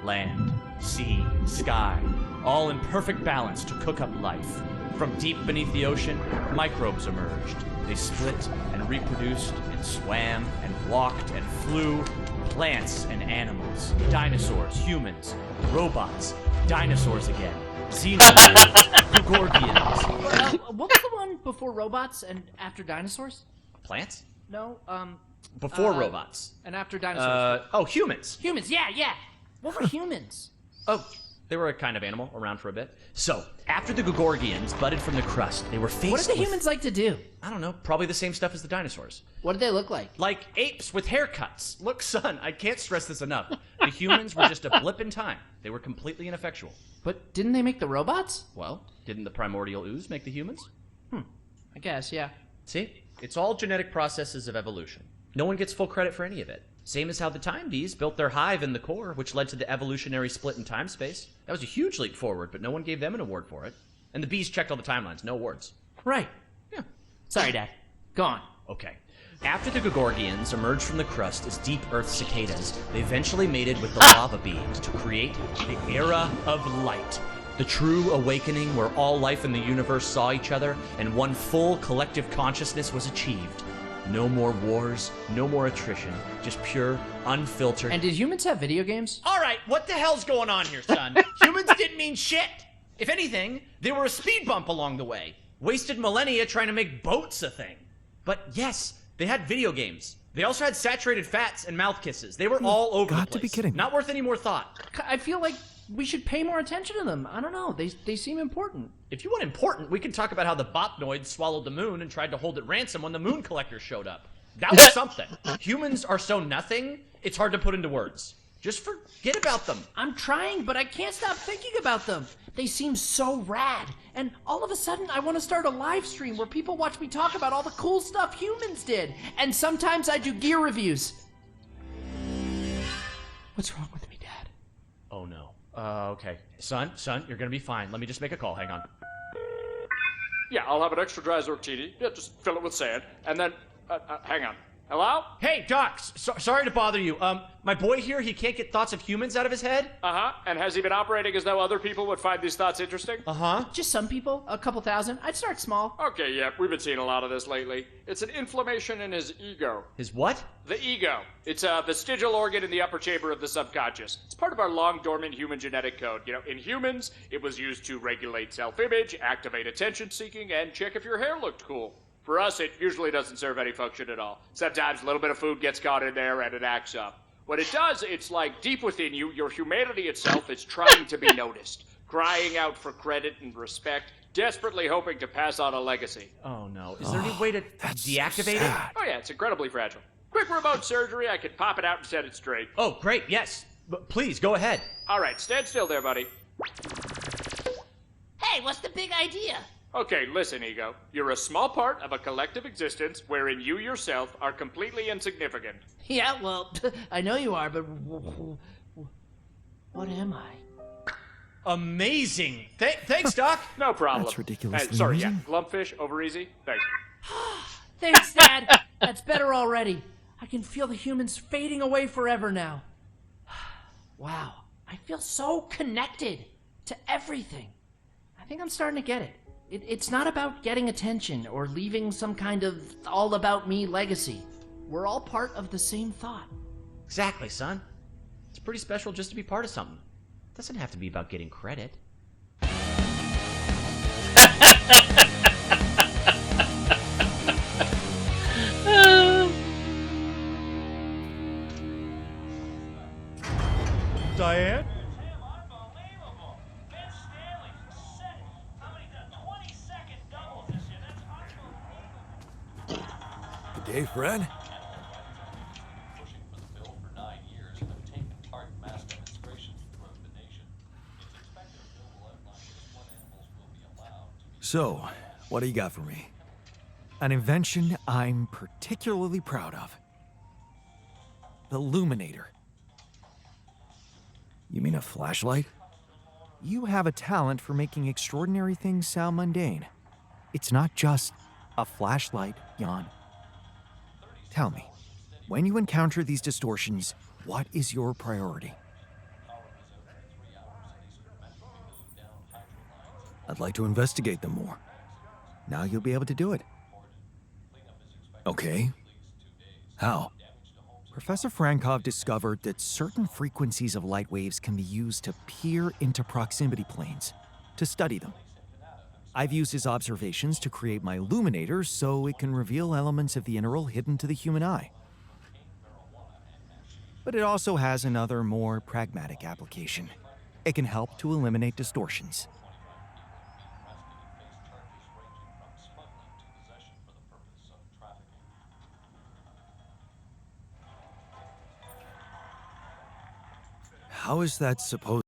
Land, sea, sky, all in perfect balance to cook up life. From deep beneath the ocean, microbes emerged. They split and reproduced and swam and walked and flew. Plants and animals, dinosaurs, humans, robots, dinosaurs again, xenomorphs, Gorgians. What was the one before robots and after dinosaurs? Plants? No, Before robots. And after dinosaurs. Humans. Humans, yeah. What were humans? Oh, they were a kind of animal around for a bit. So, after the Gorgians budded from the crust, they were faced What did the humans like to do? I don't know, probably the same stuff as the dinosaurs. What did they look like? Like apes with haircuts. Look, son, I can't stress this enough. The humans were just a blip in time. They were completely ineffectual. But didn't they make the robots? Well, didn't the primordial ooze make the humans? I guess, yeah. See? It's all genetic processes of evolution. No one gets full credit for any of it. Same as how the Time Bees built their hive in the core, which led to the evolutionary split in time-space. That was a huge leap forward, but no one gave them an award for it. And the bees checked all the timelines, no awards. Right. Yeah. Sorry, Dad. Go on. Okay. After the Gagorgians emerged from the crust as deep Earth cicadas, they eventually mated with the lava beings to create the Era of Light. The true awakening where all life in the universe saw each other and one full collective consciousness was achieved. No more wars, no more attrition, just pure, unfiltered... And did humans have video games? All right, what the hell's going on here, son? Humans didn't mean shit! If anything, they were a speed bump along the way. Wasted millennia trying to make boats a thing. But yes, they had video games. They also had saturated fats and mouth kisses. They were all over the place. Got to be kidding me. Not worth any more thought. I feel like we should pay more attention to them. I don't know. They seem important. If you want important, we can talk about how the Botnoids swallowed the moon and tried to hold it ransom when the moon collectors showed up. That was something. Humans are so nothing, it's hard to put into words. Just forget about them. I'm trying, but I can't stop thinking about them. They seem so rad. And all of a sudden, I want to start a live stream where people watch me talk about all the cool stuff humans did. And sometimes I do gear reviews. What's wrong with me, Dad? Oh, no. Okay. Son, you're gonna be fine. Let me just make a call. Hang on. Yeah, I'll have an extra dry Zortini. Yeah, just fill it with sand. And then, hang on. Hello? Hey, Doc, sorry to bother you. My boy here, he can't get thoughts of humans out of his head. Uh-huh. And has he been operating as though other people would find these thoughts interesting? Uh-huh. Just some people, a couple thousand. I'd start small. Okay, yeah, we've been seeing a lot of this lately. It's an inflammation in his ego. His what? The ego. It's a vestigial organ in the upper chamber of the subconscious. It's part of our long-dormant human genetic code. You know, in humans, it was used to regulate self-image, activate attention-seeking, and check if your hair looked cool. For us, it usually doesn't serve any function at all. Sometimes a little bit of food gets caught in there and it acts up. What it does, it's like deep within you, your humanity itself is trying to be noticed, crying out for credit and respect, desperately hoping to pass on a legacy. Oh, no. Is there any way to deactivate it? Oh, yeah, it's incredibly fragile. Quick remote surgery, I can pop it out and set it straight. Oh, great, yes. But please, go ahead. All right, stand still there, buddy. Hey, what's the big idea? Okay, listen, Ego. You're a small part of a collective existence wherein you yourself are completely insignificant. Yeah, well, I know you are, but what am I? Amazing. Thanks, Doc. No problem. That's ridiculously Sorry, amazing. yeah, Lumpfish, over easy. Thanks. Thanks, Dad. That's better already. I can feel the humans fading away forever now. Wow, I feel so connected to everything. I think I'm starting to get it. It's not about getting attention or leaving some kind of all-about-me legacy. We're all part of the same thought. Exactly, son. It's pretty special just to be part of something. It doesn't have to be about getting credit. Diane? Good day, Fred. So, what do you got for me? An invention I'm particularly proud of. The Luminator. You mean a flashlight? You have a talent for making extraordinary things sound mundane. It's not just a flashlight, Jan. Tell me, when you encounter these distortions, what is your priority? I'd like to investigate them more. Now you'll be able to do it. Okay. How? Professor Frankov discovered that certain frequencies of light waves can be used to peer into proximity planes, to study them. I've used his observations to create my Luminator so it can reveal elements of the integral hidden to the human eye. But it also has another, more pragmatic application. It can help to eliminate distortions. How is that supposed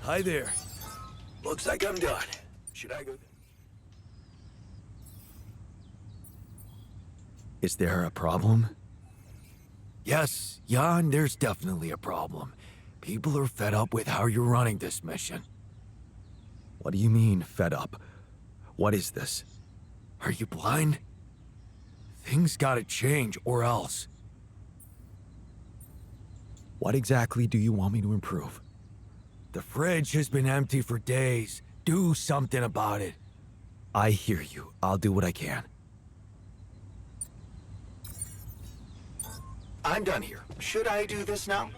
Hi there. Looks like I'm done. Should I go? Is there a problem? Yes, Jan, there's definitely a problem. People are fed up with how you're running this mission. What do you mean, fed up? What is this? Are you blind? Things gotta change, or else. What exactly do you want me to improve? The fridge has been empty for days. Do something about it. I hear you. I'll do what I can. I'm done here. Should I do this now?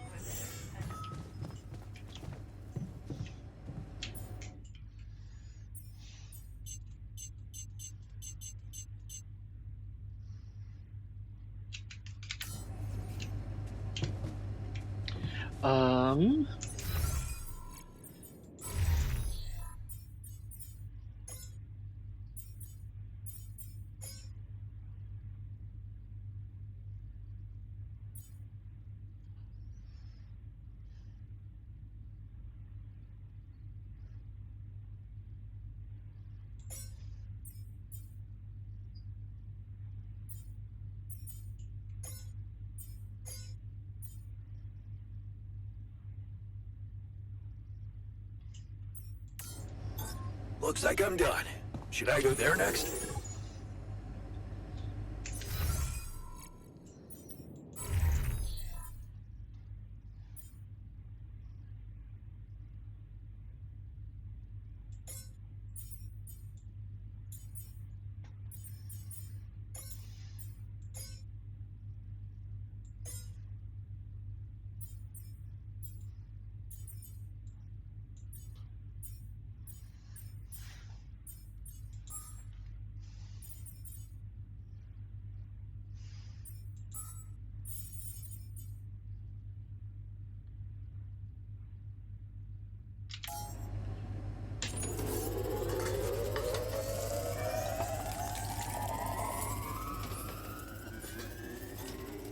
Looks like I'm done. Should I go there next?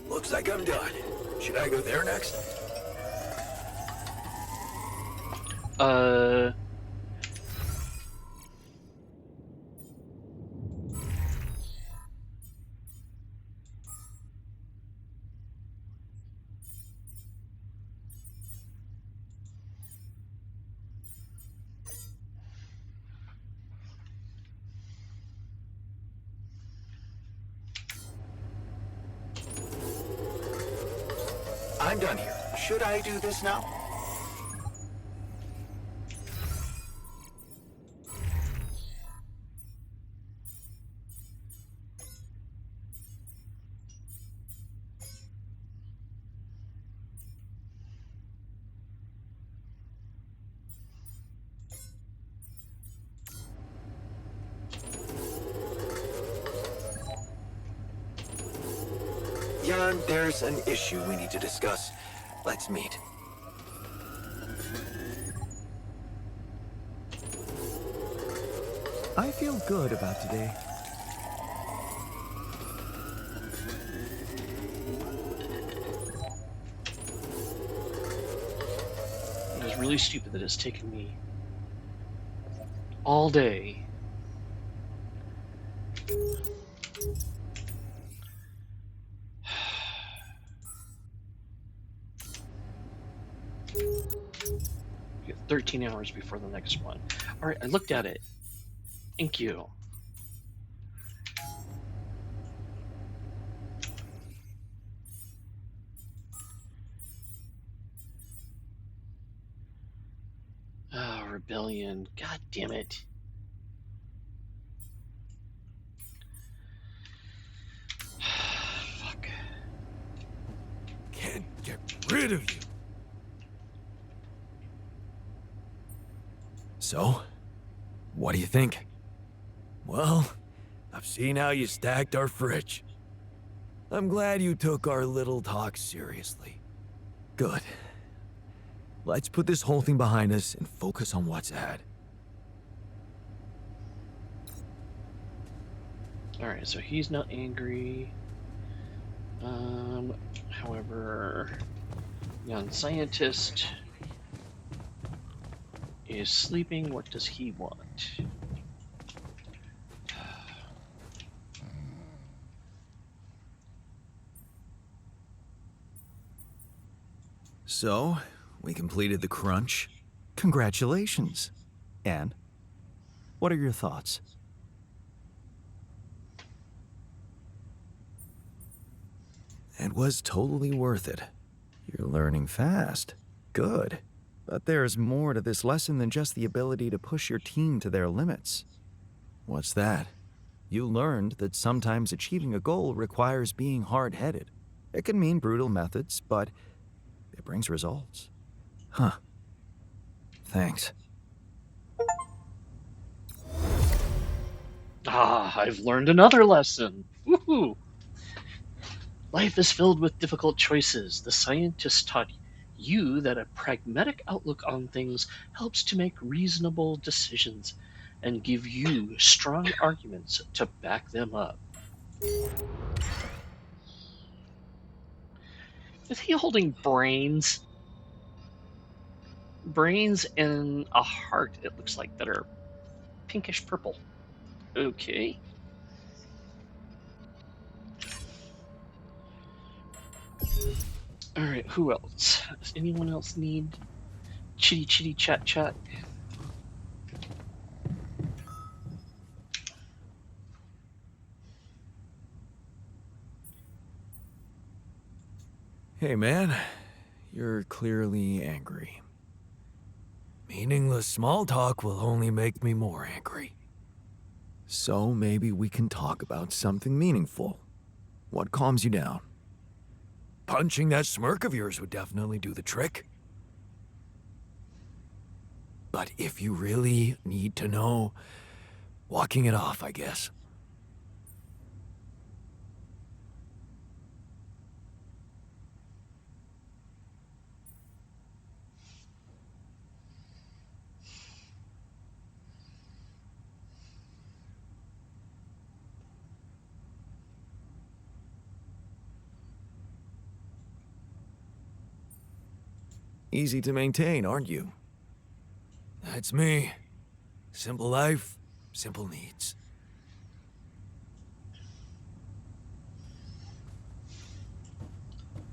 Looks like I'm done. Should I go there next? I'm done here. Should I do this now? Jan, there's an issue we need to discuss. Let's meet. I feel good about today. It was really stupid that it's taken me all day. We have 13 hours before the next one. Alright, I looked at it. Thank you. Oh, rebellion. God damn it. Fuck. Can't get rid of you. So, what do you think? Well, I've seen how you stacked our fridge. I'm glad you took our little talk seriously. Good. Let's put this whole thing behind us and focus on what's ahead. Alright, so he's not angry. However, young scientist. is sleeping. What does he want? So, we completed the crunch. Congratulations. And what are your thoughts? It was totally worth it. You're learning fast. Good. But there's more to this lesson than just the ability to push your team to their limits. What's that? You learned that sometimes achieving a goal requires being hard-headed. It can mean brutal methods, but it brings results. Huh. Thanks. Ah, I've learned another lesson. Woohoo! Life is filled with difficult choices. The scientist taught you that a pragmatic outlook on things helps to make reasonable decisions and give you strong arguments to back them up. Is he holding brains? Brains and a heart, it looks like, that are pinkish purple. Okay. Alright, who else? Does anyone else need chitty chitty chat chat? Hey, man. You're clearly angry. Meaningless small talk will only make me more angry. So maybe we can talk about something meaningful. What calms you down? Punching that smirk of yours would definitely do the trick. But if you really need to know, walking it off, I guess. Easy to maintain, aren't you? That's me. Simple life, simple needs.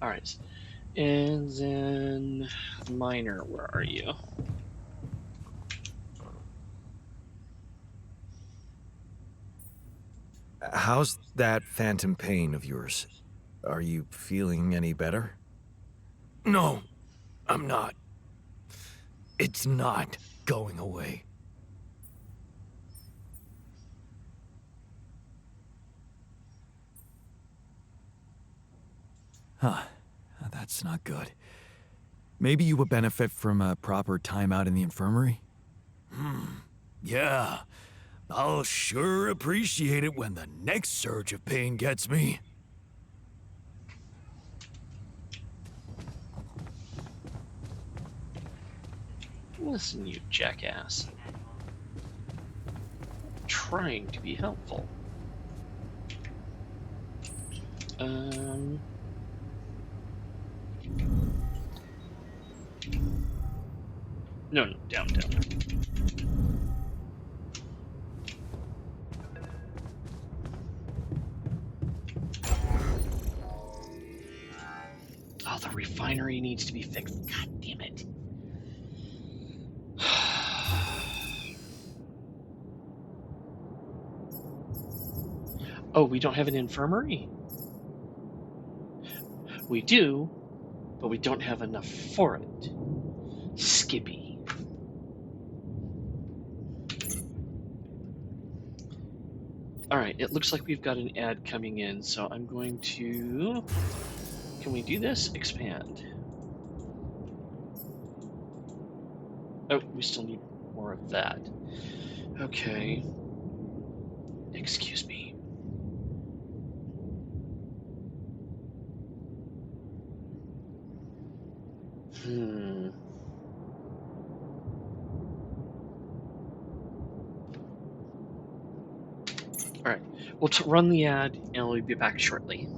Alright. And then Miner, where are you? How's that phantom pain of yours? Are you feeling any better? No, I'm not. It's not going away. Huh. That's not good. Maybe you would benefit from a proper timeout in the infirmary? Yeah. I'll sure appreciate it when the next surge of pain gets me. Listen, you jackass. Trying to be helpful. No, down. Oh, the refinery needs to be fixed. God damn it. Oh, we don't have an infirmary? We do, but we don't have enough for it. Skippy. Alright, it looks like we've got an ad coming in, so I'm going to... Can we do this? Expand. Oh, we still need more of that. Okay. Excuse me. Alright, we'll run the ad and we'll be back shortly.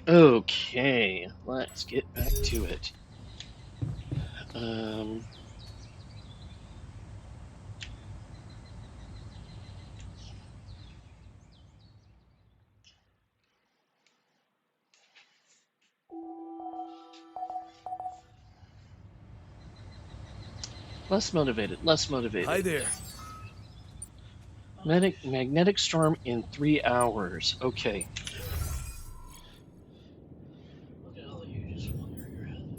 Okay, let's get back to it. Less motivated. Hi there. Magnetic storm in 3 hours. Okay. Look at all of you just wandering around.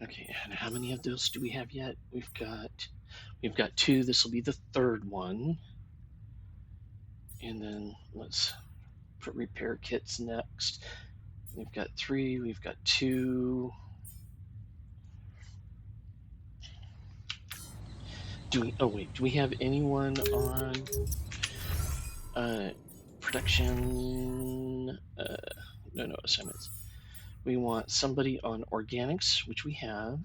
Okay, and how many of those do we have yet? We've got 2. This will be the 3rd one. And then let's put repair kits next. We've got 3, we've got 2. Do we have anyone on production? No assignments. We want somebody on organics, which we have,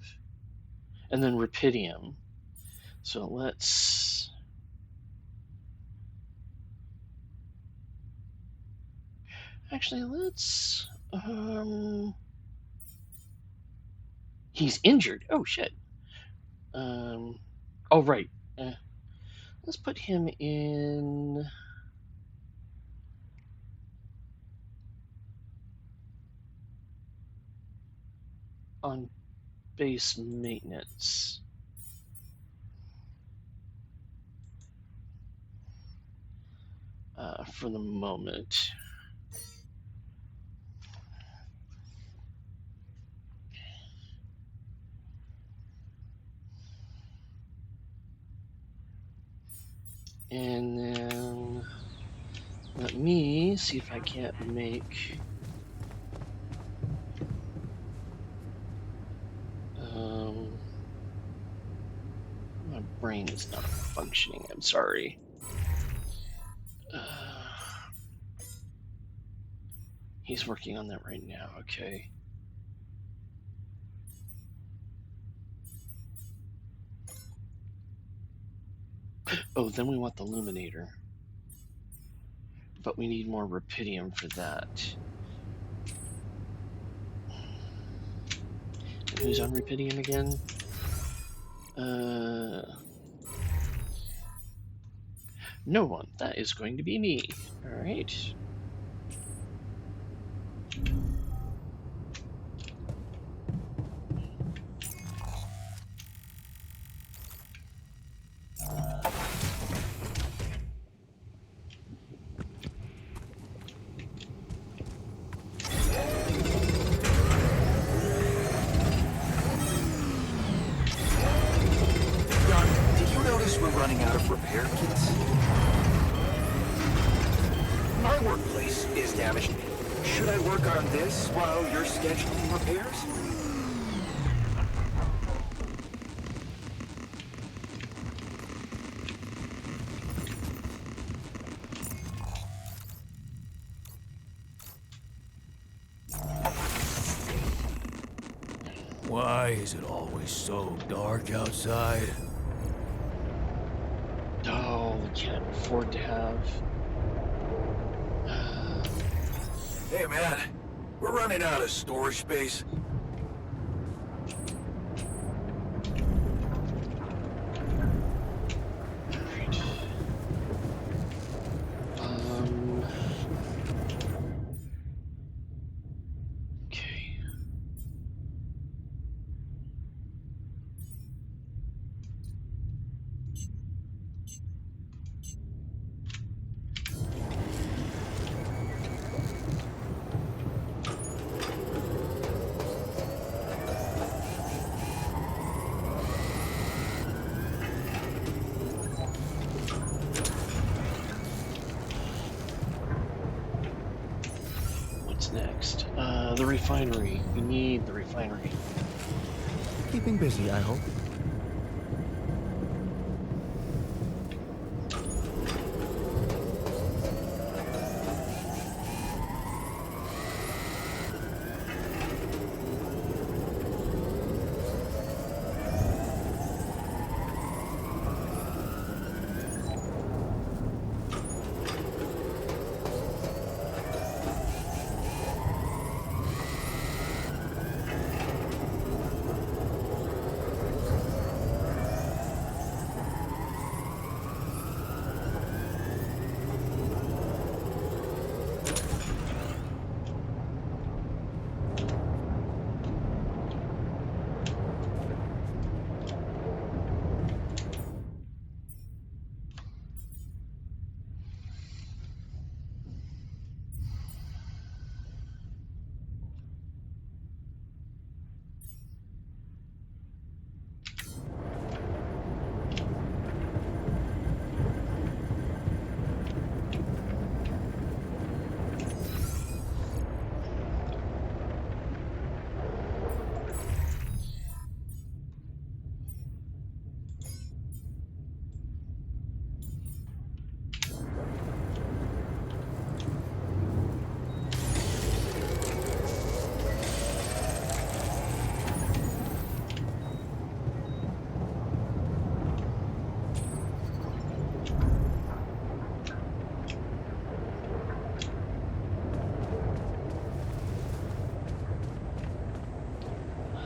and then Rapidium. So let's he's injured. Oh shit. Oh right. Let's put him in on base maintenance. For the moment. And then let me see if I can't make my brain is not functioning. I'm sorry. He's working on that right now. Okay. Oh, then we want the Luminator. But we need more Rapidium for that. And who's on Rapidium again? No one. That is going to be me. Alright. Why is it always so dark outside? Oh, we can't afford to have. Hey man, we're running out of storage space. Next, the refinery. We need the refinery. keeping busy, I hope.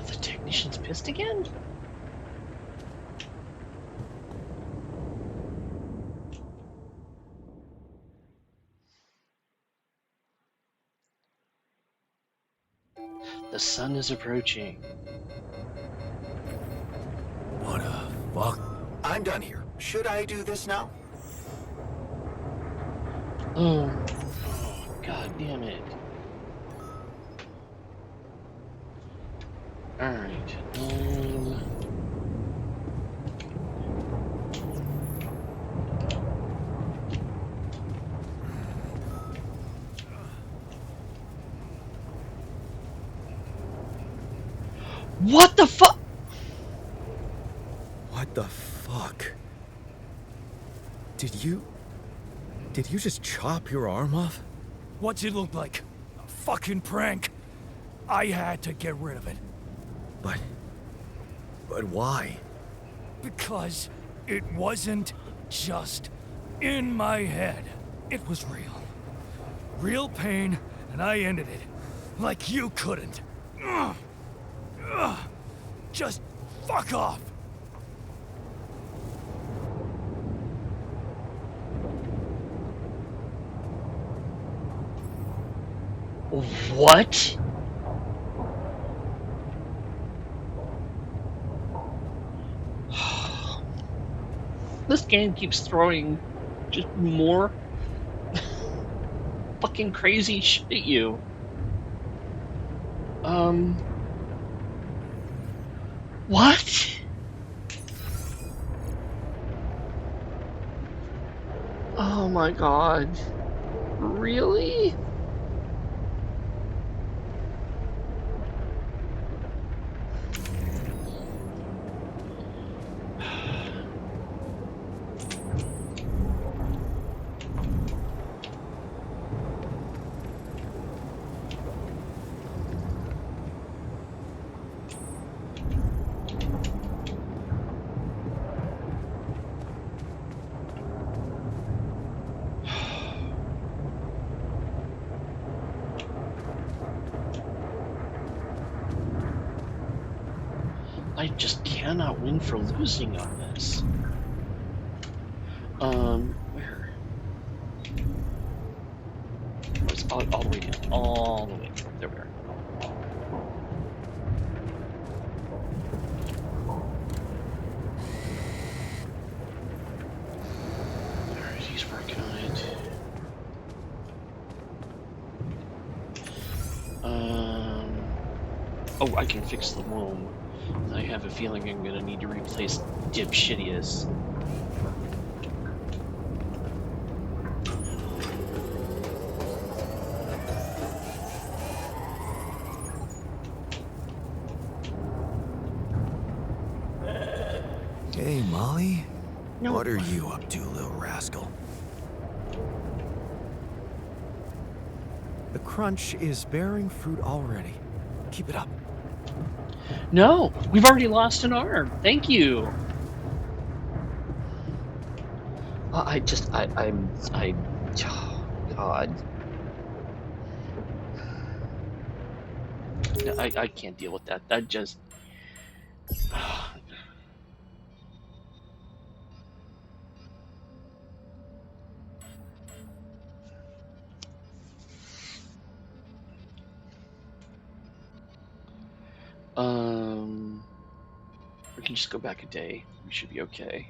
The technician's pissed again? The sun is approaching. What the fuck? I'm done here. Should I do this now? Oh, god damn it. Alright, What the fuck? What the fuck? Did you just chop your arm off? What's it look like? A fucking prank. I had to get rid of it. But why? Because it wasn't just in my head. It was real. Real pain, and I ended it. Like you couldn't. Just fuck off. What? This game keeps throwing just more fucking crazy shit at you. What? Oh my god. Really? I just cannot win for losing on this. Where? It's all the way down. All the way. There we are. Alright, he's working on it. Oh, I can fix the womb. I have a feeling I'm gonna need to replace Dipshitius. Molly? No. What are you up to, little rascal? The crunch is bearing fruit already. Keep it up. No, we've already lost an arm. Thank you. Oh, God. I can't deal with that. That just. We can just go back a day. We should be okay.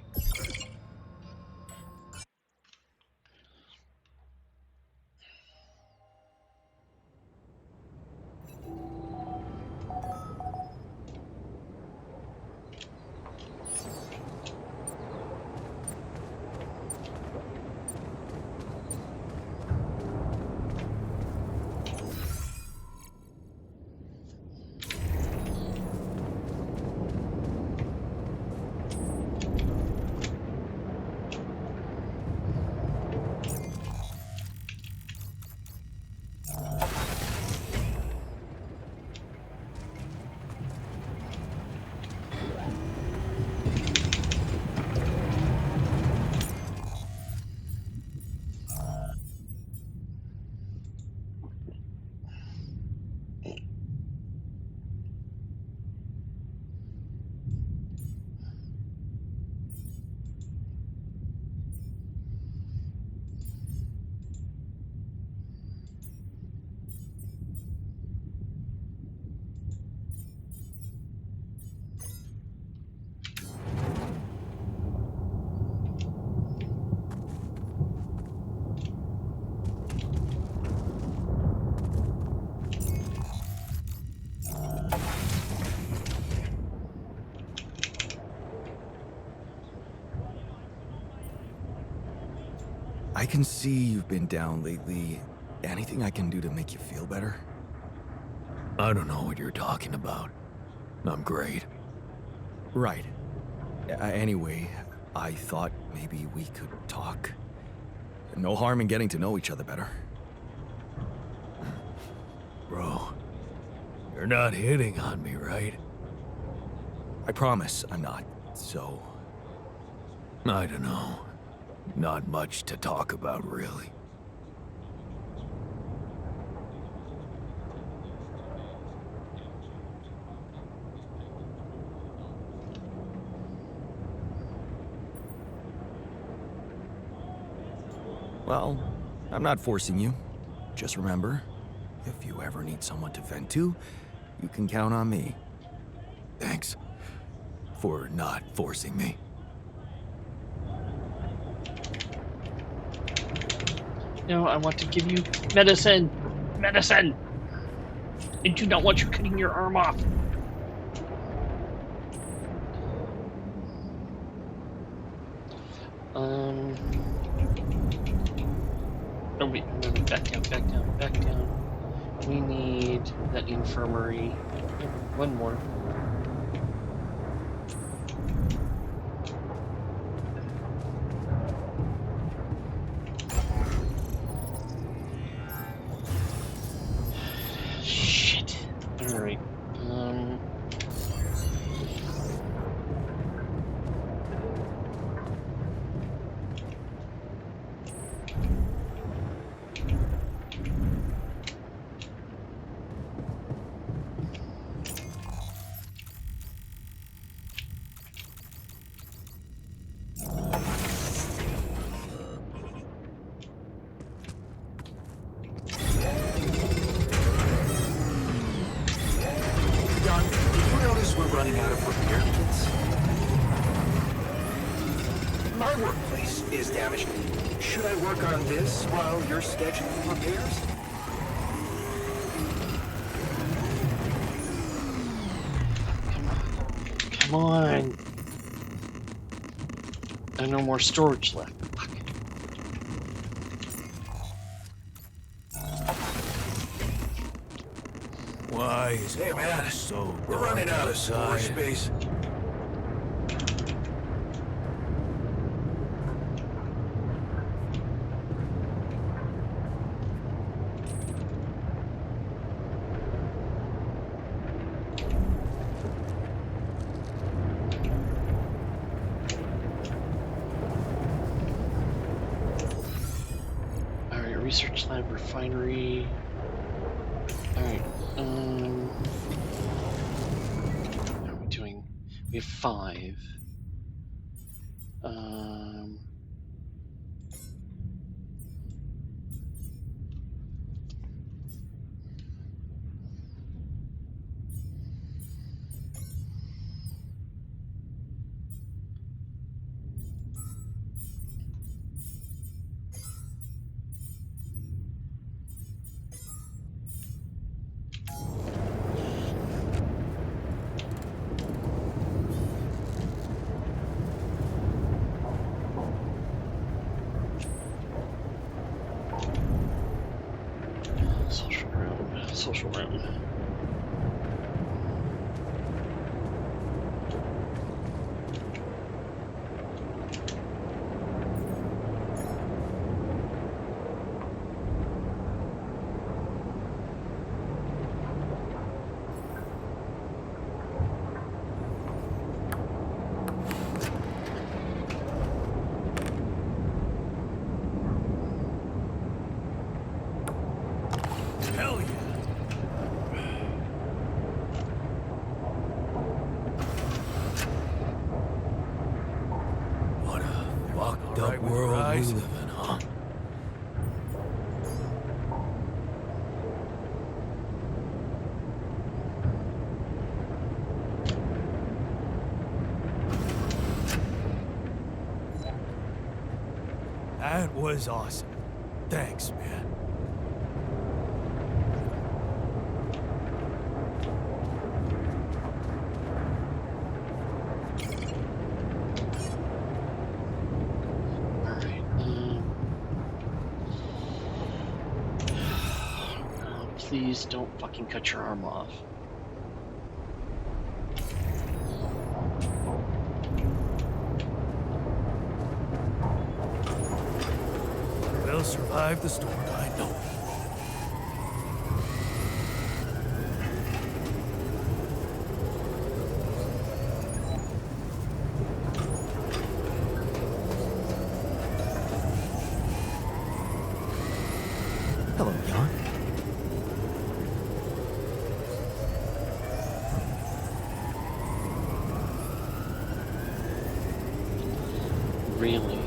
I can see you've been down lately. Anything I can do to make you feel better? I don't know what you're talking about. I'm great. Right. Anyway, I thought maybe we could talk. No harm in getting to know each other better. Bro, you're not hitting on me, right? I promise I'm not, so... I don't know. Not much to talk about, really. Well, I'm not forcing you. Just remember, if you ever need someone to vent to, you can count on me. Thanks for not forcing me. No, I want to give you medicine! Medicine! I do not want you cutting your arm off! Oh wait, no, back down, back down, back down. We need that infirmary. One more. Shit. Alright. Running out of repair kits? My workplace is damaged. Should I work on this while you're scheduling repairs? Come on. There's no more storage left. Fuck. Why is Hey man, so we're running out of storage outside? space. research lab, refinery. Alright, how are we doing? We have 5. Social room. Hell yeah! What a fucked up world we live in, huh? That was awesome. Thanks, man. Alright, oh, please don't fucking cut your arm off. We'll survive the storm, I know. Hello, Jan. Really?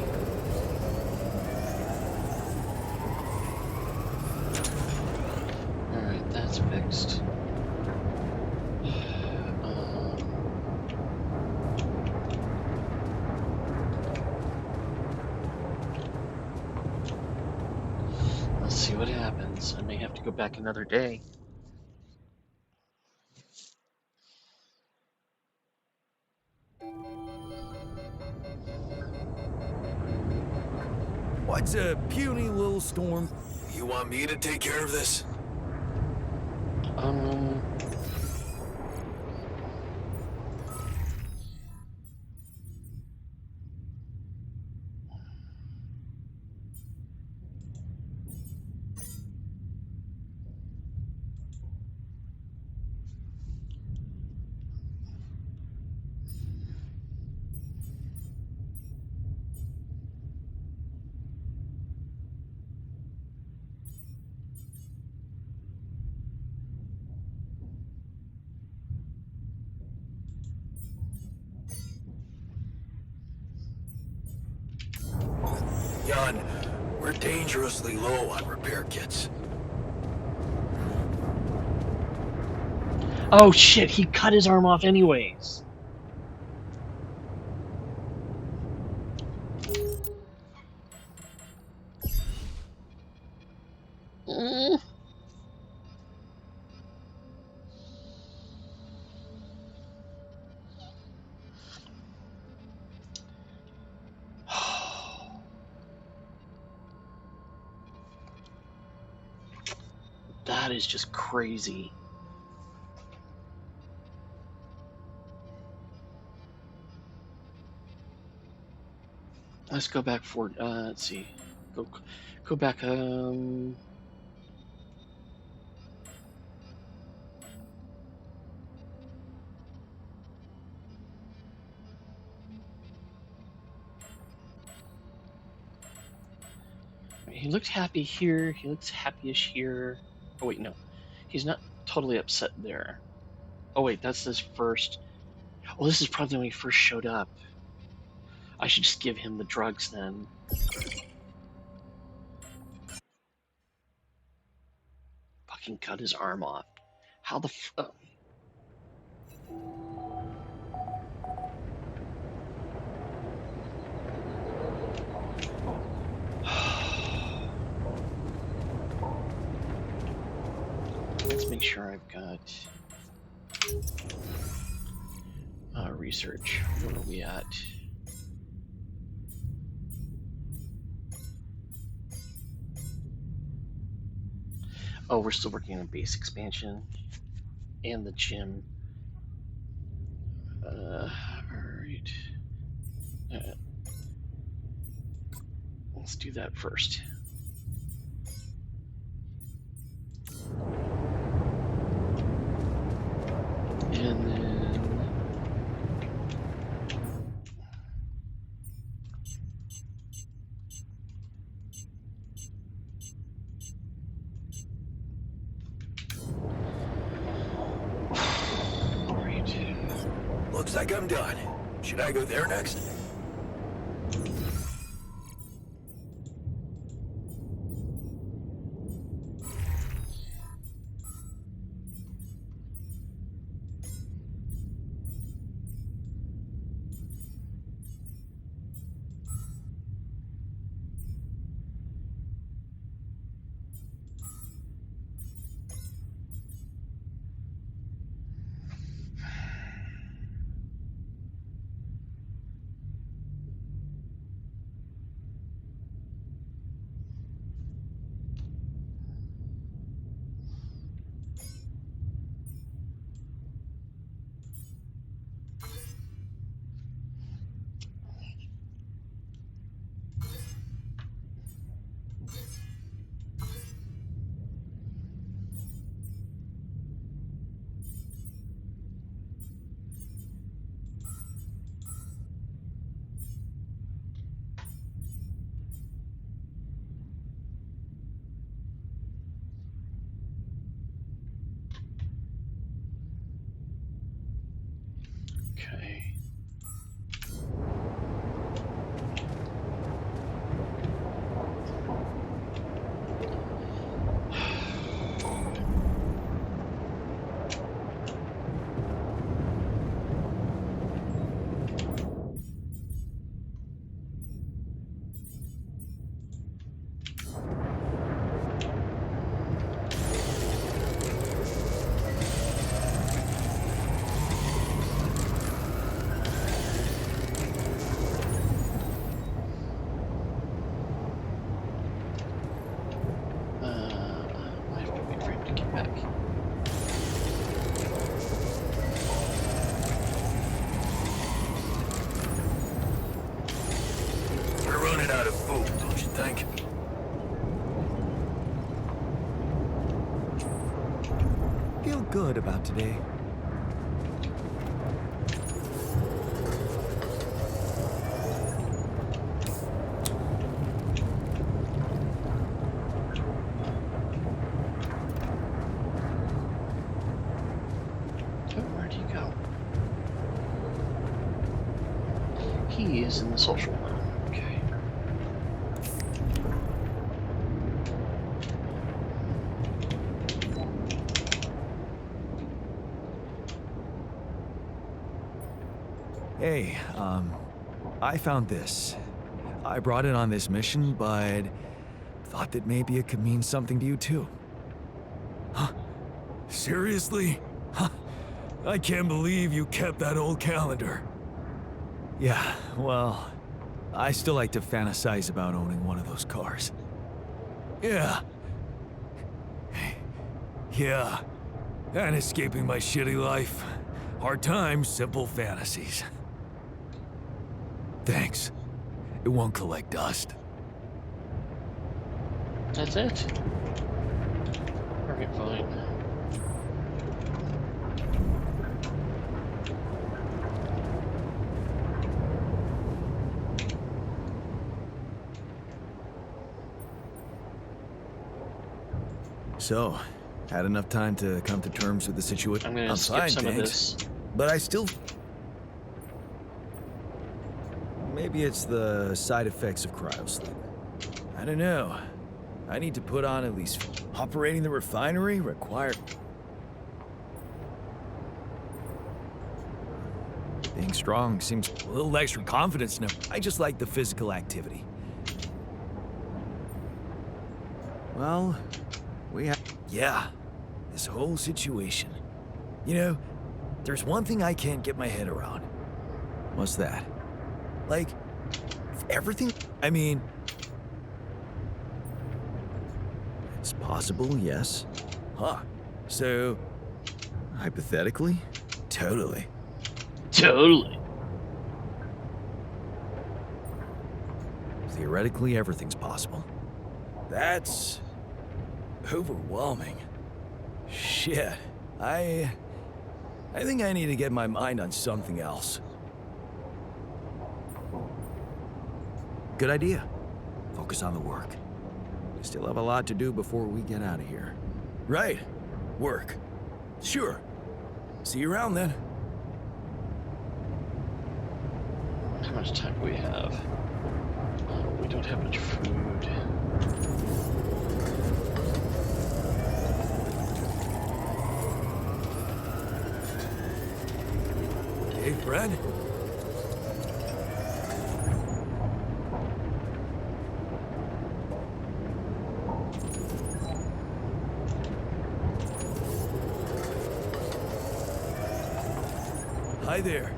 Alright, that's fixed. Let's see what happens. I may have to go back another day. What's a puny little storm? You want me to take care of this? Jan, we're dangerously low on repair kits. Oh shit, he cut his arm off anyways. That is just crazy. Let's go back forward. Let's see. Go back. He looked happy here. He looks happy-ish here. Oh wait, no. He's not totally upset there. Oh wait, that's his first... Well, this is probably when he first showed up. I should just give him the drugs then. Fucking cut his arm off. How the Let's make sure I've got research. Where are we at? Oh, we're still working on base expansion and the gym. Alright. Let's do that first. And then... Looks like I'm done. Should I go there next? Okay. Good about today. Where'd he go? He is in the social room. Okay. Hey, I found this. I brought it on this mission, but thought that maybe it could mean something to you too. Huh? Seriously? Huh? I can't believe you kept that old calendar. Yeah, well, I still like to fantasize about owning one of those cars. Yeah. Yeah. And escaping my shitty life. Hard times, simple fantasies. Thanks. It won't collect dust. That's it? Okay, fine. So, had enough time to come to terms with the situation? I'm gonna skip some of this. But I still... Maybe it's the side effects of cryosleep. I don't know. I need to put on at least... Operating the refinery required... Being strong seems a little extra confidence now. I just like the physical activity. Well, we have... Yeah, this whole situation. You know, there's one thing I can't get my head around. What's that? Like, everything... I mean... It's possible, yes. Huh. So, hypothetically? Totally. Totally. Theoretically, everything's possible. That's... overwhelming. Shit. I think I need to get my mind on something else. Good idea. Focus on the work. We still have a lot to do before we get out of here. Right. Work. Sure. See you around then. How much time do we have? We don't have much food. Hey, Fred? Hi there.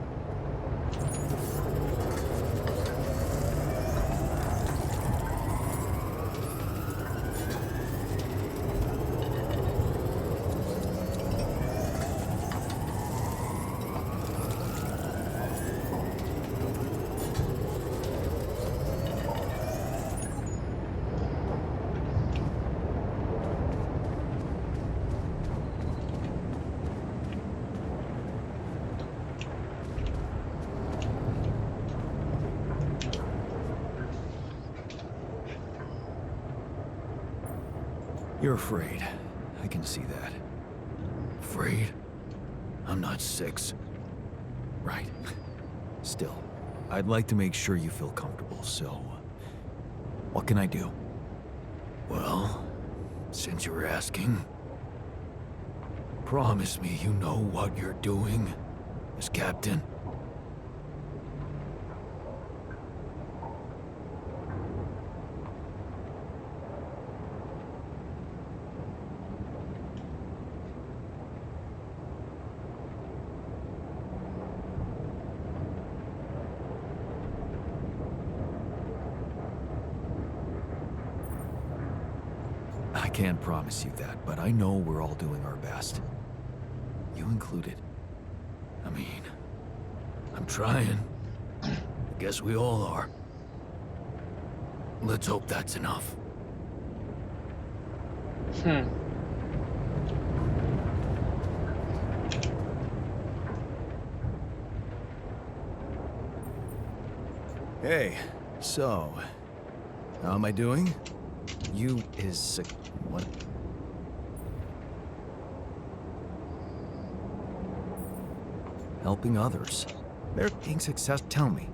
You're afraid. I can see that. Afraid? I'm not 6. Right. Still, I'd like to make sure you feel comfortable, so... What can I do? Well, since you're asking... Promise me you know what you're doing, as captain. I can't promise you that, but I know we're all doing our best. You included. I mean, I'm trying. I guess we all are. Let's hope that's enough. Hey, so... How am I doing? You is... what? Helping others. They're being success. Tell me.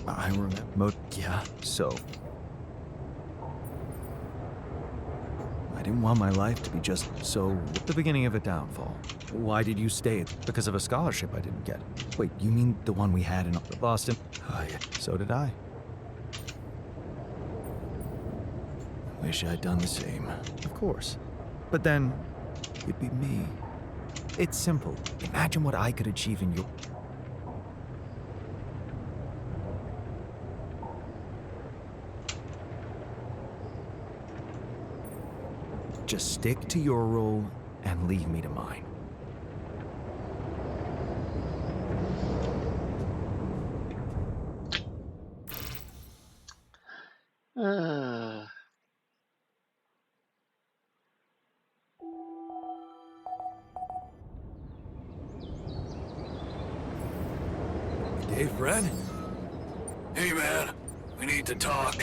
I remember... Yeah, so... I didn't want my life to be just so... The beginning of a downfall. Why did you stay? Because of a scholarship I didn't get. Wait, you mean the one we had in Boston? Oh, yeah. So did I. Wish I'd done the same. Of course. But then, you'd be me. It's simple. Imagine what I could achieve in your... Just stick to your role and leave me to mine. Hey, Fred? Hey, man. We need to talk.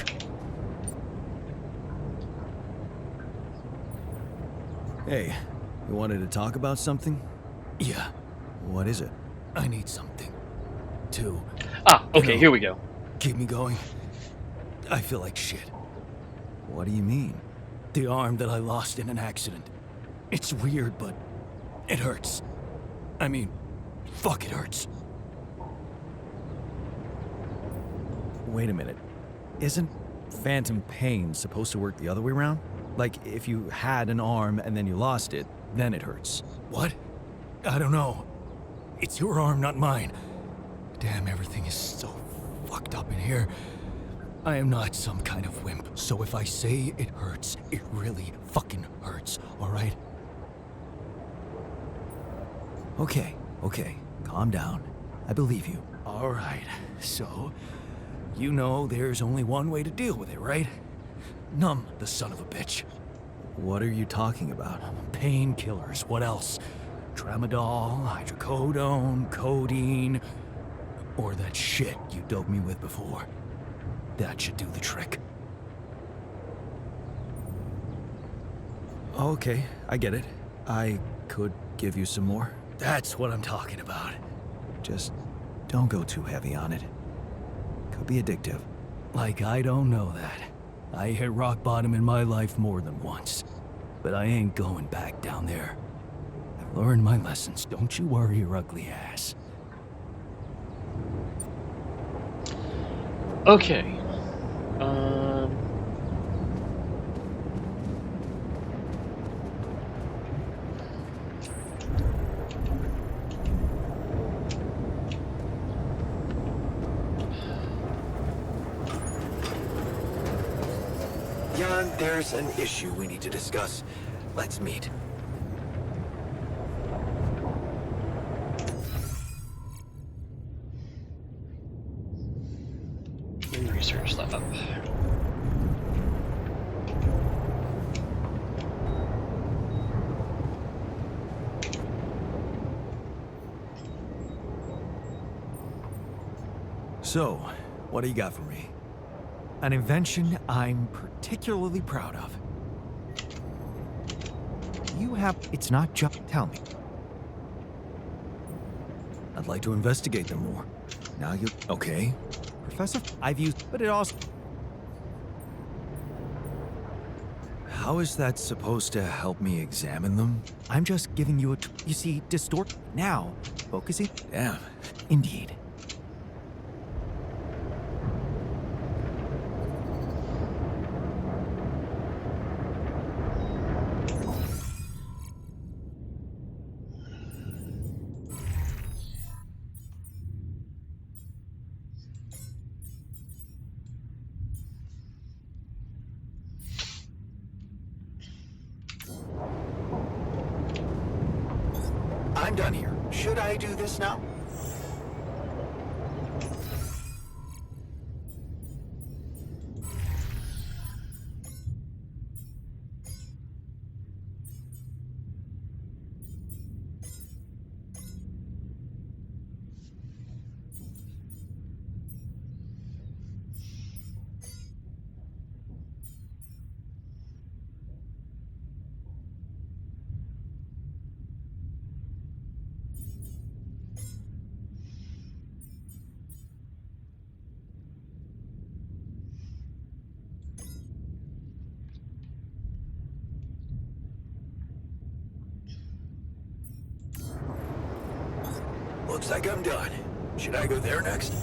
Hey, you wanted to talk about something? Yeah, What is it? I need something to Okay, here we go. keep me going. I feel like shit. What do you mean? The arm that I lost in an accident. It's weird, but it hurts. I mean, fuck, it hurts. Wait a minute. Isn't phantom pain supposed to work the other way around? Like, if you had an arm and then you lost it, then it hurts. What? I don't know. It's your arm, not mine. Damn, everything is so fucked up in here. I am not some kind of wimp, so if I say it hurts, it really fucking hurts, alright? Okay, calm down. I believe you. Alright, so, you know there's only one way to deal with it, right? Numb the son of a bitch. What are you talking about? Painkillers, what else? Tramadol, hydrocodone, codeine, or that shit you doped me with before. That should do the trick. Okay, I get it. I could give you some more. That's what I'm talking about. Just don't go too heavy on it. Could be addictive. Like I don't know that. I hit rock bottom in my life more than once. But I ain't going back down there. I've learned my lessons, don't you worry your ugly ass. Okay. Jan, there's an issue we need to discuss. Let's meet. Let me research that up. So, what do you got for me? An invention I'm particularly proud of. You have... It's not just... Tell me. I'd like to investigate them more. Now you... Okay. Professor, I've used... But it also... How is that supposed to help me examine them? I'm just giving you a... You see, distort... Now. Focusing... Damn. Indeed. I'm done here. Should I do this now? Looks like I'm done. Should I go there next?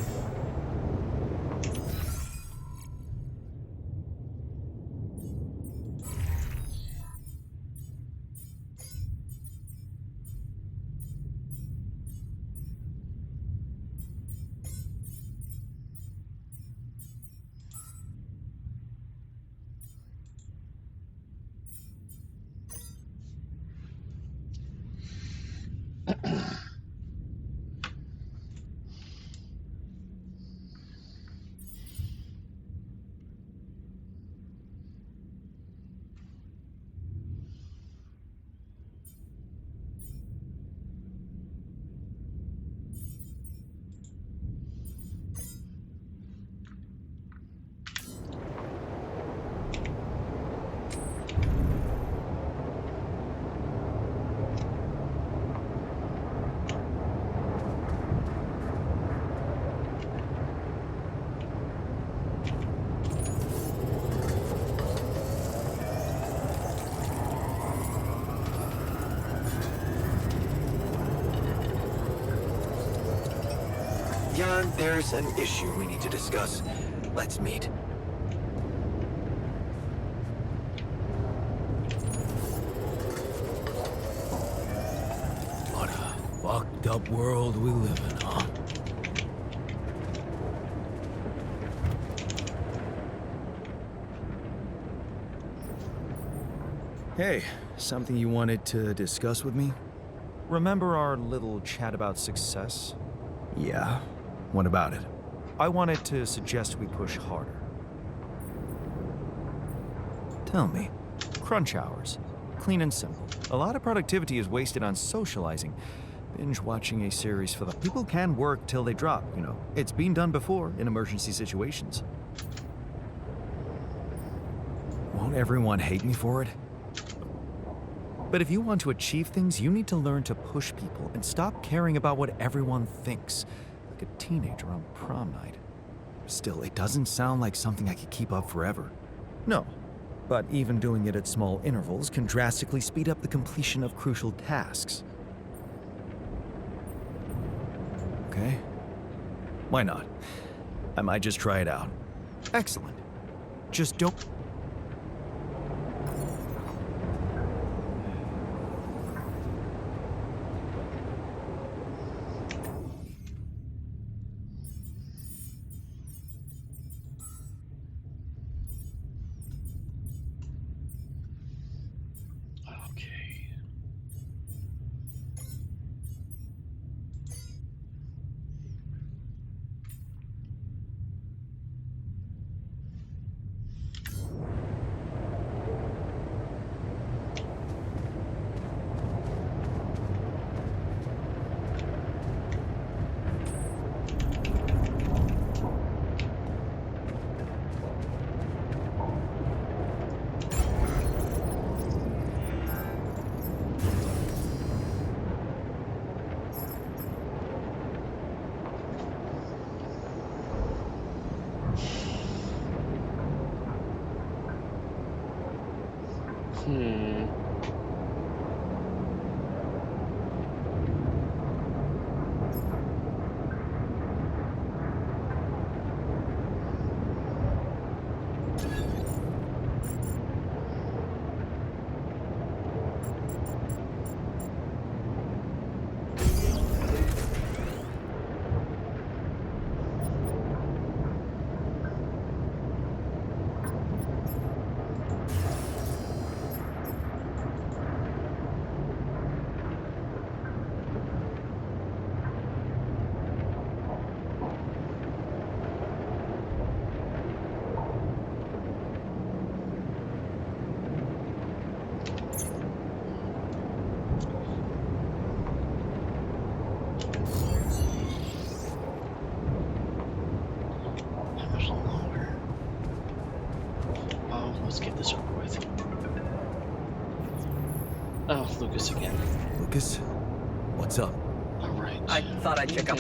on, there's an issue we need to discuss. Let's meet. What a fucked up world we live in, huh? Hey, something you wanted to discuss with me? Remember our little chat about success? Yeah. What about it? I wanted to suggest we push harder. Tell me. Crunch hours. Clean and simple. A lot of productivity is wasted on socializing. Binge watching a series for the... People can work till they drop, you know. It's been done before in emergency situations. Won't everyone hate me for it? But if you want to achieve things, you need to learn to push people and stop caring about what everyone thinks. Like a teenager on prom night. Still, it doesn't sound like something I could keep up forever. No, but even doing it at small intervals can drastically speed up the completion of crucial tasks. Okay. Why not? I might just try it out. Excellent. Just don't... Okay. Let's get this over with. Oh, Lucas again. Lucas? What's up? Alright. I thought I'd check up.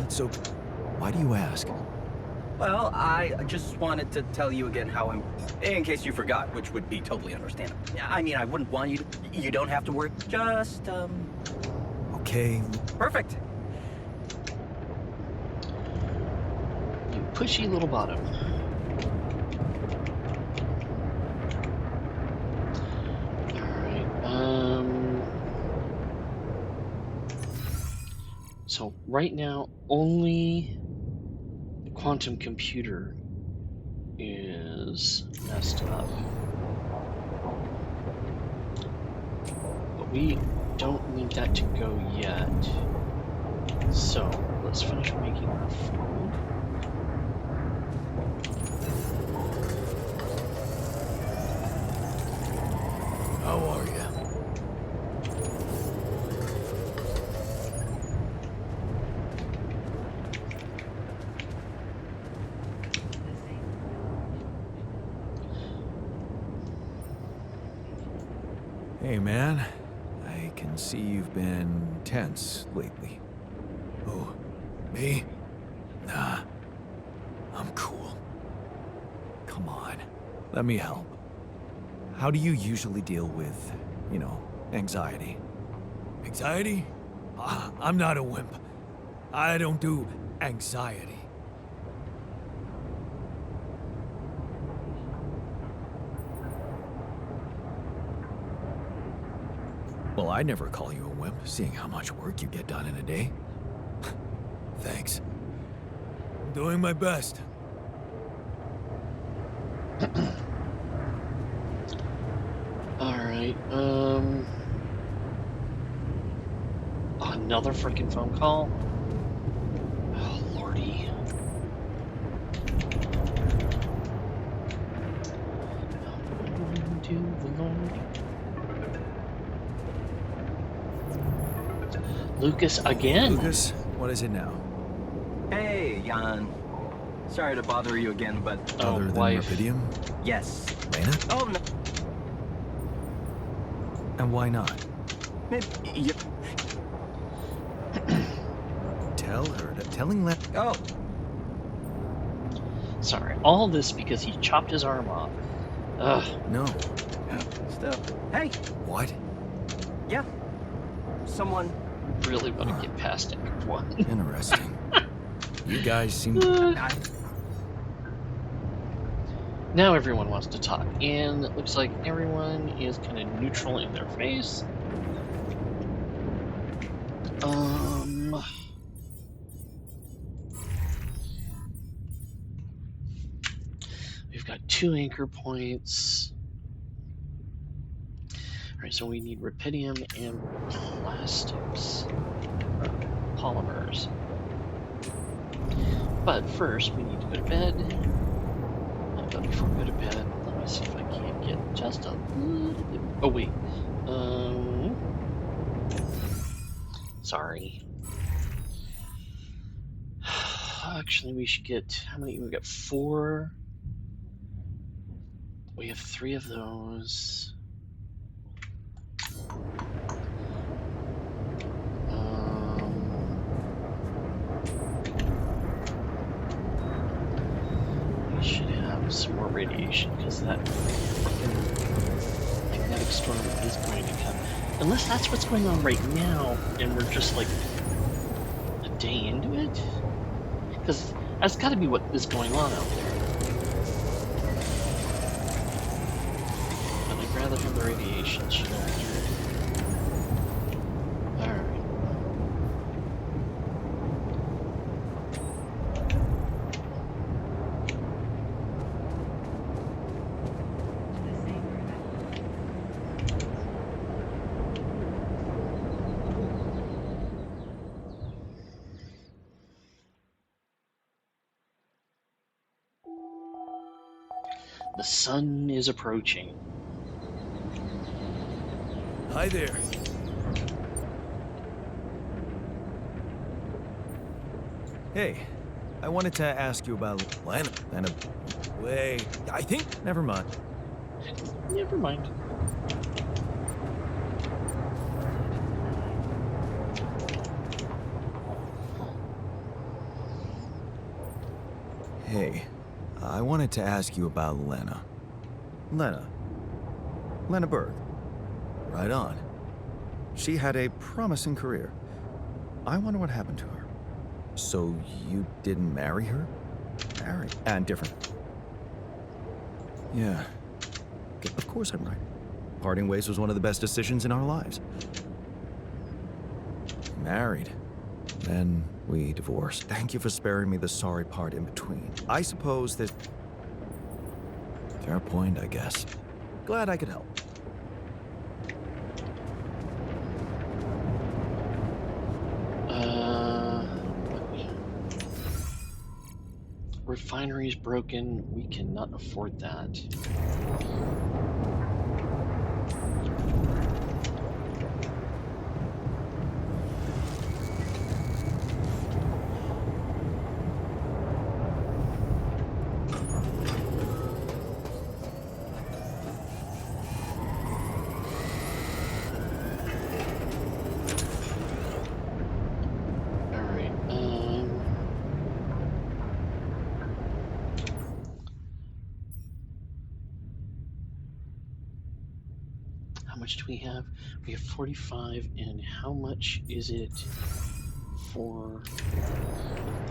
So, why do you ask? Well, I just wanted to tell you again how I'm... In case you forgot, which would be totally understandable. I mean, I wouldn't want you to... You don't have to worry. Just, Okay. Perfect. You pushy little bottom. So right now, only the quantum computer is messed up. But we don't need that to go yet. So let's finish making our phone. How are you? Hey, man. I can see you've been tense lately. Oh, me? Nah. I'm cool. Come on. Let me help. How do you usually deal with, anxiety? Anxiety? I'm not a wimp. I don't do anxiety. Well, I'd never call you a wimp, seeing how much work you get done in a day. Thanks. I'm doing my best. Alright, another freaking phone call? Oh, lordy. To the Lord. Lucas again? Lucas, what is it now? Hey, Jan. Sorry to bother you again, but... Other than wife. Rubidium? Yes. Lena? Oh, no. And why not? Maybe you... Tell her that telling Lena... Oh. Sorry, all this because he chopped his arm off. Ugh. No. Still. Hey. What? Yeah. Someone... Really want to get past Act 1. Interesting. You guys seem... Now everyone wants to talk, and it looks like everyone is kind of neutral in their face. We've got 2 anchor points. Alright, so we need rubidium and plastics. Polymers. But first, we need to go to bed. But before we go to bed, let me see if I can't get just a little bit... Oh, wait. Sorry. Actually, we should get... How many? We got 4. We have 3 of those. We should have some more radiation because that magnetic storm is going to come. Unless that's what's going on right now and we're just like a day into it? Because that's got to be what is going on out there. But I'd rather have the radiation shield here. Alright. The sun is approaching. Hi there. Hey, I wanted to ask you about Lena. Wait, I think... Never mind. Never mind. Hey, I wanted to ask you about Lena. Lena Berg. Right on. She had a promising career. I wonder what happened to her. So you didn't marry her? Married. And different. Yeah. Of course I'm right. Parting ways was one of the best decisions in our lives. Married. Then we divorced. Thank you for sparing me the sorry part in between. I suppose that... Fair point, I guess. Glad I could help. Refinery's broken. We cannot afford that. much do we have? We have 45, and how much is it for...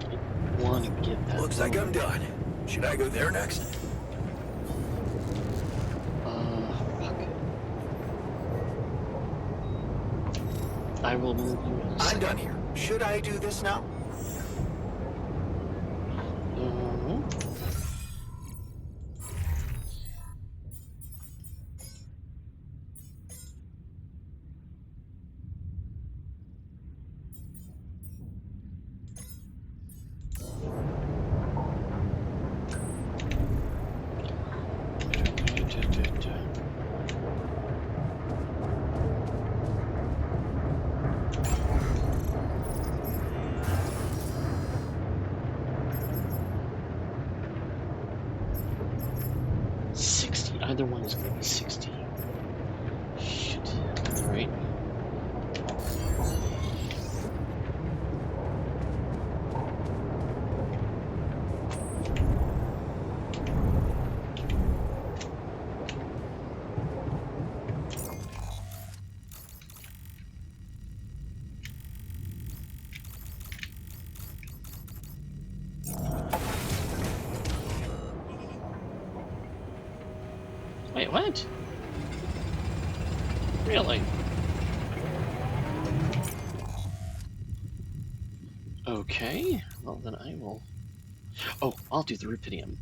I want to get that. Looks like I'm done. Should I go there next? Fuck. I will move you. I'm done here. Should I do this now? Either one is going to be 60. Shit. Alright. Wait, what? Really? Okay, well then I will... Oh, I'll do the rupidium.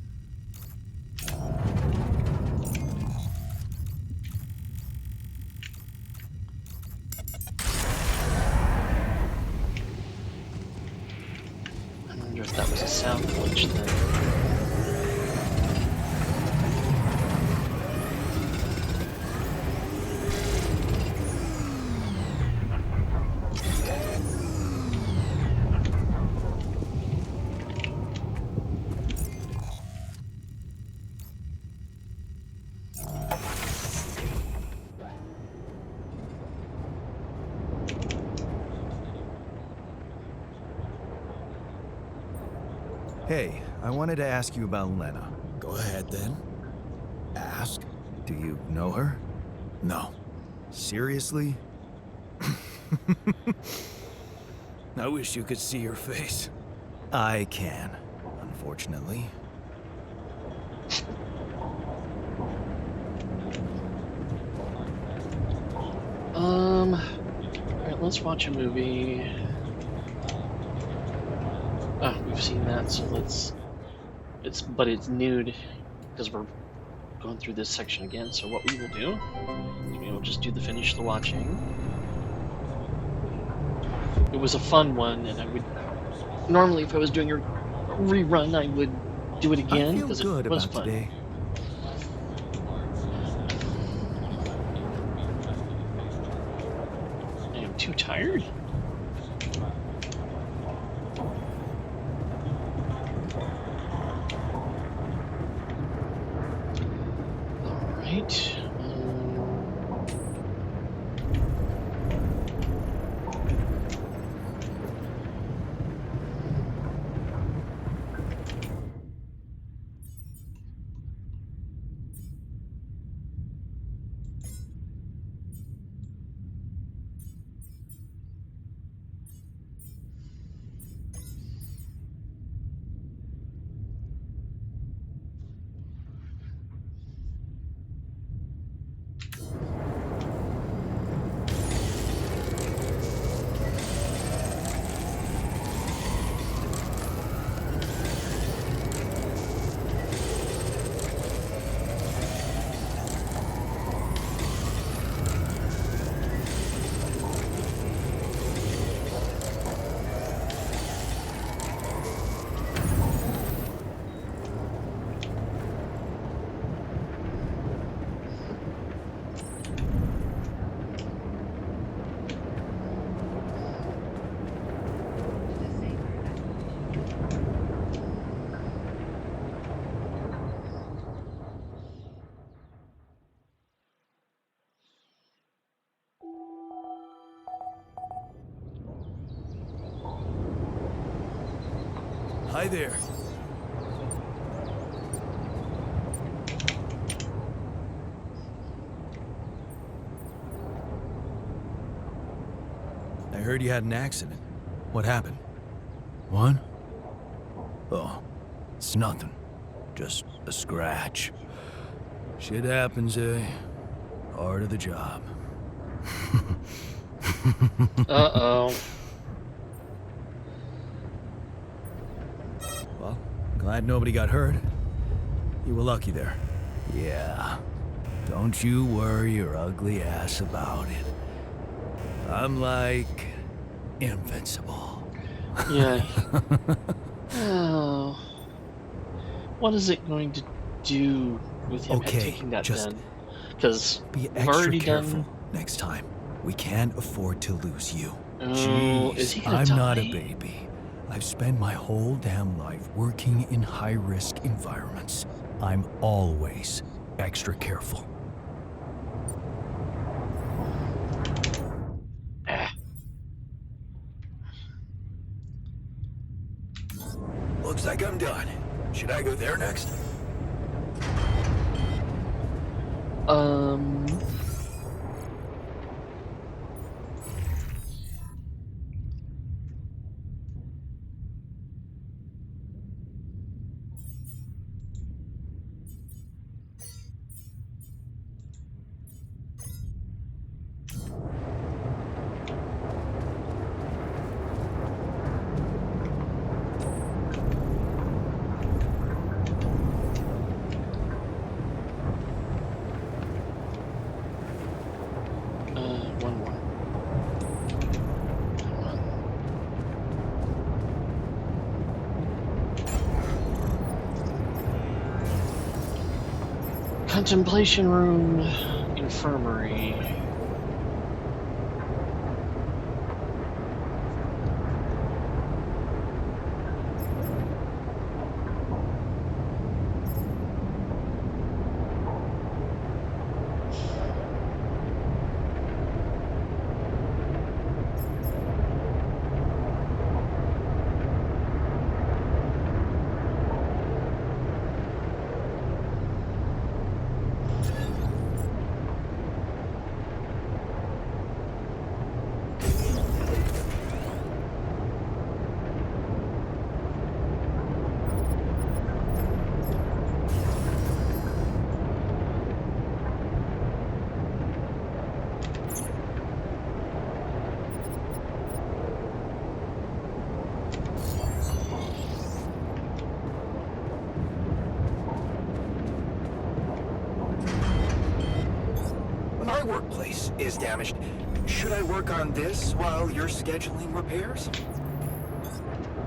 I wonder if that was a sound glitch then. Hey, I wanted to ask you about Lena. Go ahead then. Ask. Do you know her? No. Seriously? I wish you could see her face. I can, unfortunately. Alright, let's watch a movie. Oh, we've seen that, so let's... But it's nude, because we're going through this section again, so what we will do is we will just do the finish the watching. It was a fun one, and I would... Normally, if I was doing a rerun, I would do it again, because it was fun. Today. I am too tired. Alright. Hi there. heard you had an accident. What happened? What? Oh, it's nothing. Just a scratch. Shit happens, eh? Part of the job. Uh-oh. Well, glad nobody got hurt. You were lucky there. Yeah. Don't you worry your ugly ass about it. I'm like... invincible. Yeah. Oh. What is it going to do with him taking that just then? Because be we've extra already careful done... next time. We can't afford to lose you. Oh, Jeez, is he gonna I'm not a die? baby. I've spent my whole damn life working in high-risk environments. I'm always extra careful. Looks like I'm done. Should I go there next? One more. Contemplation room, infirmary. My workplace is damaged. Should I work on this while you're scheduling repairs?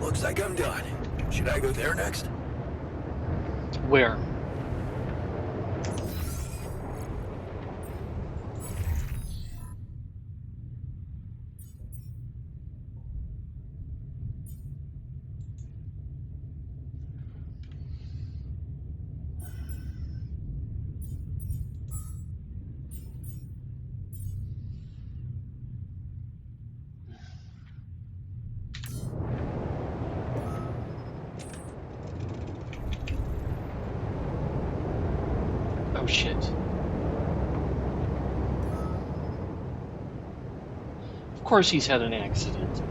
Looks like I'm done. Should I go there next? Where? Oh shit. Of course he's had an accident.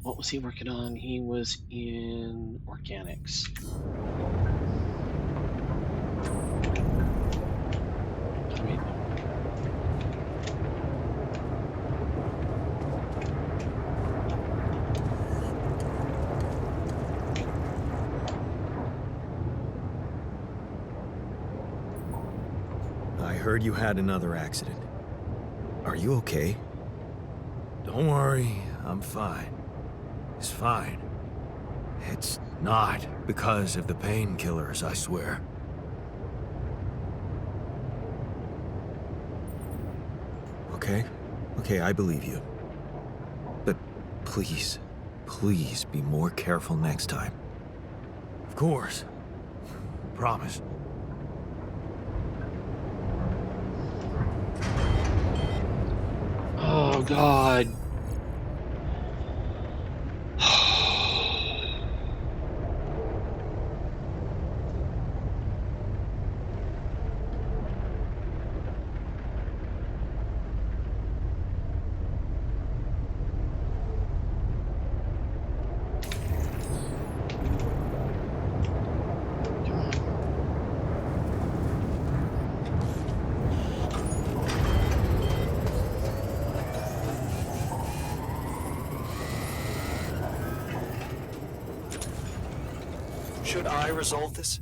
What was he working on? He was in organics. Wait. I heard you had another accident. Are you okay? Don't worry, I'm fine. It's fine. It's not because of the painkillers, I swear. Okay? Okay, I believe you. But please, please be more careful next time. Of course. Promise. Oh God. Should I resolve this?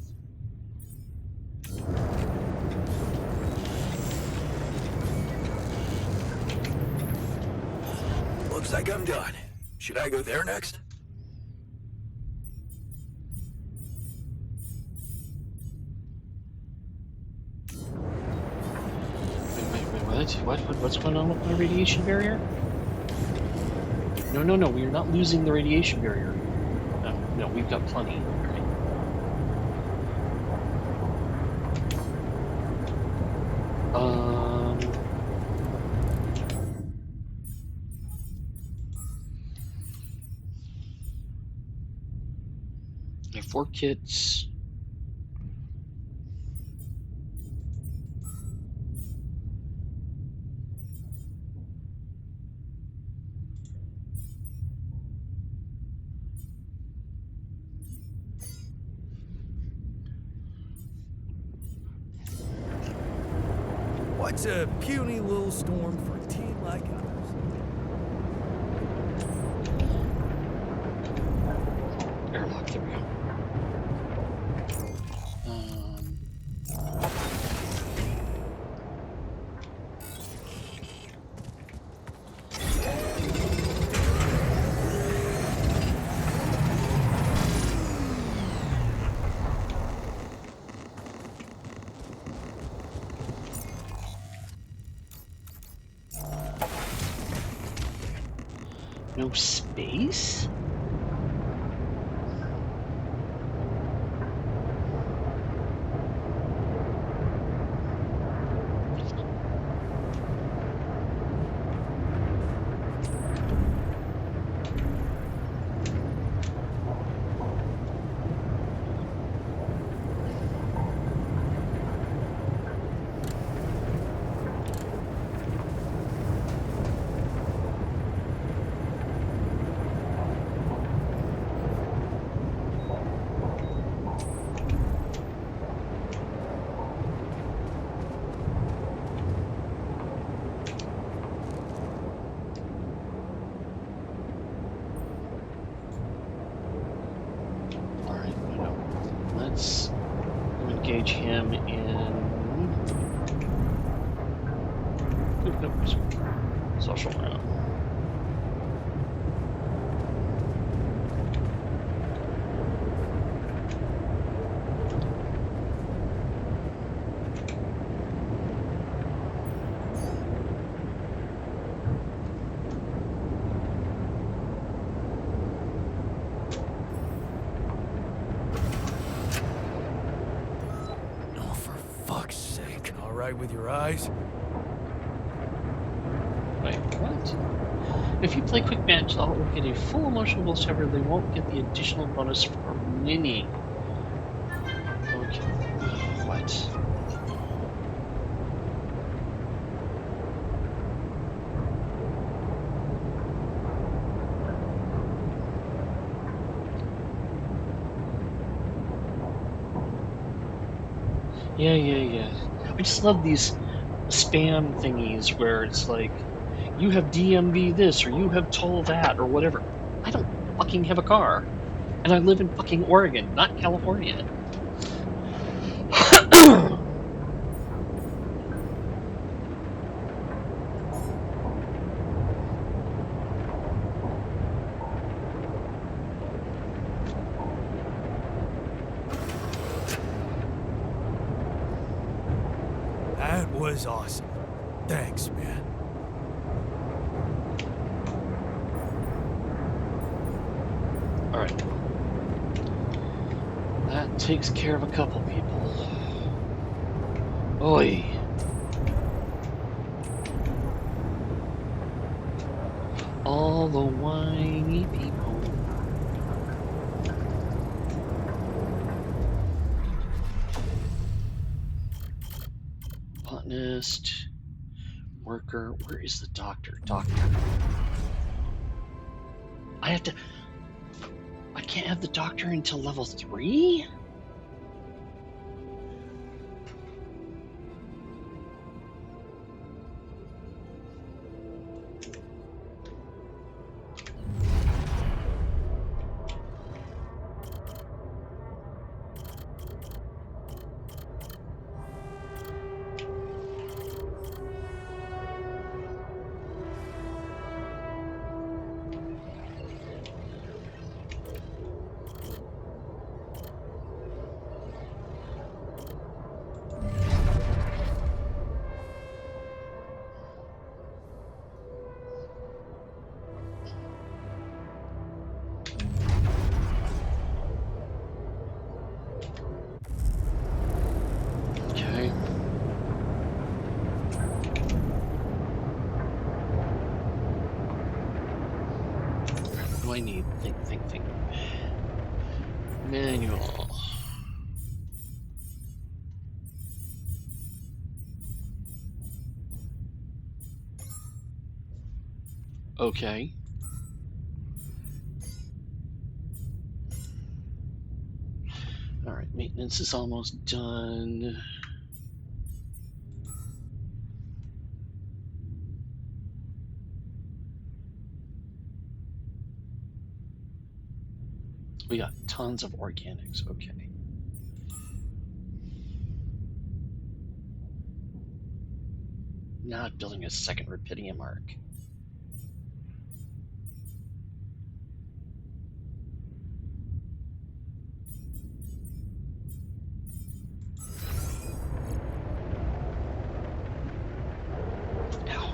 Looks like I'm done. Should I go there next? Wait, what's going on with my radiation barrier? No, we're not losing the radiation barrier. No, we've got plenty. I have 4 kits. What's a puny little storm for a team like ours? Airlock, there we go. No space? Let's engage him in social route. All right with your eyes? Wait, what? If you play Quick Match, they'll get a full emotional boost, however, they won't get the additional bonus for winning. Okay. What? Yeah. I just love these spam thingies where it's like, you have DMV this, or you have toll that, or whatever. I don't fucking have a car. And I live in fucking Oregon, not California. That was awesome. Thanks, man. Alright. That takes care of a couple people. Oi. all the whiny people. Botanist, worker. Where is the doctor? Doctor. I can't have the doctor until level 3? Okay. What do I need? Think. Manual. Okay. Alright, maintenance is almost done. We got tons of organics, okay. Not building a second Rapidium arc. Ow.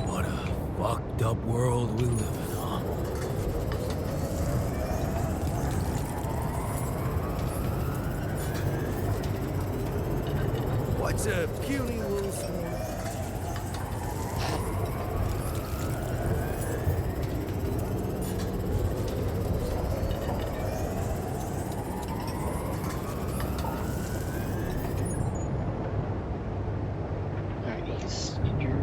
What a fucked up world we live in, huh? What's a puny little storm? Alright, he's injured.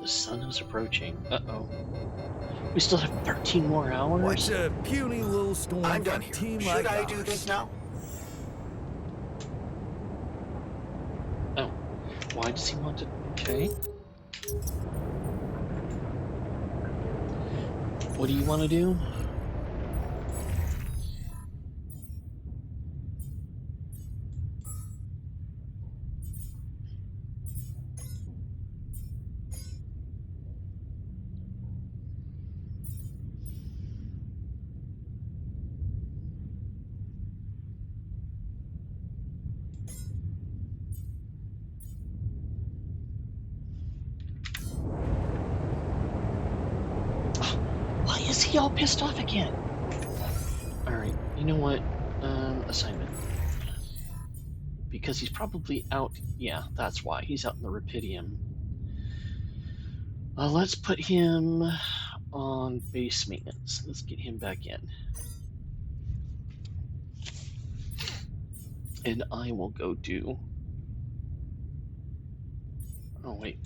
The sun is approaching. Uh-oh. We still have 13 more hours? What's a puny little storm? I'm for done a here. team Should like I do ours? this now? Oh. Why does he want to... Okay. What do you want to do? Why is he all pissed off again? Alright, you know what? Assignment. Because he's probably out. Yeah, that's why. He's out in the Rapidium. Let's put him on base maintenance. Let's get him back in. And I will go do... Oh, wait.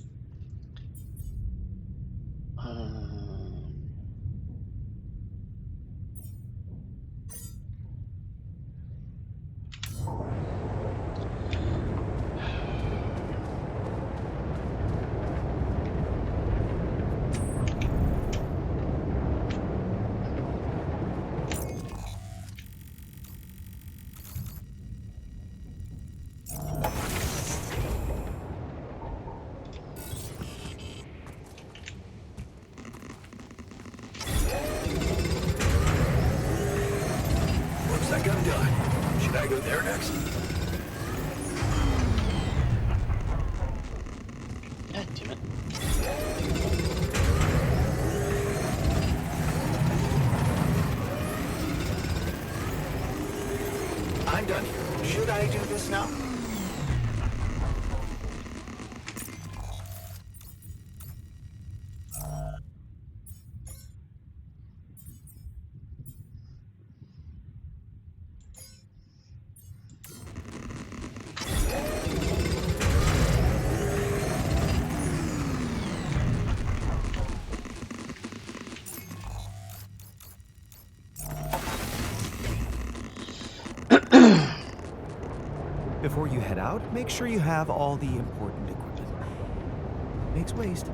done. Should I go there next? God damn it. I'm done here. Should I do this now? Before you head out, make sure you have all the important equipment. Makes waste.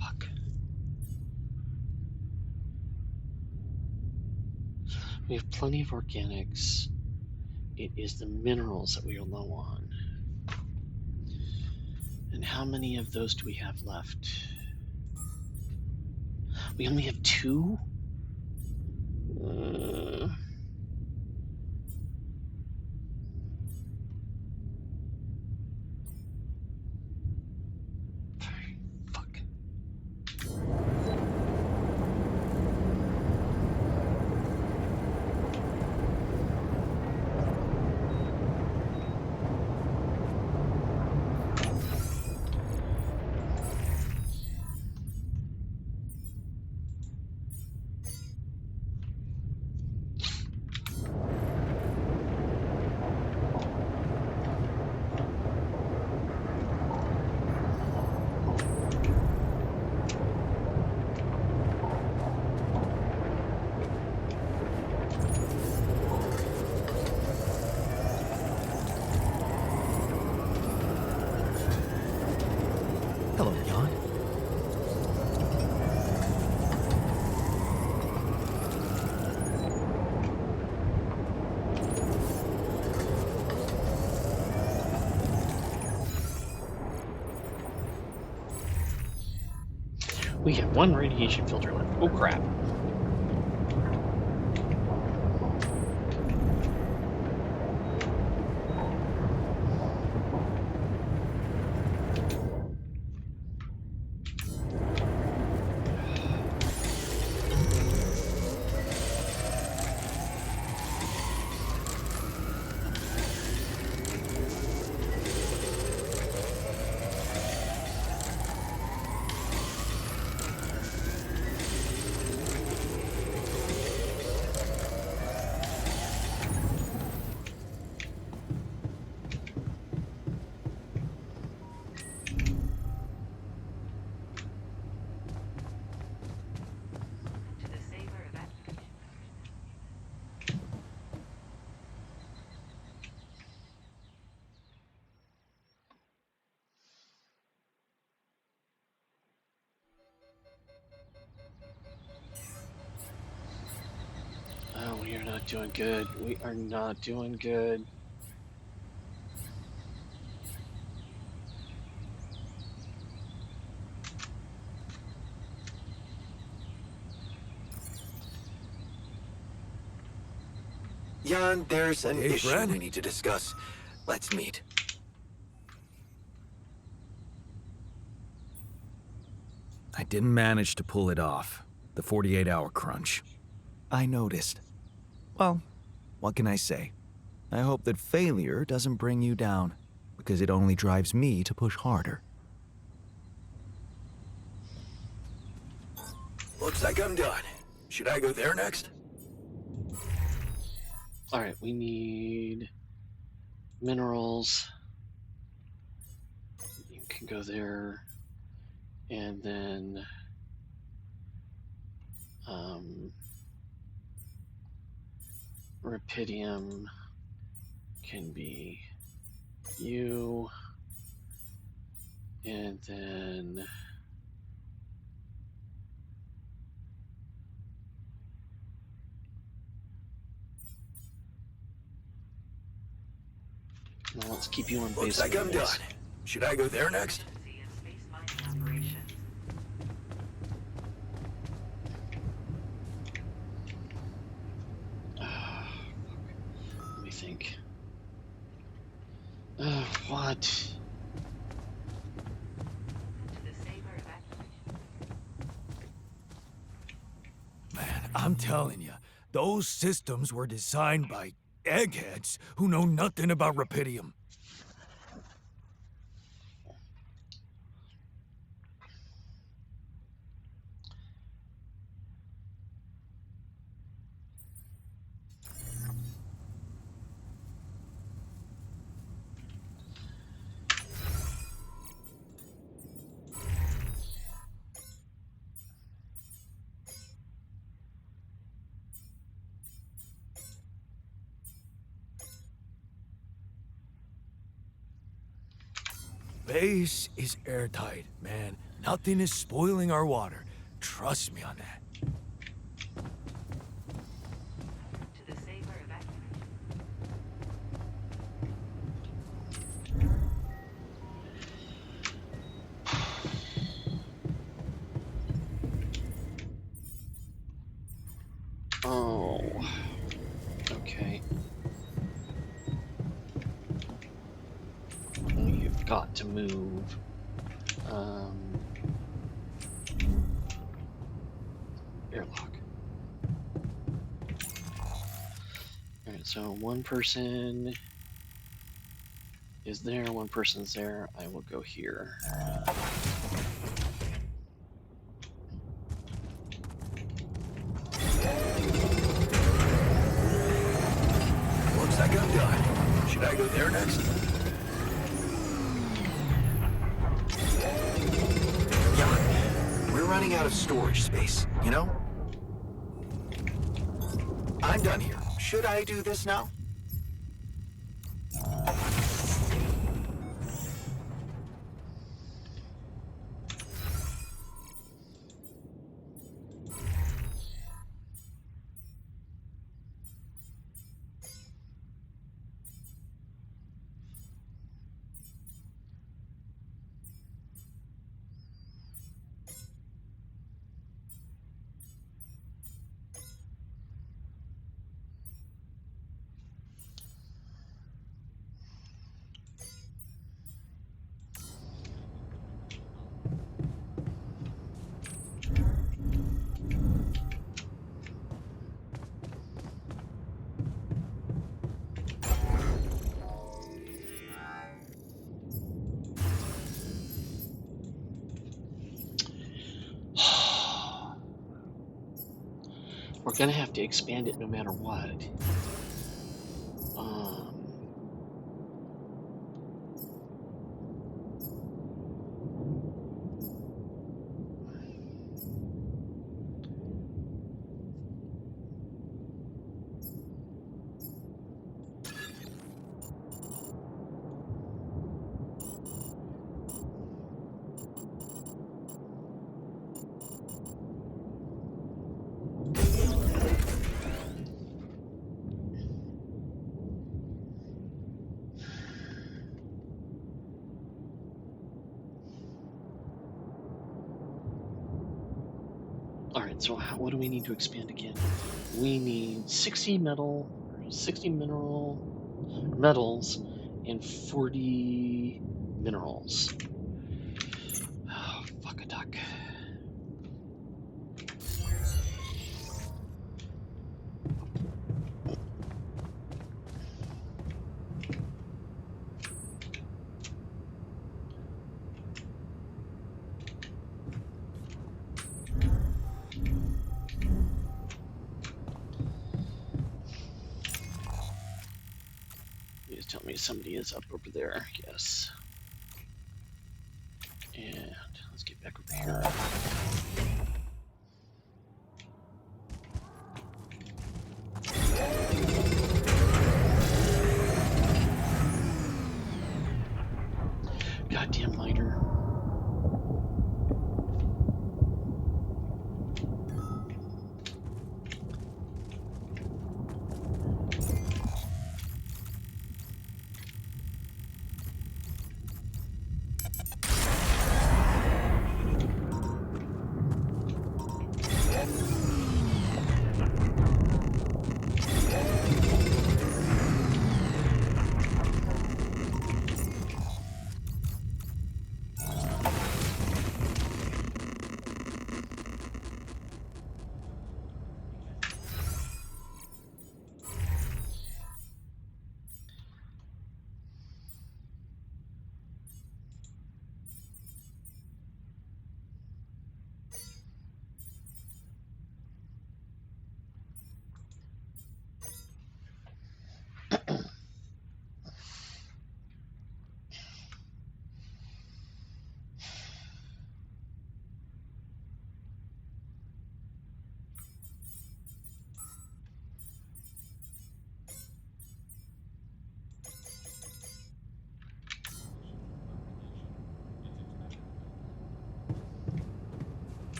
Fuck. We have plenty of organics. It is the minerals that we are low on. And how many of those do we have left? We only have 2? Fuck. Hello, Jan. We have 1 radiation filter left. Oh crap. To the Saber evacuation. Oh, we are not doing good. We are not doing good. Jan, there's an Hey, issue Fred. we need to discuss. Let's meet. I didn't manage to pull it off. The 48-hour crunch. I noticed. Well, what can I say? I hope that failure doesn't bring you down, because it only drives me to push harder. Looks like I'm done. Should I go there next? Alright, we need minerals. You can go there. And then Rapidium can be you. And then Well, let's keep you on base. Looks like I'm done. Should I go there next? Efficiency in space mining operations. Let me think. What? To the Saber evacuation. Man, I'm telling you, those systems were designed by eggheads who know nothing about Rapidium. Base is airtight, man. Nothing is spoiling our water. Trust me on that. To the Saber evacuation. Oh. Okay. You've got to move. Airlock. Alright, so one person is there, one person's there. I will go here. Looks like I'm done. Should I go there next? Yeah, we're running out of storage space, you know? I'm done here. Should I do this now? We're gonna have to expand it no matter what. Alright, so what do we need to expand again? We need 60 metals, and 40 minerals. Oh, fuck a duck. Please tell me somebody is up over there. Yes. And let's get back over here. Goddamn miner.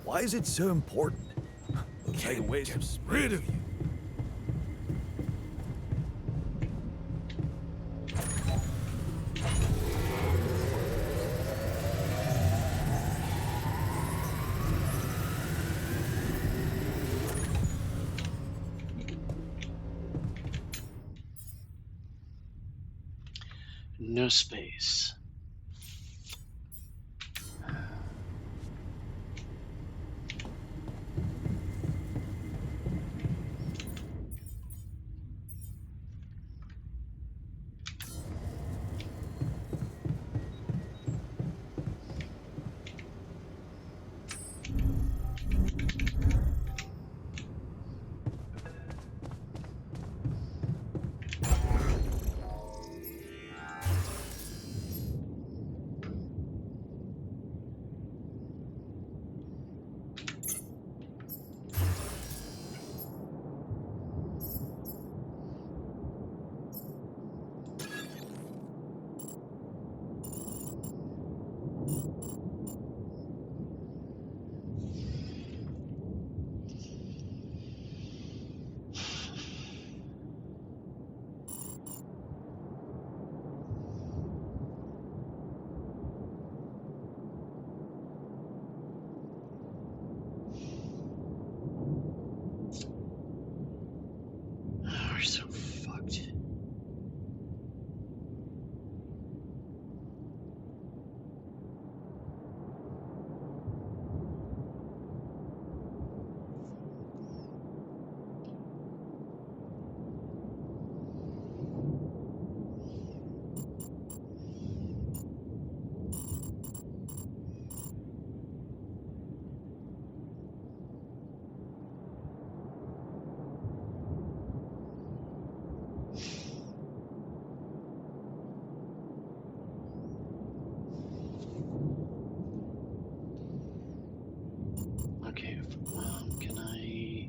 Why is it so important? Looks like a waste of space. Rid of you. No space. We're so fucked. Okay, can I...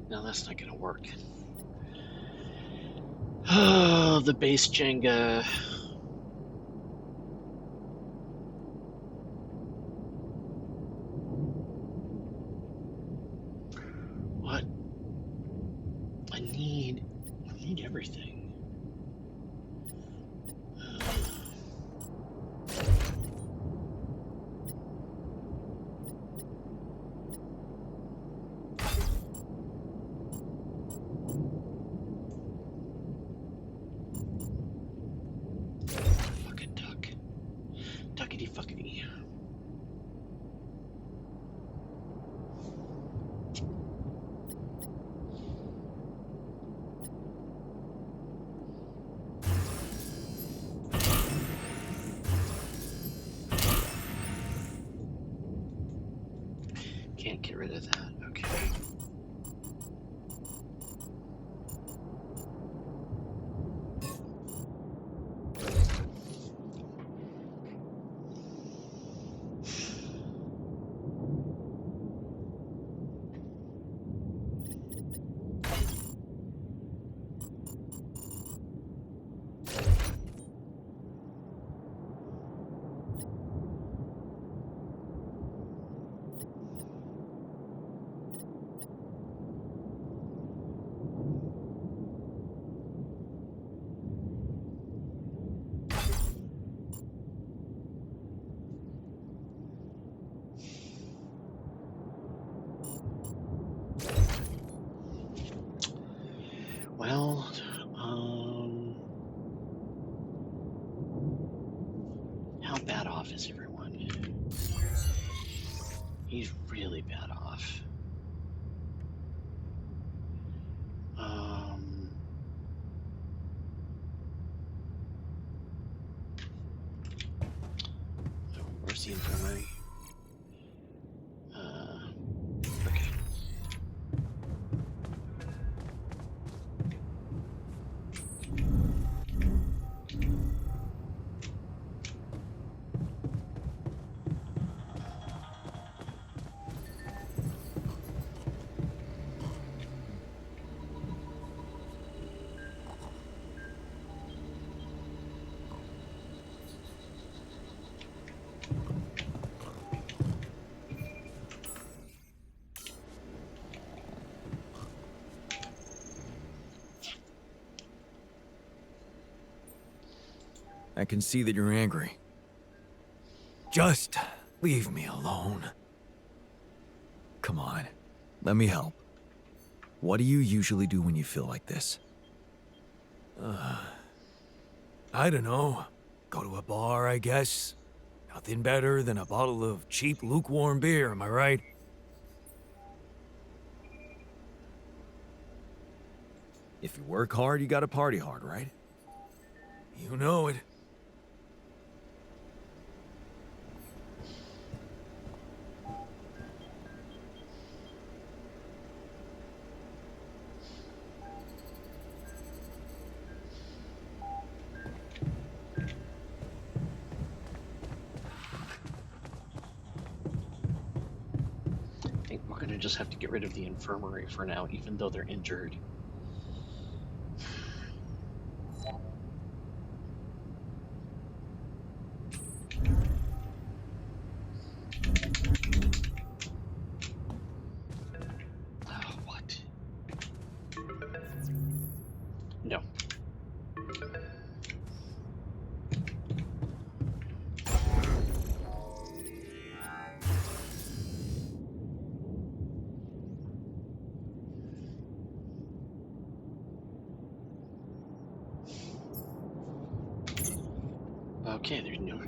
No, that's not gonna work. Oh, the base Jenga. What? I need everything. Fucking duck. Duckity fuckity. Get rid of that. Okay. Well, how bad off is everyone? He's really bad off. Where's the infirmary? Okay. I can see that you're angry. Just leave me alone. Come on, let me help. What do you usually do when you feel like this? I don't know. Go to a bar, I guess. Nothing better than a bottle of cheap, lukewarm beer, am I right? If you work hard, you gotta party hard, right? You know it. I think we're gonna just have to get rid of the infirmary for now, even though they're injured. What? No. Okay, there's no.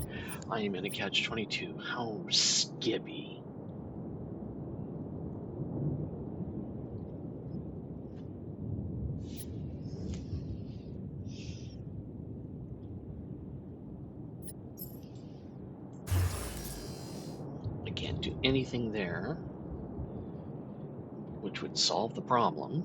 I am in a catch-22. How skibby. I can't do anything there, which would solve the problem.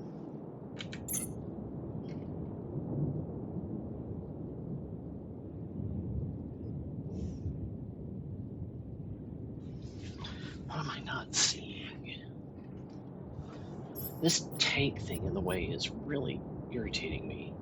What am I not seeing? This tank thing in the way is really irritating me.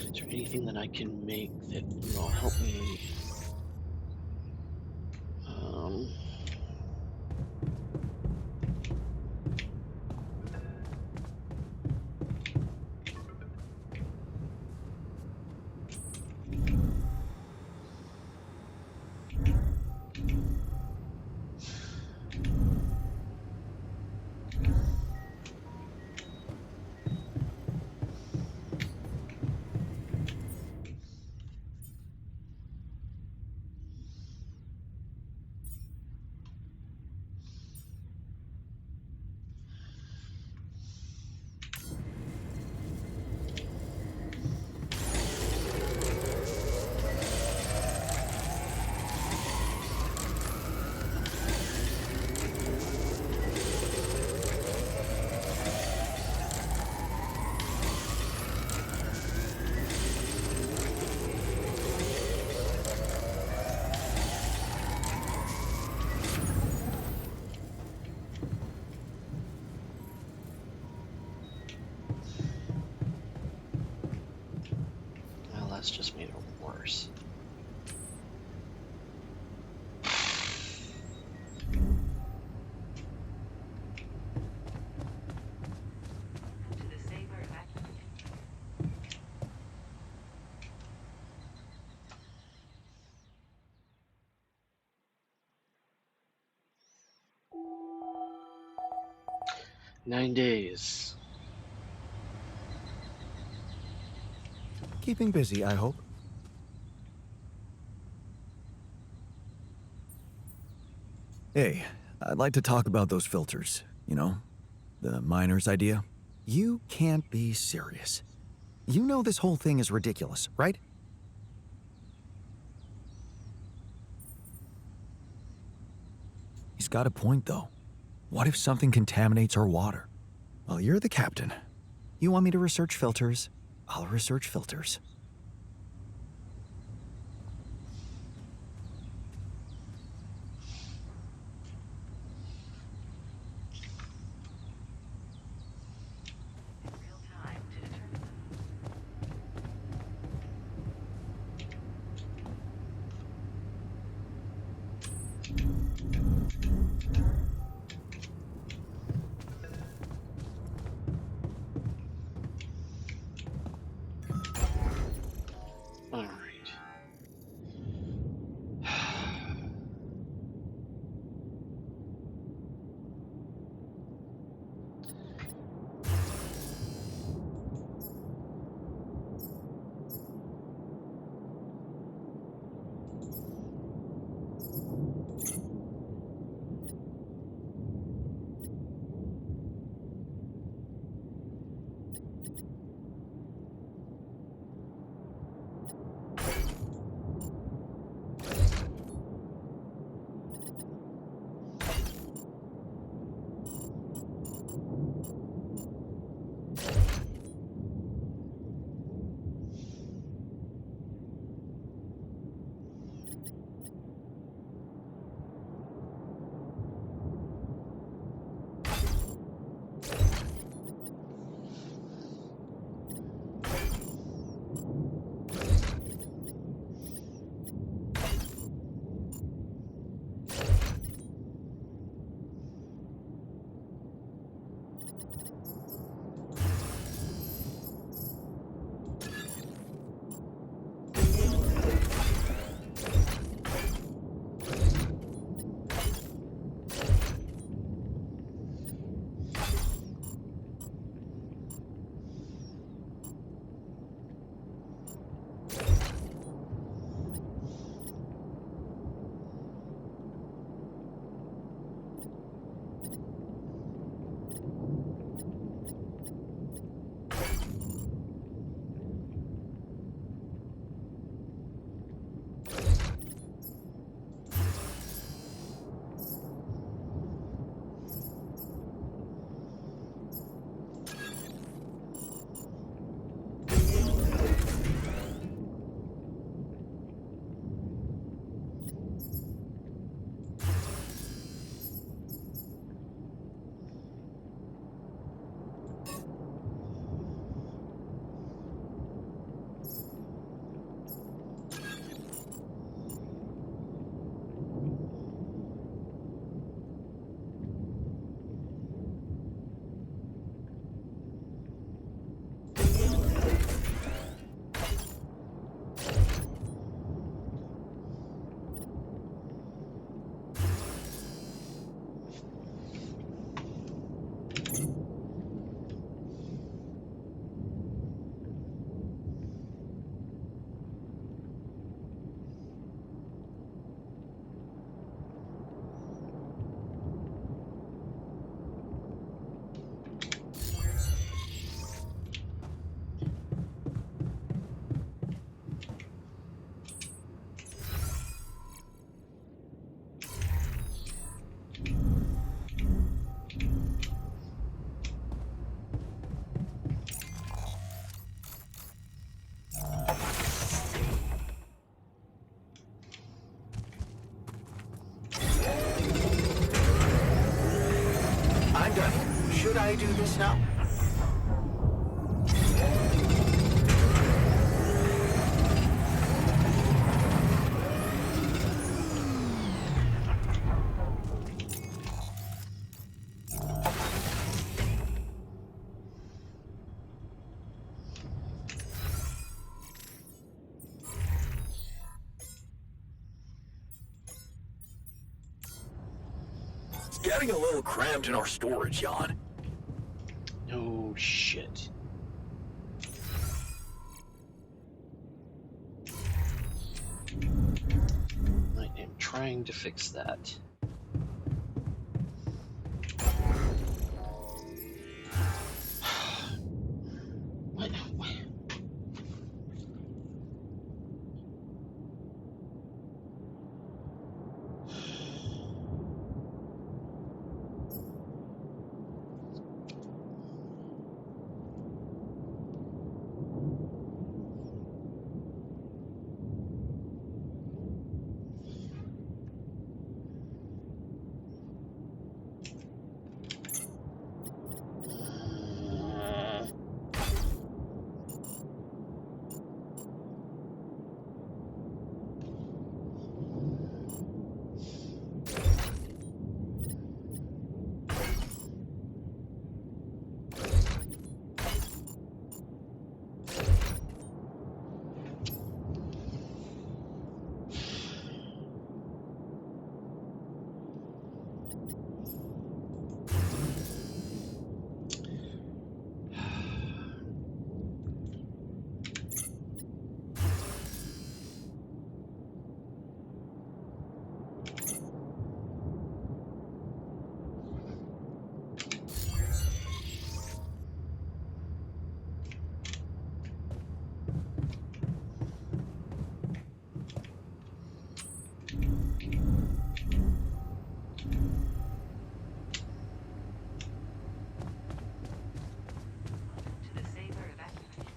Is there anything that I can make that will help me? glass just made it worse. To the saber evacuation. 9 days. Keeping busy, I hope. Hey, I'd like to talk about those filters, you know? The miner's idea. You can't be serious. You know this whole thing is ridiculous, right? He's got a point, though. What if something contaminates our water? Well, you're the captain. You want me to research filters? I'll research filters. Real time to determine them. All right. I'm done. Should I do this now? getting a little cramped in our storage, Jan. No shit. I am trying to fix that. What? To the Saber evacuation.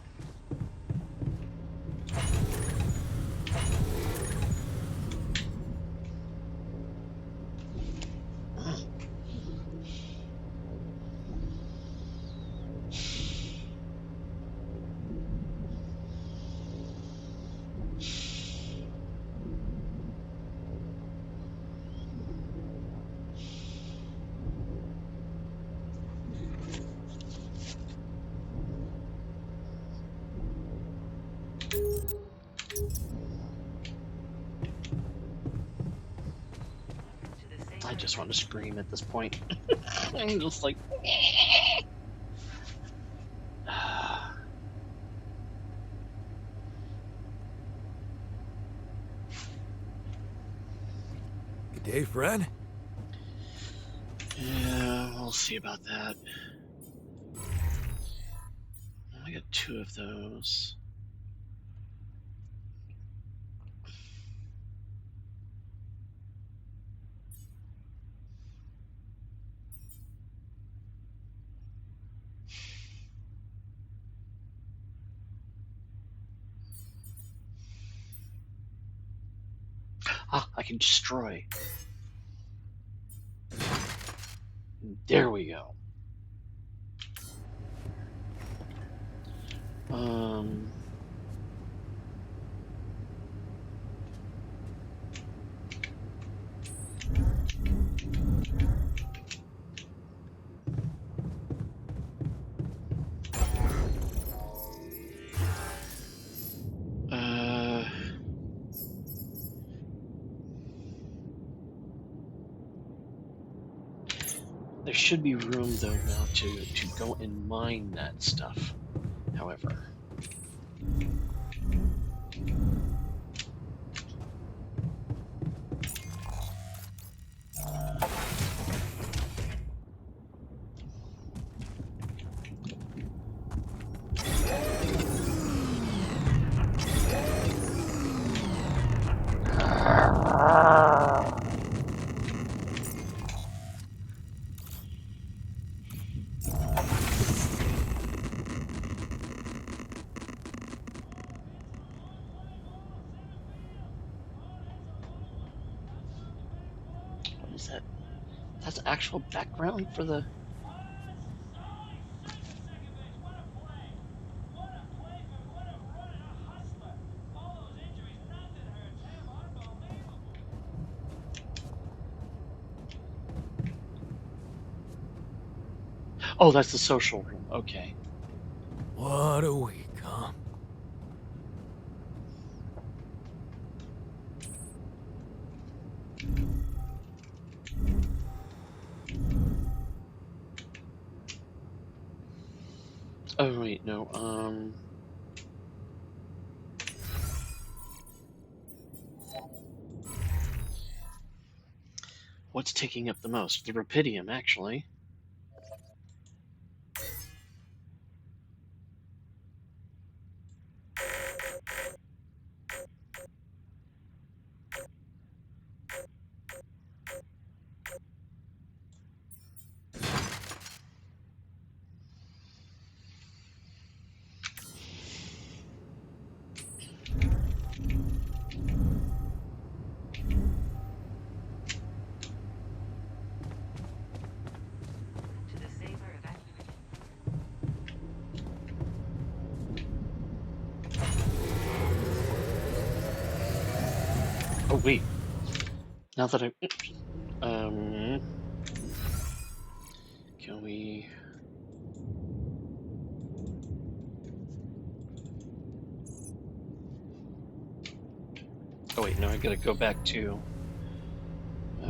I just want to scream at this point. I'm just like. Good day, friend. Yeah, we'll see about that. I got 2 of those. Ah, I can destroy. There we go. There should be room though now to go and mine that stuff. However. Is that that's actual background for the Oh, that's the social room. Okay. What a week, huh? Oh wait, no. What's taking up the most? The rupidium, actually. To the Saber evacuation. Oh wait. Now that can we? Oh wait, no, I gotta go back to.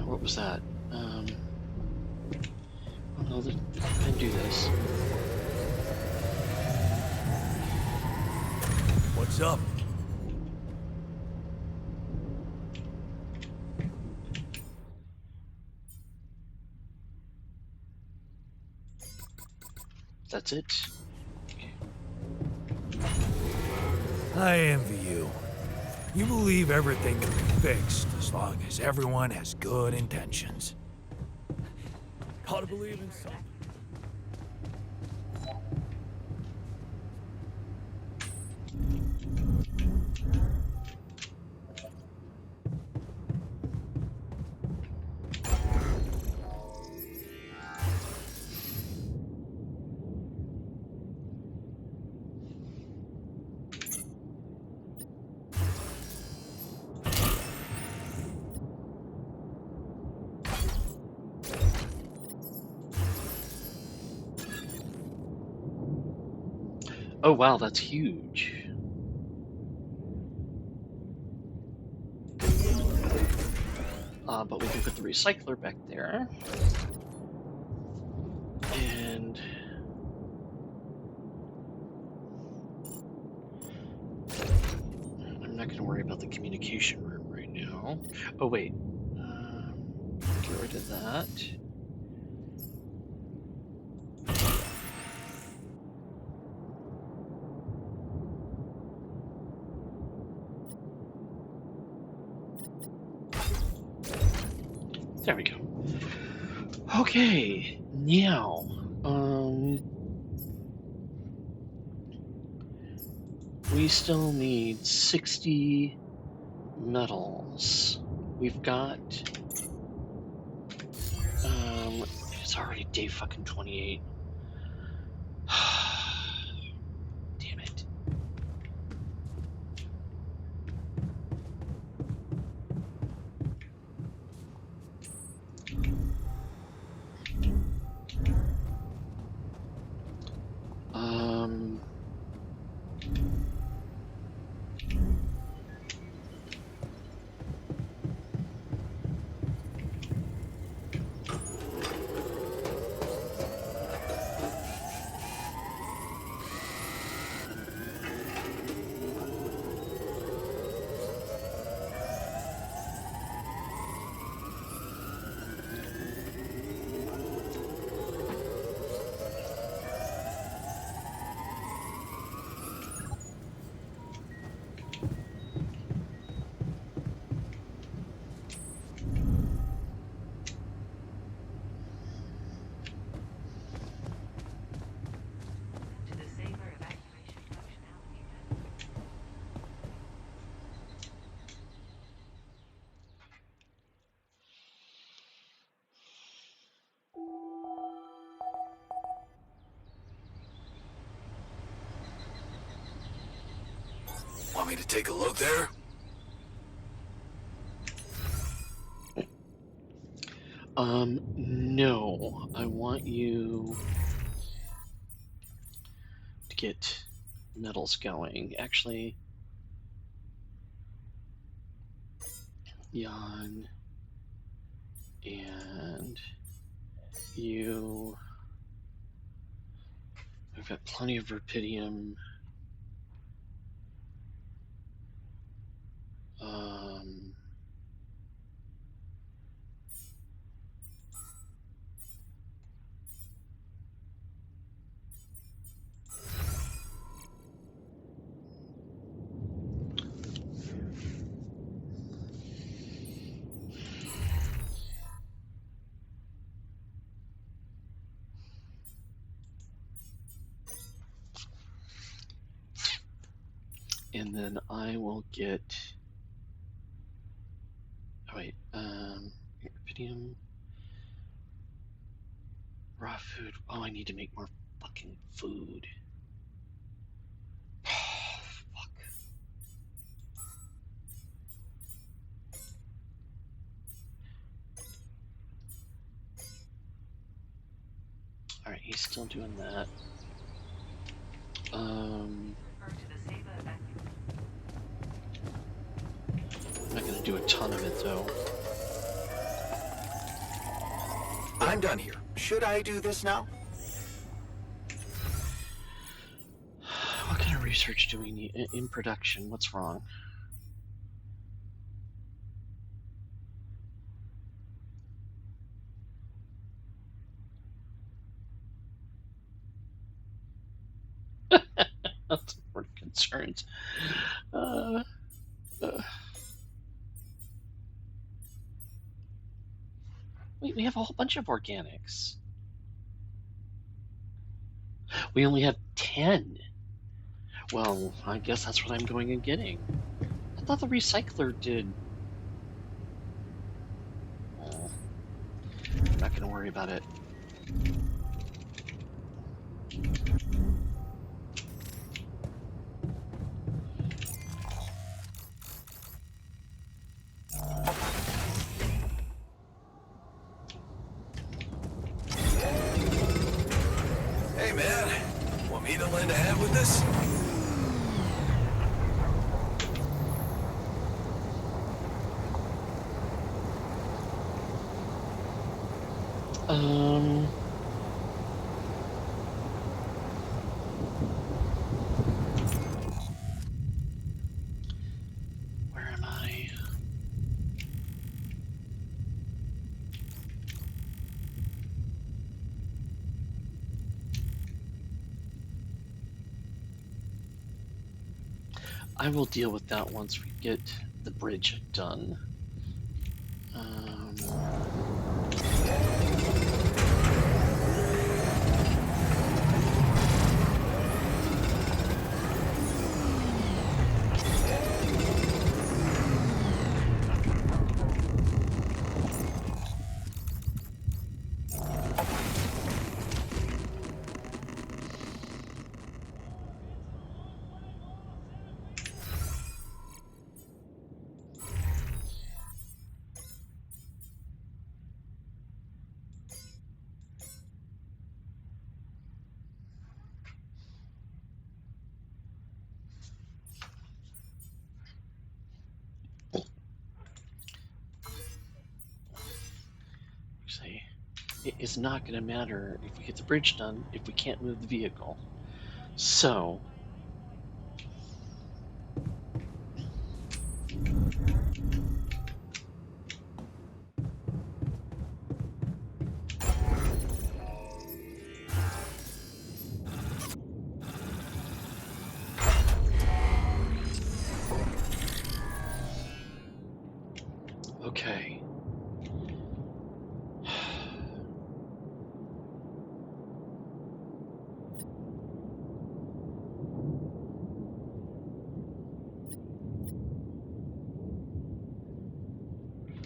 What was that? Oh no, I didn't do this. What's up? That's it. I envy you. You believe everything can be fixed as long as everyone has good intentions. Gotta believe in something. Oh wow, that's huge. But we can put the recycler back there. And I'm not going to worry about the communication room right now. Oh wait, get rid of that. There we go. Okay, now, we still need 60 metals. We've got, it's already day fucking 28. Damn it. To the Saber evacuation functionality menu. Want me to take a look there? No. I want you to get metals going. Actually, Jan and you over We've got plenty of rupidium. And then I will get. Oh wait, rupidium, raw food. Oh, I need to make more fucking food. Fuck. All right, he's still doing that. I'm not gonna do a ton of it though. I'm done here. Should I do this now? What kind of research do we need in production? What's wrong? That's important concerns. Wait, we have a whole bunch of organics. We only have 10. Well, I guess that's what I'm going and getting. I thought the recycler did. Oh, I'm not going to worry about it. Hey, man. Want me to lend a hand with this? Where am I? I will deal with that once we get the bridge done. Say, it is not going to matter if we get the bridge done if we can't move the vehicle. So, okay.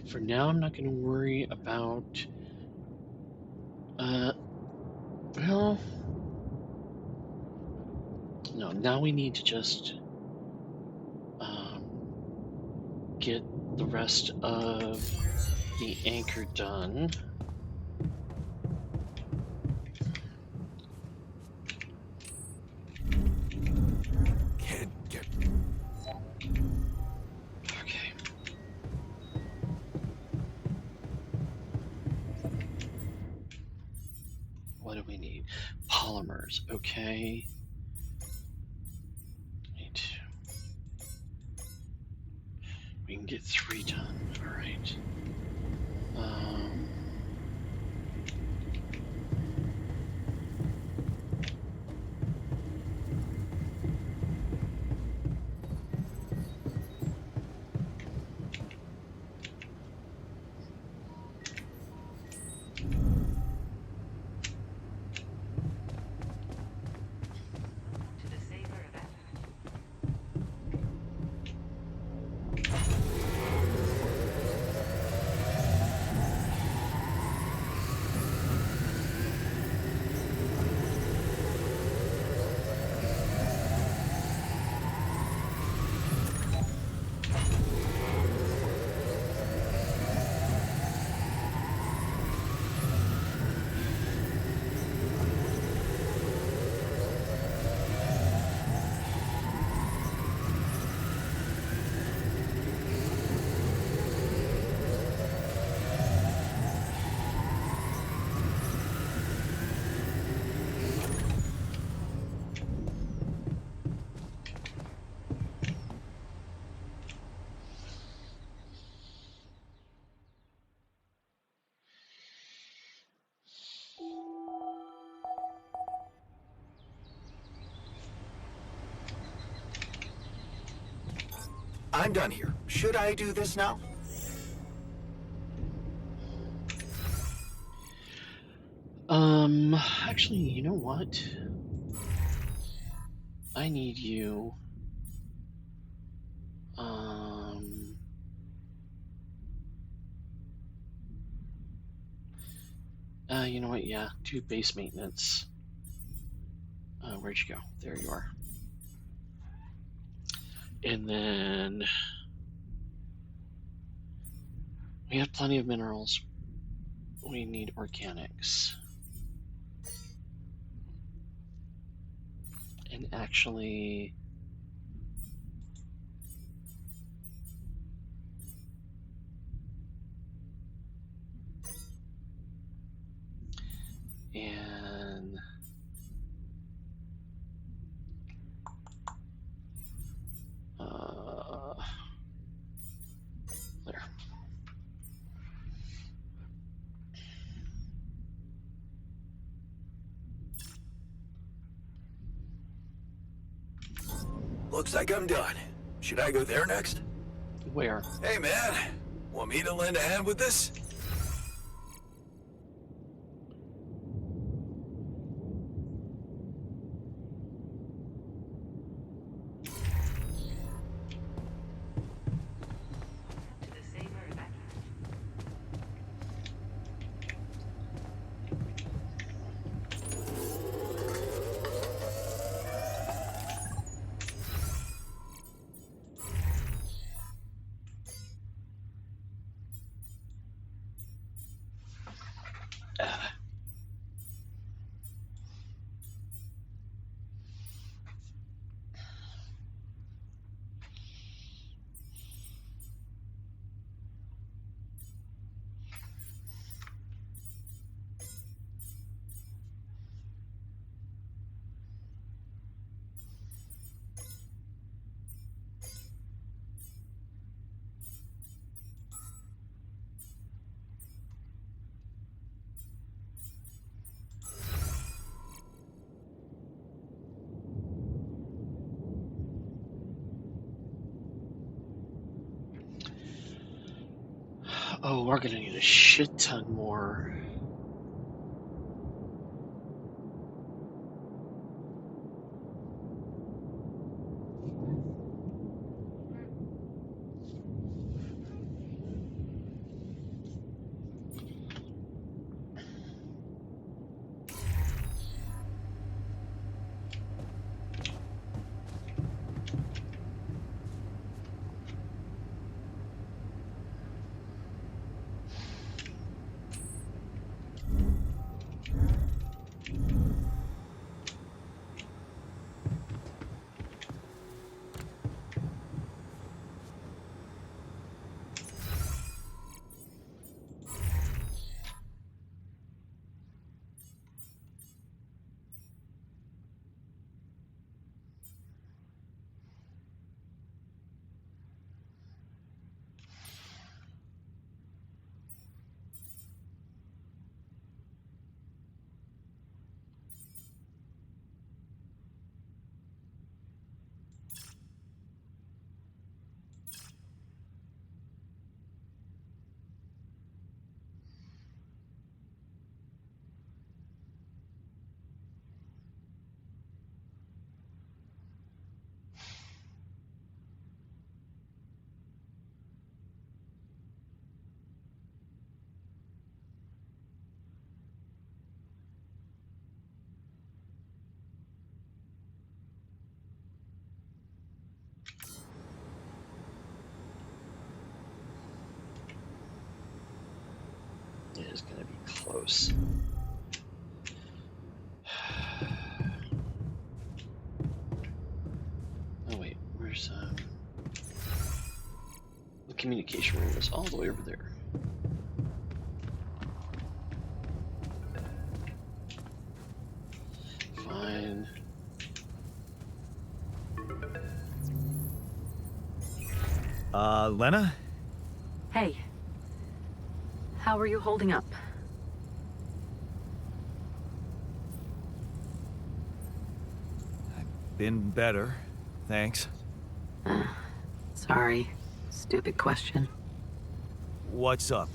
For now, I'm not going to worry about, well, no, now we need to just, get the rest of the anchor done. Can't get... Okay. What do we need? Polymers, okay. Right. We can get 3 done. All right. To the Saber event. I'm done here. Should I do this now? Actually, you know what? I need you. You know what? Yeah, do base maintenance. Where'd you go? There you are. And then we have plenty of minerals. We need organics. And actually, and there. Looks like I'm done. Should I go there next? Where? Hey, man. Want me to lend a hand with this? To the Saber event. Oh, we're gonna need a shit ton more. is going to be close. Oh wait, where's the communication room is all the way over there. Fine. Lena? Hey. How are you holding up? Been better, thanks. Sorry. Stupid question. What's up?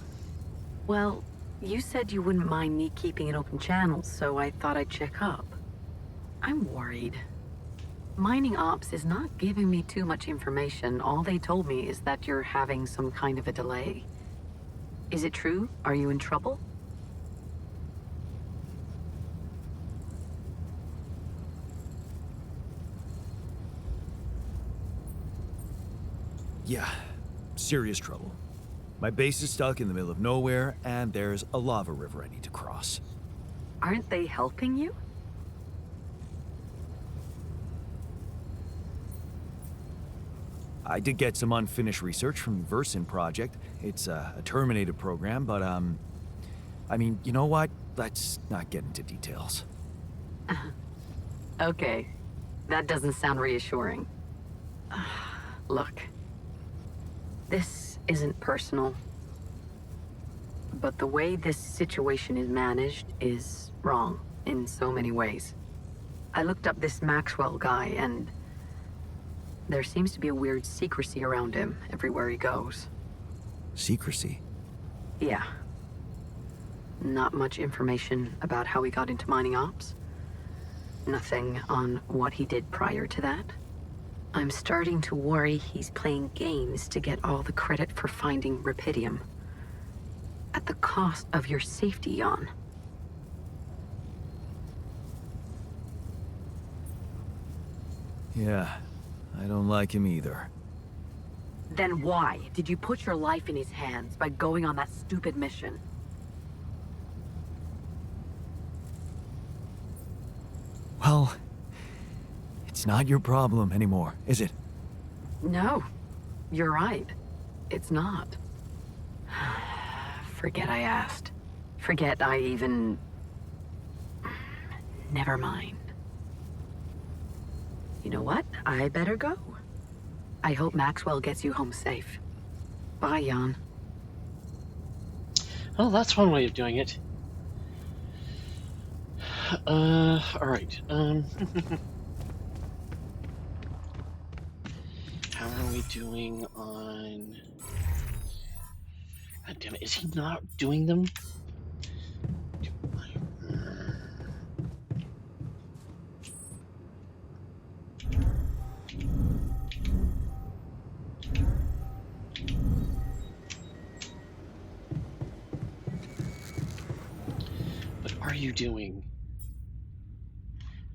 Well, you said you wouldn't mind me keeping an open channel, so I thought I'd check up. I'm worried. Mining Ops is not giving me too much information. All they told me is that you're having some kind of a delay. Is it true? Are you in trouble? Yeah, serious trouble. My base is stuck in the middle of nowhere, and there's a lava river I need to cross. Aren't they helping you? I did get some unfinished research from the Versin project. It's a terminated program, but, I mean, you know what? Let's not get into details. Okay. That doesn't sound reassuring. Look. This isn't personal. But the way this situation is managed is wrong in so many ways. I looked up this Maxwell guy, and there seems to be a weird secrecy around him everywhere he goes. Secrecy? Yeah. Not much information about how he got into mining ops. Nothing on what he did prior to that. I'm starting to worry he's playing games to get all the credit for finding Rapidium. At the cost of your safety, Jan. Yeah, I don't like him either. Then why did you put your life in his hands by going on that stupid mission? Well, it's not your problem anymore, is it? No, you're right. It's not. Forget I asked. Forget I even... Never mind. You know what? I better go. I hope Maxwell gets you home safe. Bye, Jan. Well, that's one way of doing it. Alright, how are we doing on... God damn it, is he not doing them? What are you doing?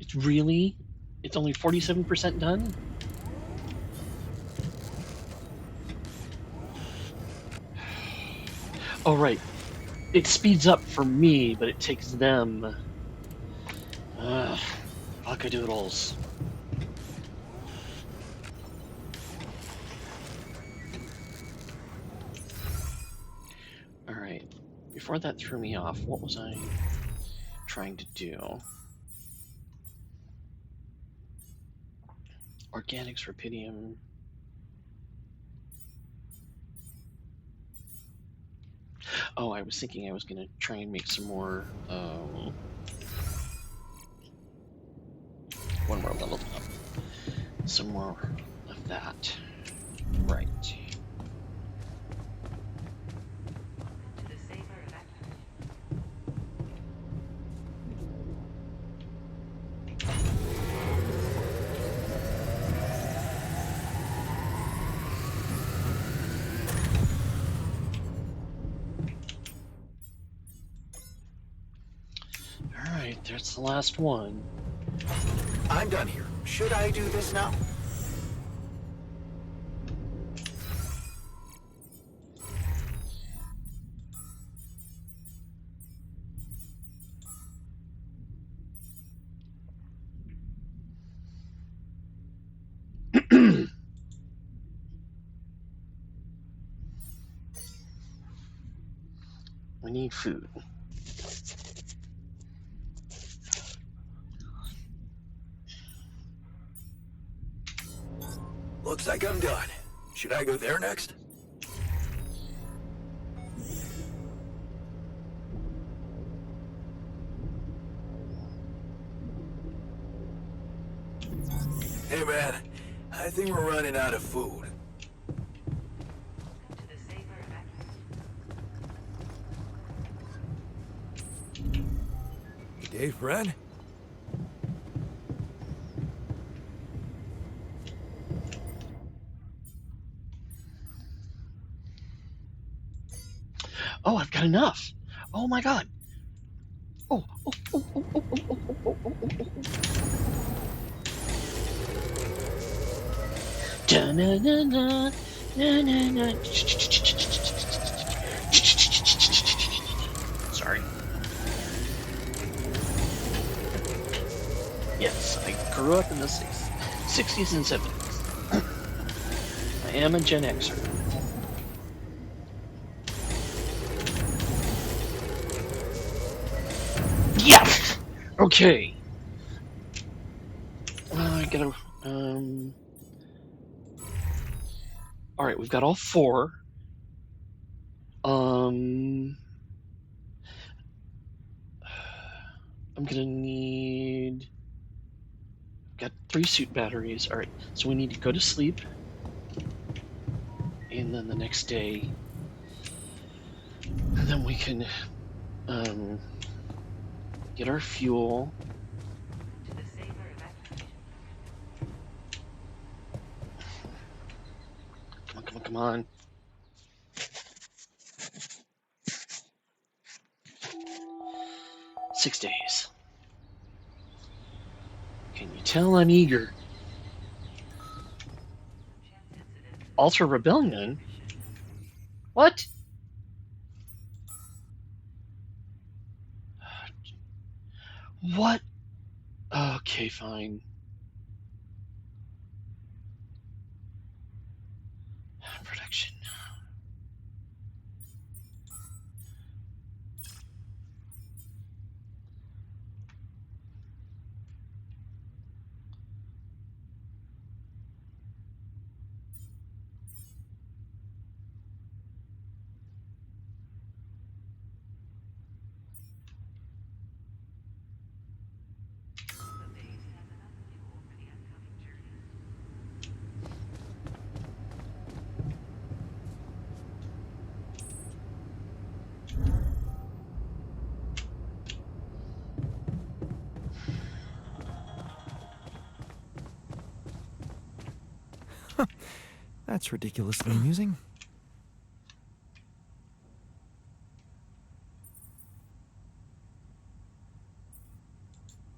It's really? It's only 47% done? Oh, right. It speeds up for me, but it takes them. Fuckadoodles. Alright. Before that threw me off, what was I trying to do? Organics, Rapidium. Oh, I was thinking I was going to try and make some more, one more leveled up. Some more of that. Right. Alright, there's the last one. I'm done here. Should I do this now? We need food. Looks like I'm done. Should I go there next? Hey man, I think we're running out of food. Hey, friend? Oh, I've got enough. Oh my god. Oh, oh, oh, oh, oh, oh, oh, oh, oh, oh, oh. Da-na-na-na, na-na-na. Sorry. Yes, I grew up in the 60s and 70s. I am a Gen Xer. Yes! Okay. I gotta, Alright, we've got all 4. I'm gonna need... Got 3 suit batteries. Alright, so we need to go to sleep. And then the next day... And then we can, get our fuel. Come on, come on, come on. Six days. Can you tell I'm eager? Ultra Rebellion? What? What? Okay, fine. Production. That's ridiculously amusing.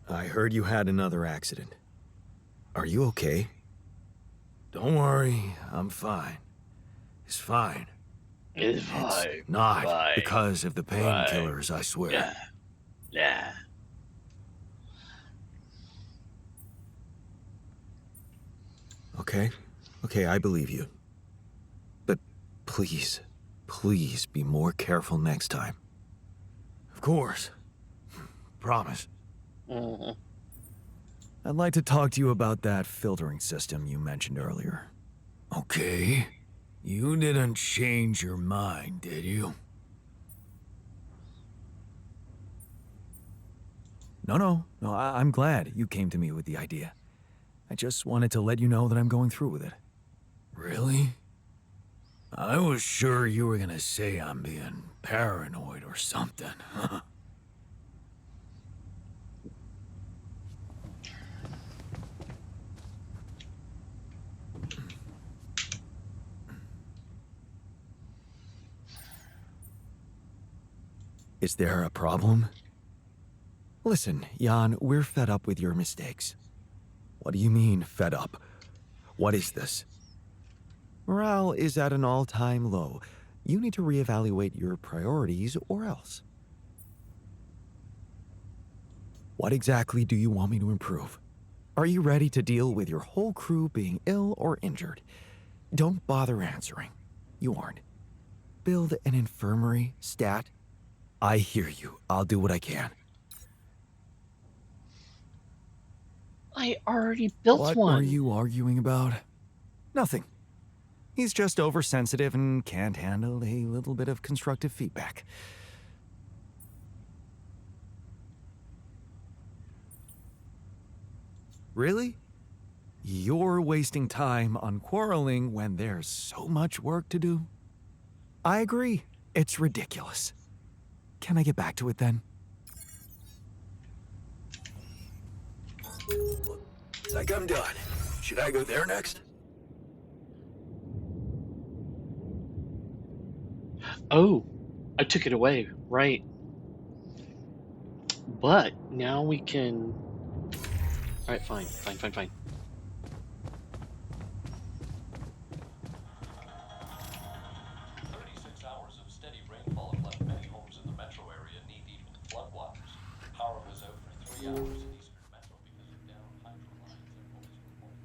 I heard you had another accident. Are you okay? Don't worry, I'm fine. It's fine. It's fine. It's not Fine. because of the painkillers, I swear. Yeah. Yeah. Okay. Okay, I believe you. But please, please be more careful next time. Of course. Promise. Mhm. I'd like to talk to you about that filtering system you mentioned earlier. Okay. You didn't change your mind, did you? No, I'm glad you came to me with the idea. I just wanted to let you know that I'm going through with it. Really? I was sure you were gonna say I'm being paranoid or something. Is there a problem? Listen, Jan, we're fed up with your mistakes. What do you mean, fed up? What is this? Morale is at an all-time low. You need to reevaluate your priorities or else. What exactly do you want me to improve? Are you ready to deal with your whole crew being ill or injured? Don't bother answering. You aren't. Build an infirmary, stat. I hear you. I'll do what I can. I already built What one. were you arguing about? Nothing. He's just oversensitive and can't handle a little bit of constructive feedback. Really? You're wasting time on quarreling when there's so much work to do? I agree. It's ridiculous. Can I get back to it then? Looks like I'm done. Should I go there next? Oh, I took it away, right. But now we can... Alright, fine. 36 hours of steady rainfall have left many homes in the metro area knee-deep in floodwaters. Power was out for 3 hours in eastern metro because of down hydro lines and police reported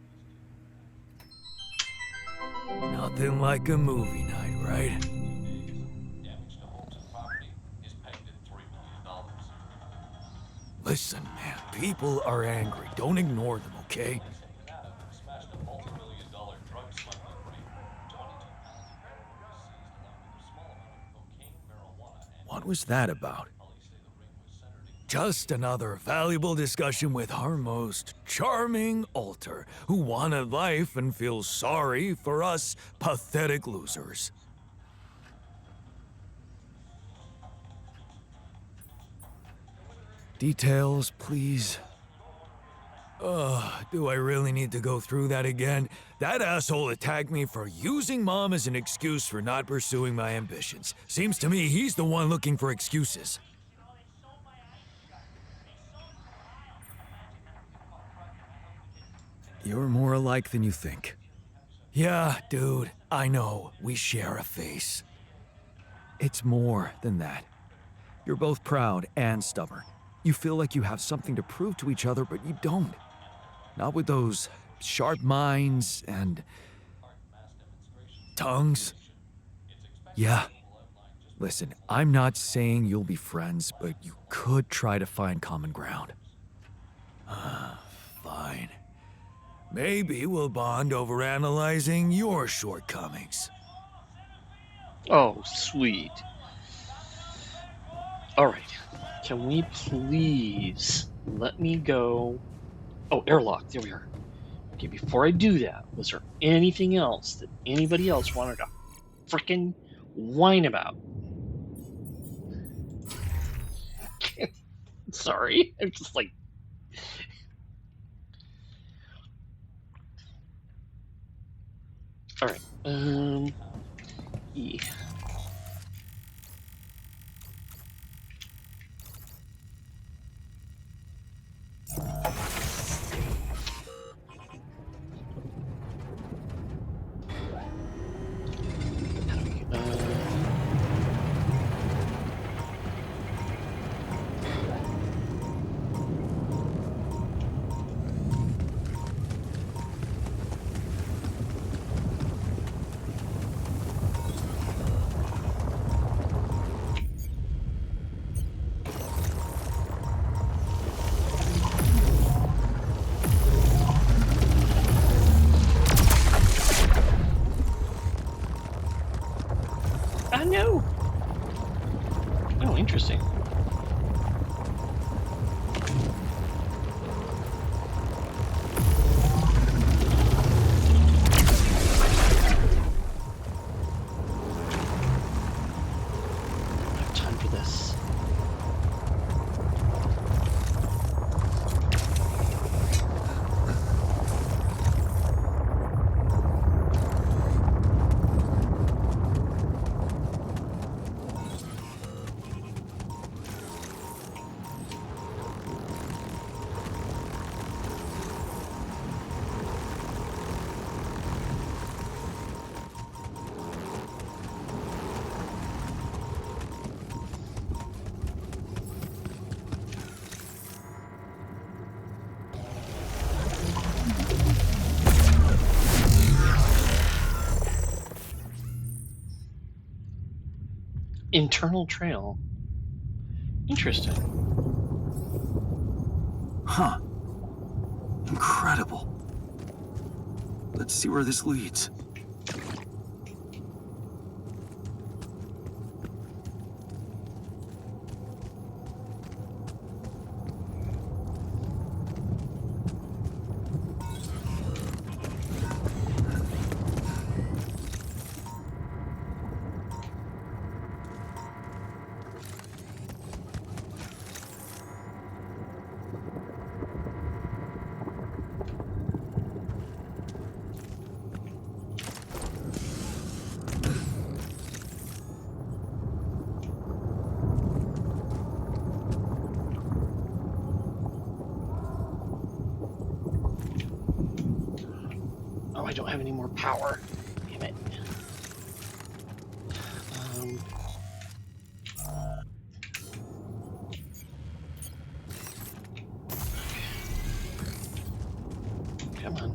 this Nothing like a movie night, right? damage to homes and property is pegged at $3 million. Listen, man, people are angry. Don't ignore them, okay? Nevada smashed a multi-million-dollar drug smuggling ring. 22 pounds of heroin was seized along with a small amount of cocaine, marijuana, and What was that about? Just another valuable discussion with our most charming alter, who wanted life and feels sorry for us pathetic losers. Details, please. Do I really need to go through that again? That asshole attacked me for using Mom as an excuse for not pursuing my ambitions. Seems to me he's the one looking for excuses. You're more alike than you think. Yeah, dude, I know. We share a face. It's more than that. You're both proud and stubborn. You feel like you have something to prove to each other, but you don't. Not with those sharp minds and... tongues? Yeah. Listen, I'm not saying you'll be friends, but you could try to find common ground. Fine. Maybe we'll bond over analyzing your shortcomings. Oh, sweet. Alright. Can we please let me go... Oh, airlock. There we are. Okay, before I do that, was there anything else that anybody else wanted to frickin' whine about? Sorry. I'm just like... Alright. E. I know. Oh, interesting. I have time for this. Internal trail. Interesting. Huh. Incredible. Let's see where this leads. Oh, I don't have any more power. Damn it. Come on.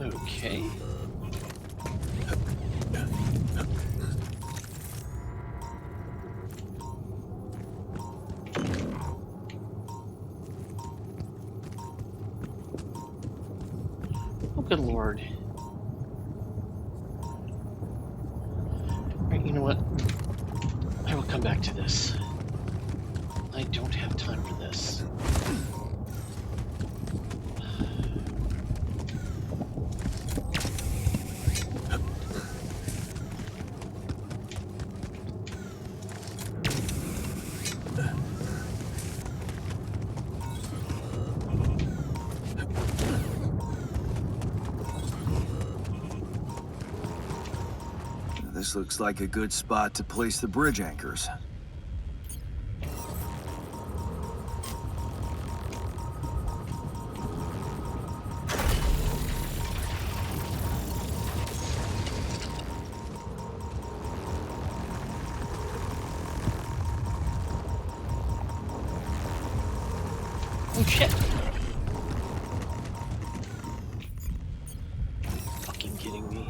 Okay. Oh, good lord. Right, you know what? I will come back to this. I don't have time for this. This looks like a good spot to place the bridge anchors. Oh shit! Fucking kidding me.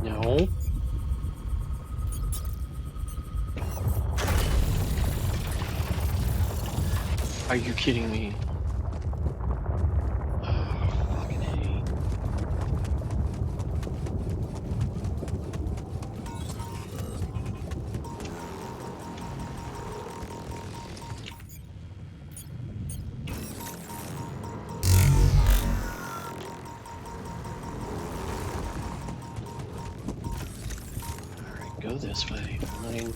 No. Are you kidding me? Fucking A. Alright, go this way. Fine.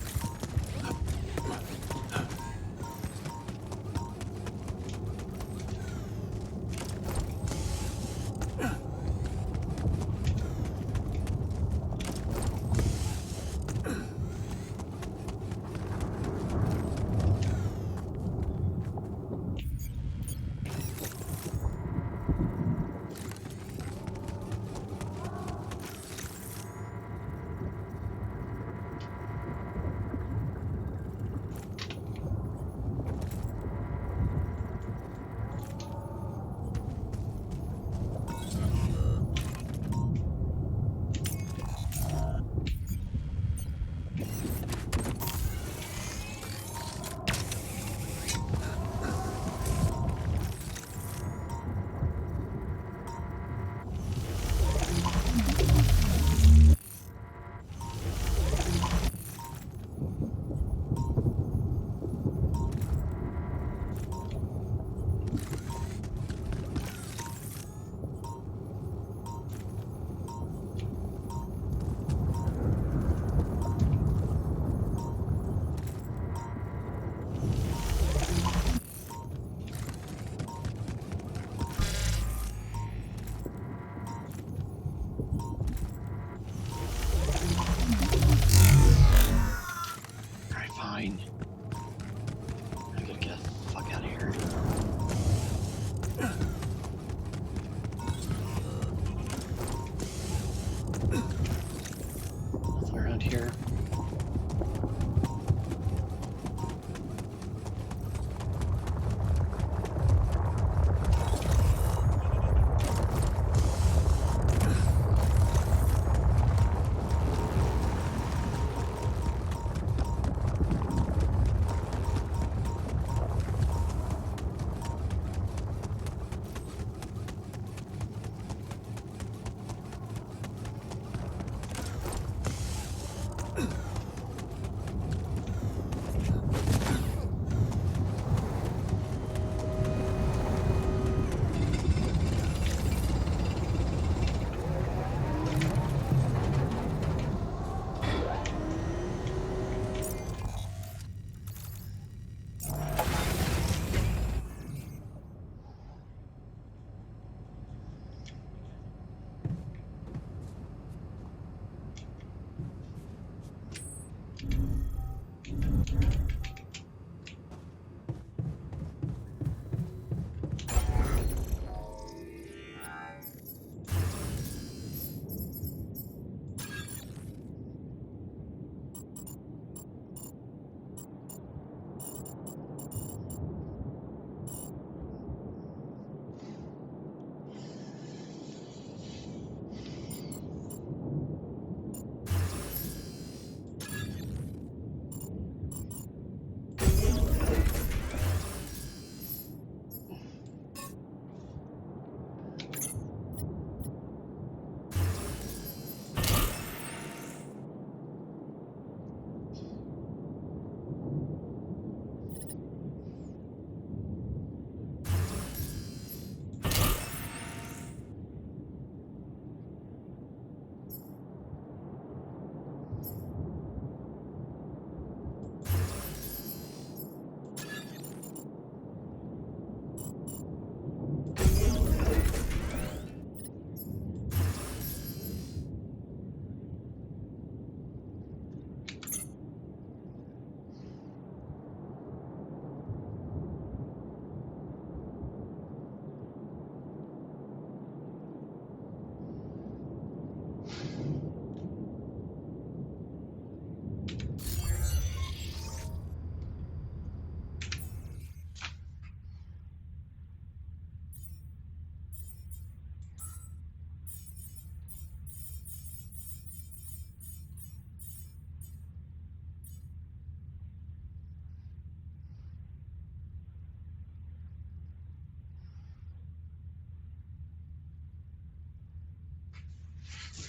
here.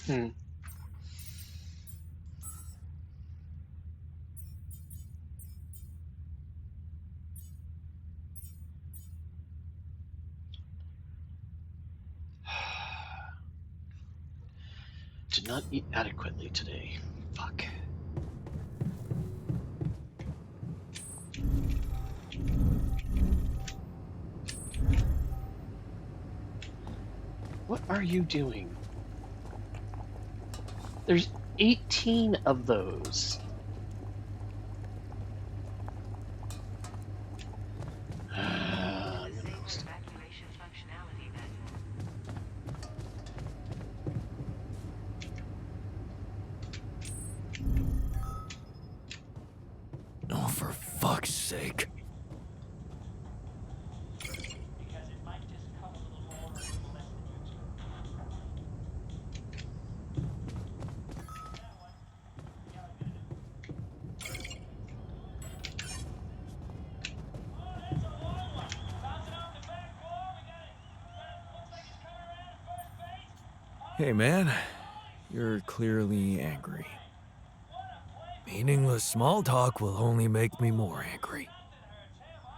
Hmm. Did not eat adequately today. Fuck. What are you doing? There's 18 of those. Oh, for fuck's sake. Hey, man. You're clearly angry. Meaningless small talk will only make me more angry.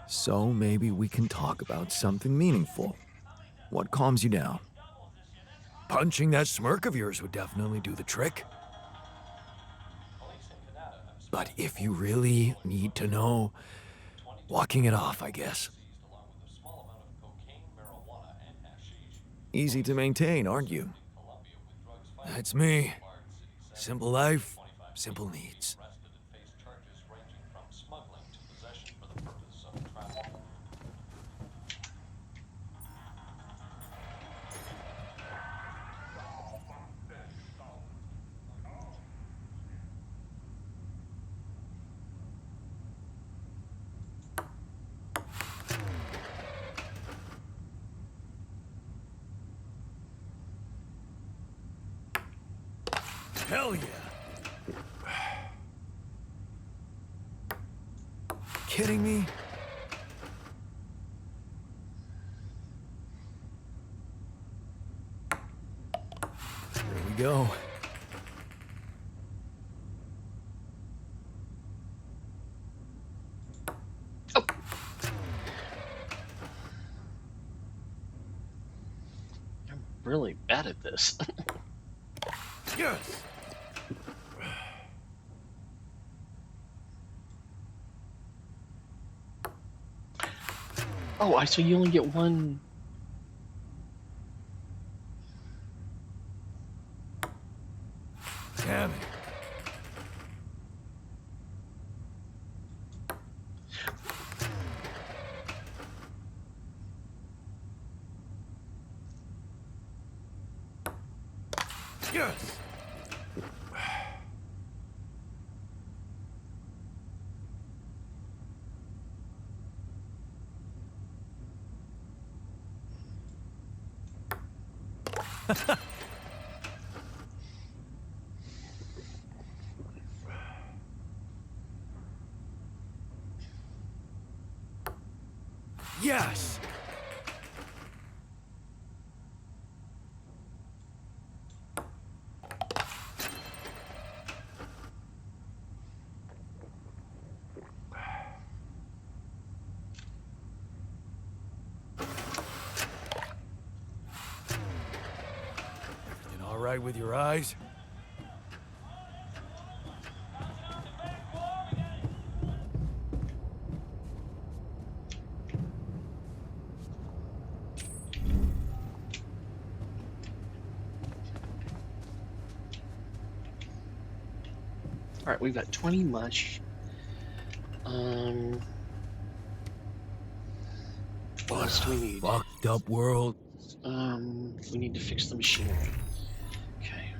So maybe we can talk about something meaningful. What calms you down? Punching that smirk of yours would definitely do the trick. But if you really need to know, walking it off, I guess. Easy to maintain, aren't you? That's me. Simple life, simple needs. Hell yeah. Kidding me? There we go. I'm really bad at this. Yes. Oh, so you only get one. Damn it. Yes. Yes. Everything all right with your eyes? All right, we've got 20 mush. What else do we need? Fucked up world. We need to fix the machinery. Okay.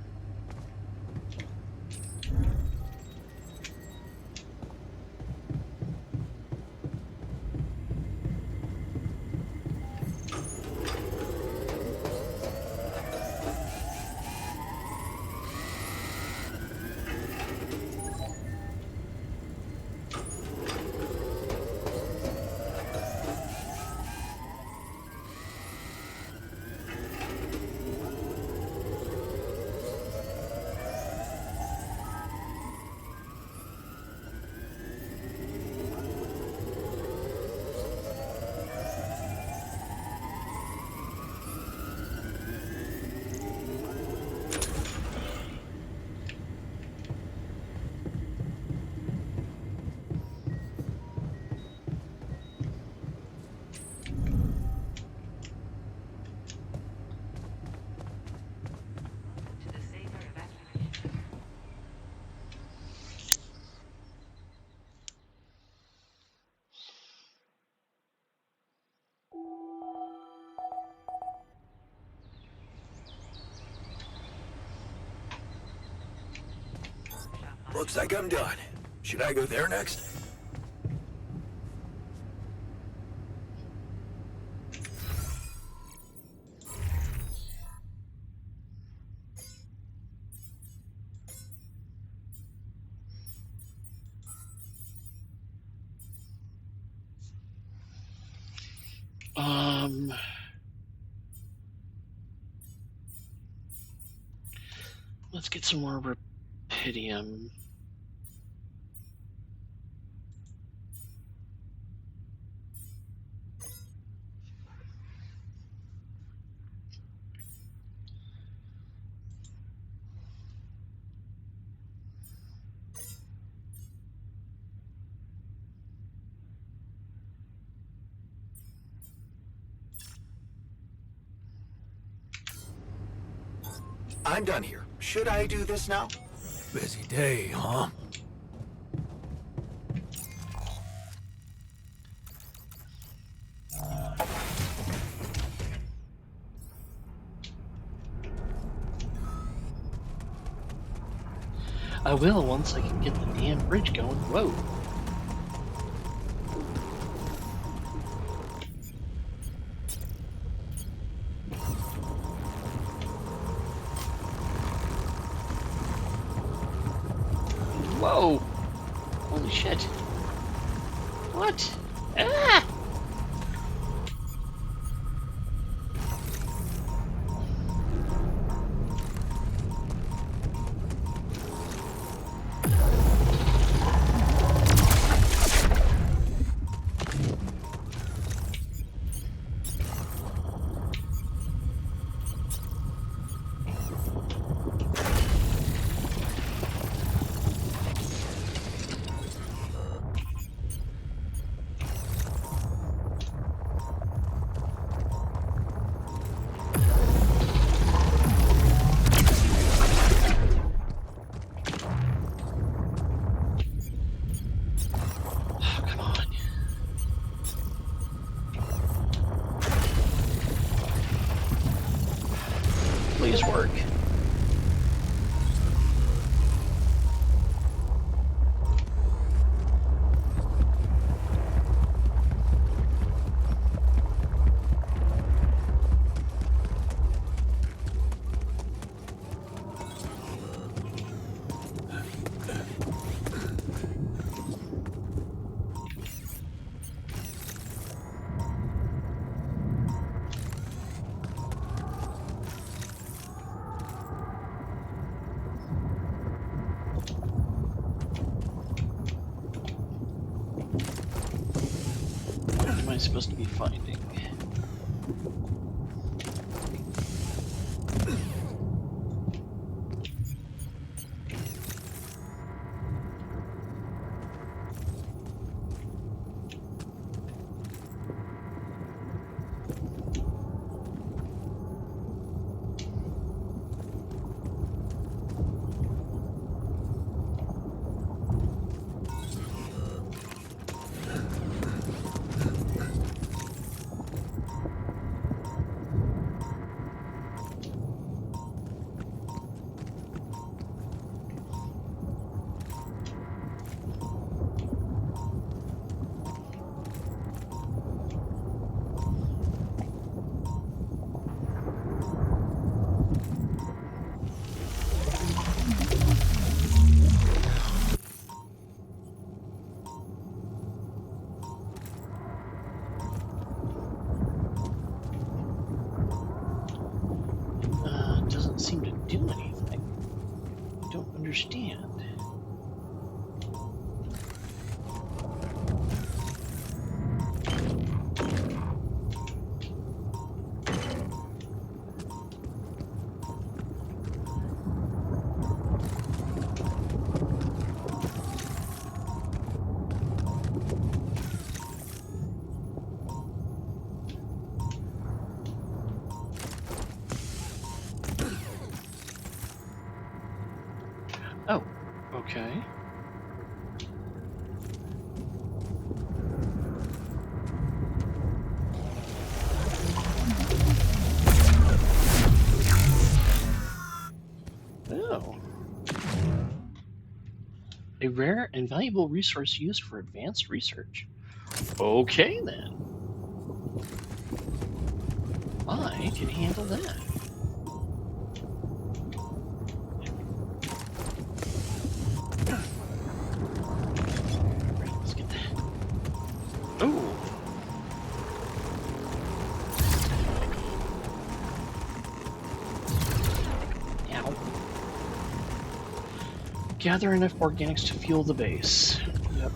Looks like I'm done. Should I go there next? Let's get some more rubidium. I'm done here. Should I do this now? Busy day, huh? I will once I can get the damn bridge going. Whoa. Whoa! Holy shit. What? Ah! Please work. What am I supposed to be finding? Doesn't seem to do anything. I don't understand. Oh, okay. Oh. A rare and valuable resource used for advanced research. Okay, then. I can handle that. Let's get that. Oh. Ow. Gather enough organics to fuel the base. Yep.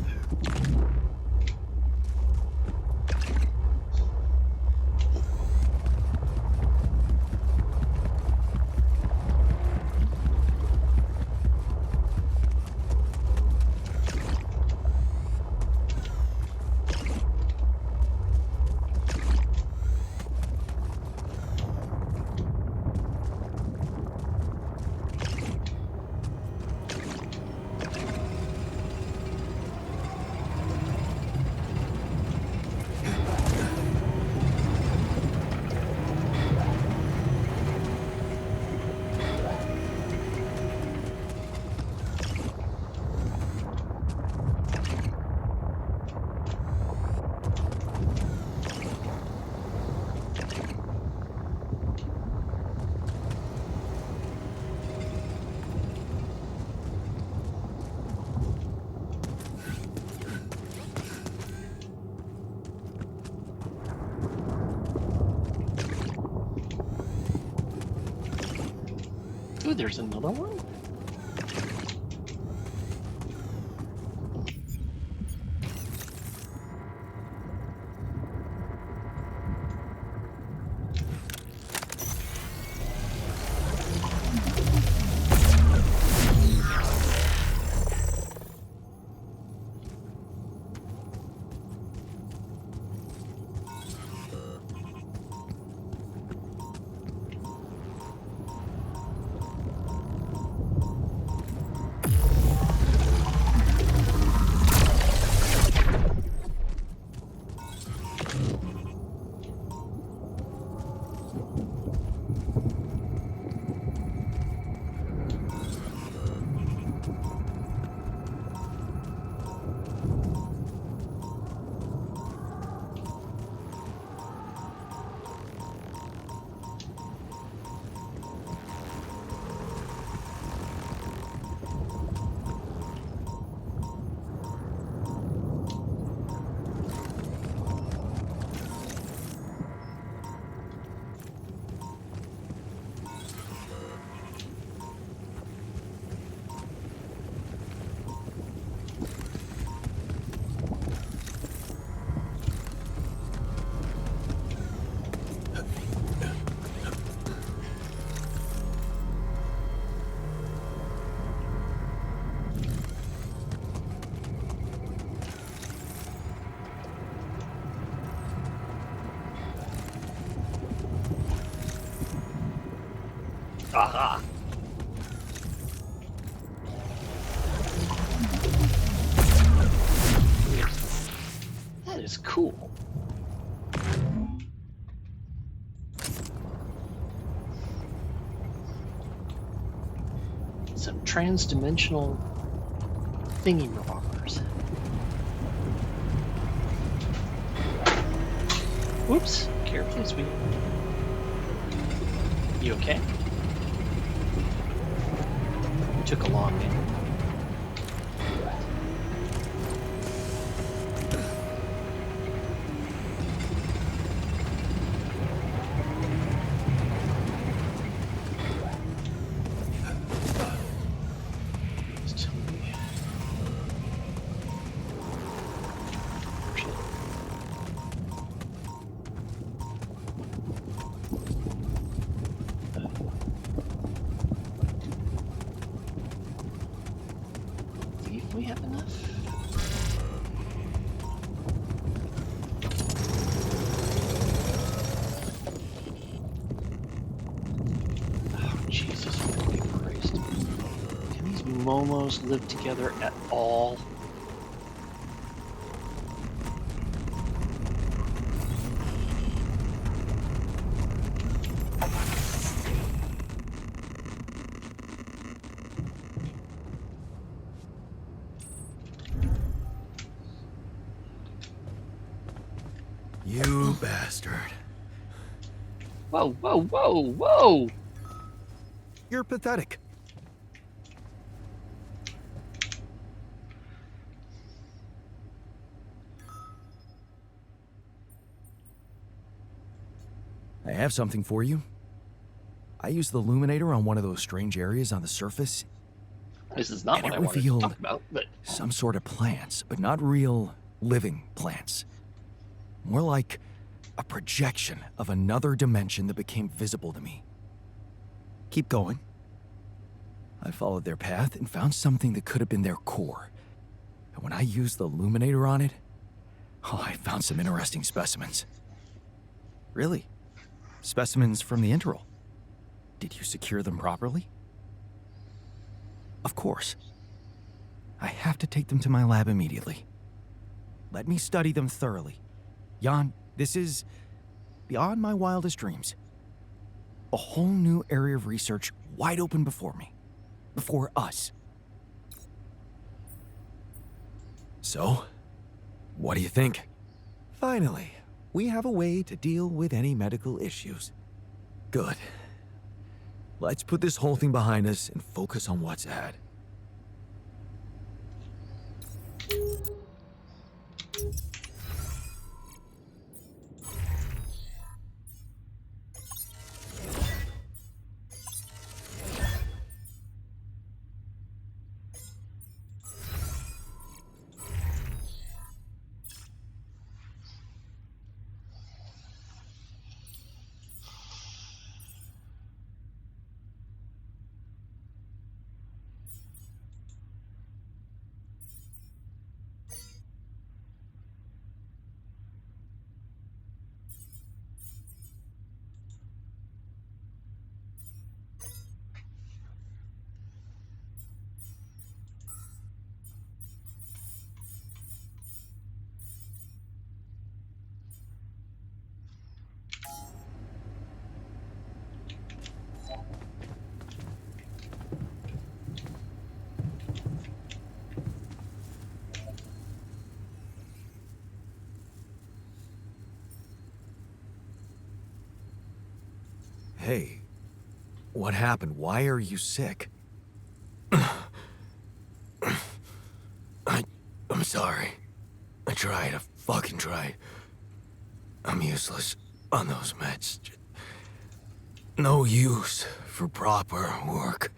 there's another one? Aha! That is cool. Some trans-dimensional thingy-mabobbers. Whoops! Carefully, sweet. You okay? Took a long minute. We have enough. Oh, Jesus fucking Christ. Can these momos live together at all? You bastard. Whoa, whoa, whoa, whoa! You're pathetic. I have something for you. I used the illuminator on one of those strange areas on the surface. This is not what I wanted to talk about, but some sort of plants, but not real living plants. More like a projection of another dimension that became visible to me. Keep going. I followed their path and found something that could have been their core. And when I used the illuminator on it, I found some interesting specimens. Really? Specimens from the interval. Did you secure them properly? Of course. I have to take them to my lab immediately. Let me study them thoroughly. Jan, this is beyond my wildest dreams. A whole new area of research wide open before me. Before us. So, what do you think? Finally, we have a way to deal with any medical issues. Good. Let's put this whole thing behind us and focus on what's ahead. Hey, what happened? Why are you sick? I'm sorry. I tried. I fucking tried. I'm useless on those meds. No use for proper work.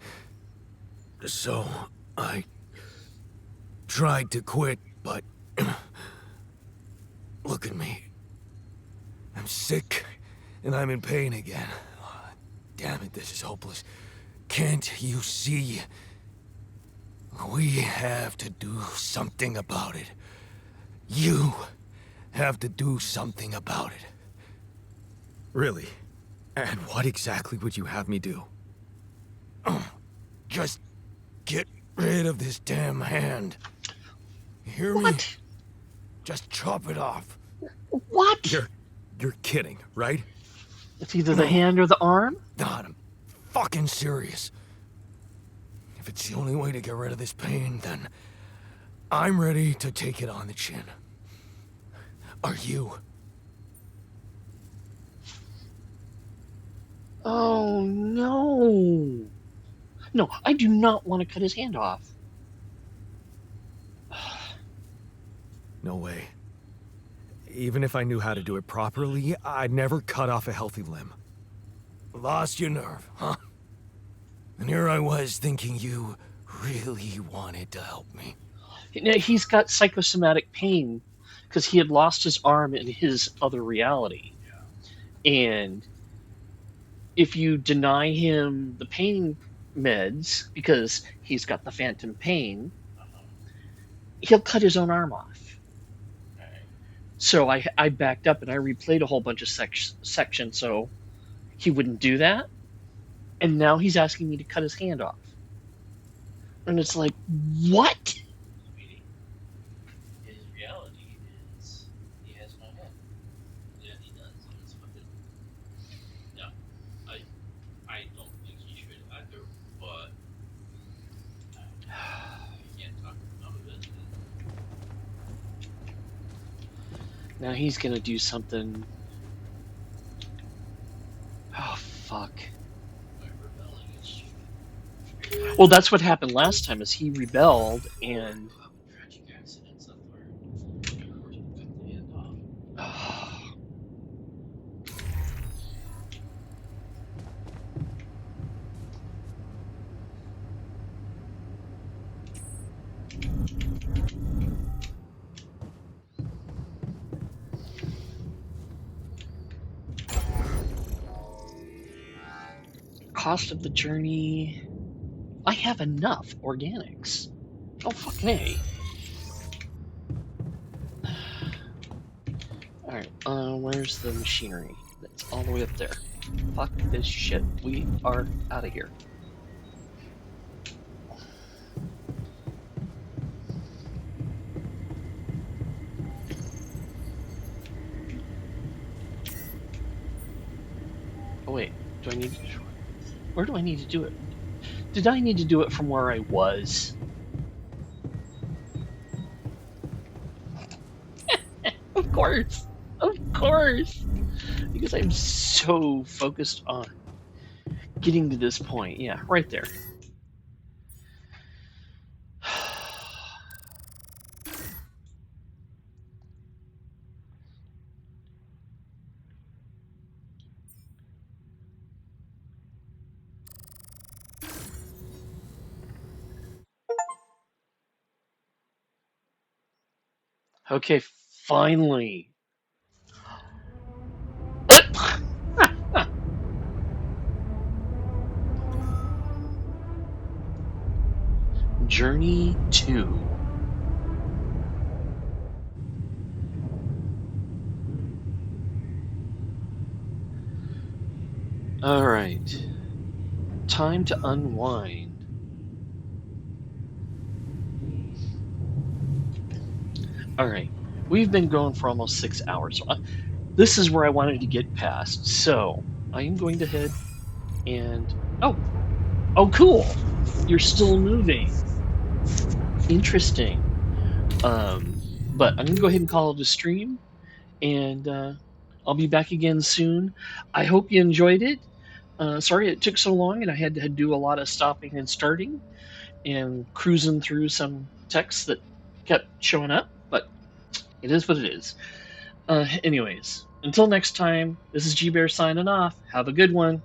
So, I tried to quit, but... Look at me. I'm sick, and I'm in pain again. Damn it, this is hopeless. Can't you see? We have to do something about it. You have to do something about it. Really? And what exactly would you have me do? Just get rid of this damn hand. You hear me? What? Just chop it off. What? You're kidding, right? It's either the hand or the arm? God, I'm fucking serious. If it's the only way to get rid of this pain, then I'm ready to take it on the chin. Are you? Oh, no. No, I do not want to cut his hand off. No way. Even if I knew how to do it properly, I'd never cut off a healthy limb. Lost your nerve, huh? And here I was thinking you really wanted to help me. He's got psychosomatic pain because he had lost his arm in his other reality. And if you deny him the pain meds because he's got the phantom pain, he'll cut his own arm off. So I backed up and I replayed a whole bunch of sections so he wouldn't do that. And now he's asking me to cut his hand off. And it's like, what? His reality is he has no head. Yeah, he does. That's what it, yeah, I don't think he should either, but you can't talk about it. Now he's gonna do something. Oh, fuck. Well, that's what happened last time, is he rebelled and... Tragic accident somewhere. Cut the hand off. Cost of the journey... I have enough organics. Oh, fucking A. Alright, where's the machinery? It's all the way up there. Fuck this shit. We are out of here. Oh wait, do I need to... Where do I need to do it? Did I need to do it from where I was? Of course! Of course! Because I'm so focused on getting to this point. Yeah, right there. Okay, finally. Journey 2. Alright. Time to unwind. Alright. We've been going for almost 6 hours. this is where I wanted to get past. So I am going to head and oh, cool! You're still moving. Interesting. But I'm gonna go ahead and call it a stream, and I'll be back again soon. I hope you enjoyed it. Sorry it took so long, and I had to do a lot of stopping and starting and cruising through some texts that kept showing up, but it is what it is. Anyways, until next time, this is G Bear signing off. Have a good one.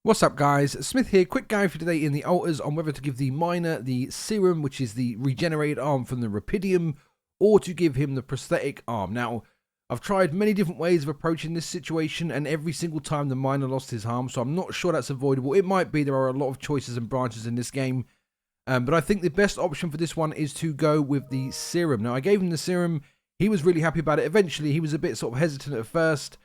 What's up, guys? Smith here. Quick guide for today in the alters on whether to give the miner the serum, which is the regenerated arm from the Rapidium, or to give him the prosthetic arm. Now, I've tried many different ways of approaching this situation, and every single time the miner lost his arm, so I'm not sure that's avoidable. It might be. There are a lot of choices and branches in this game, but I think the best option for this one is to go with the serum. Now, I gave him the serum. He was really happy about it. Eventually, he was a bit sort of hesitant at first.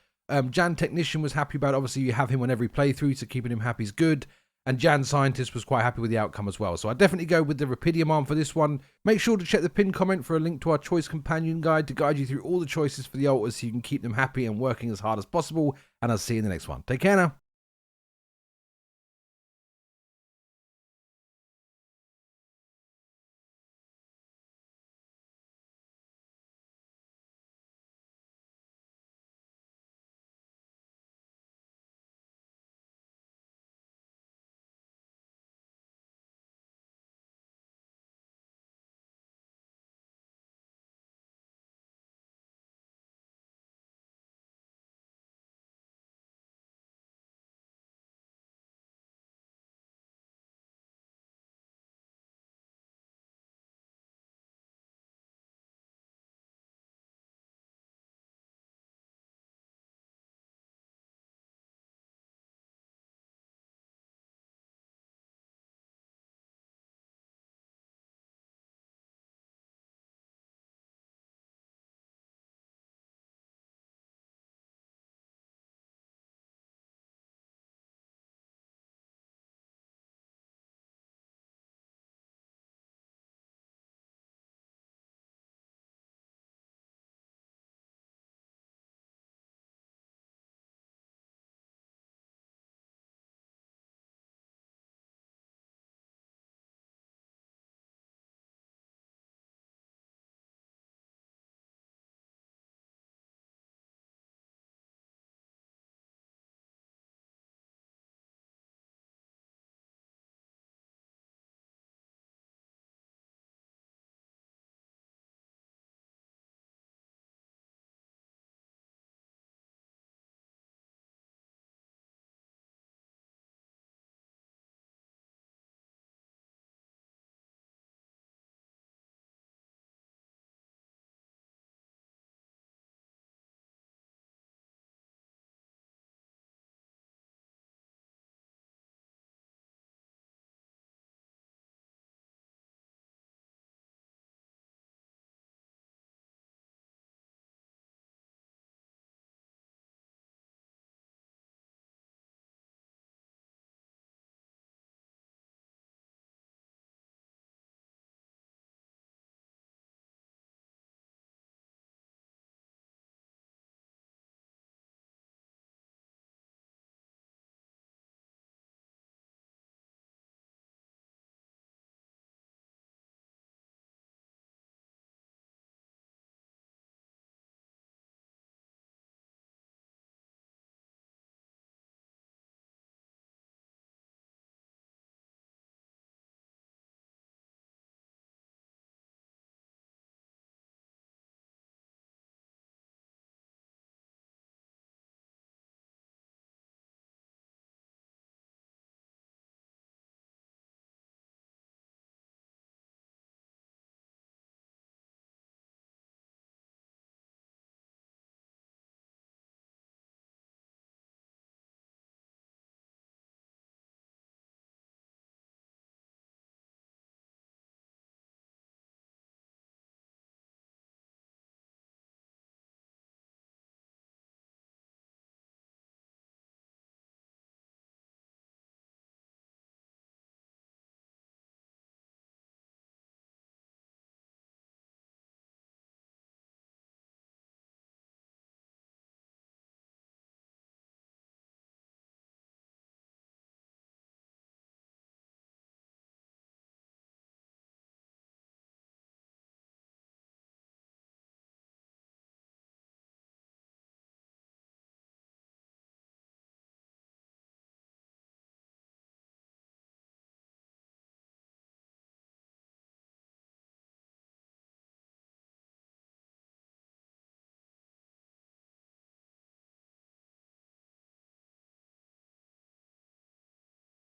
Jan Technician was happy about it. Obviously, you have him on every playthrough, so keeping him happy is good. And Jan Scientist was quite happy with the outcome as well. So I'd definitely go with the Rapidium arm for this one. Make sure to check the pinned comment for a link to our choice companion guide to guide you through all the choices for the alters so you can keep them happy and working as hard as possible. And I'll see you in the next one. Take care now.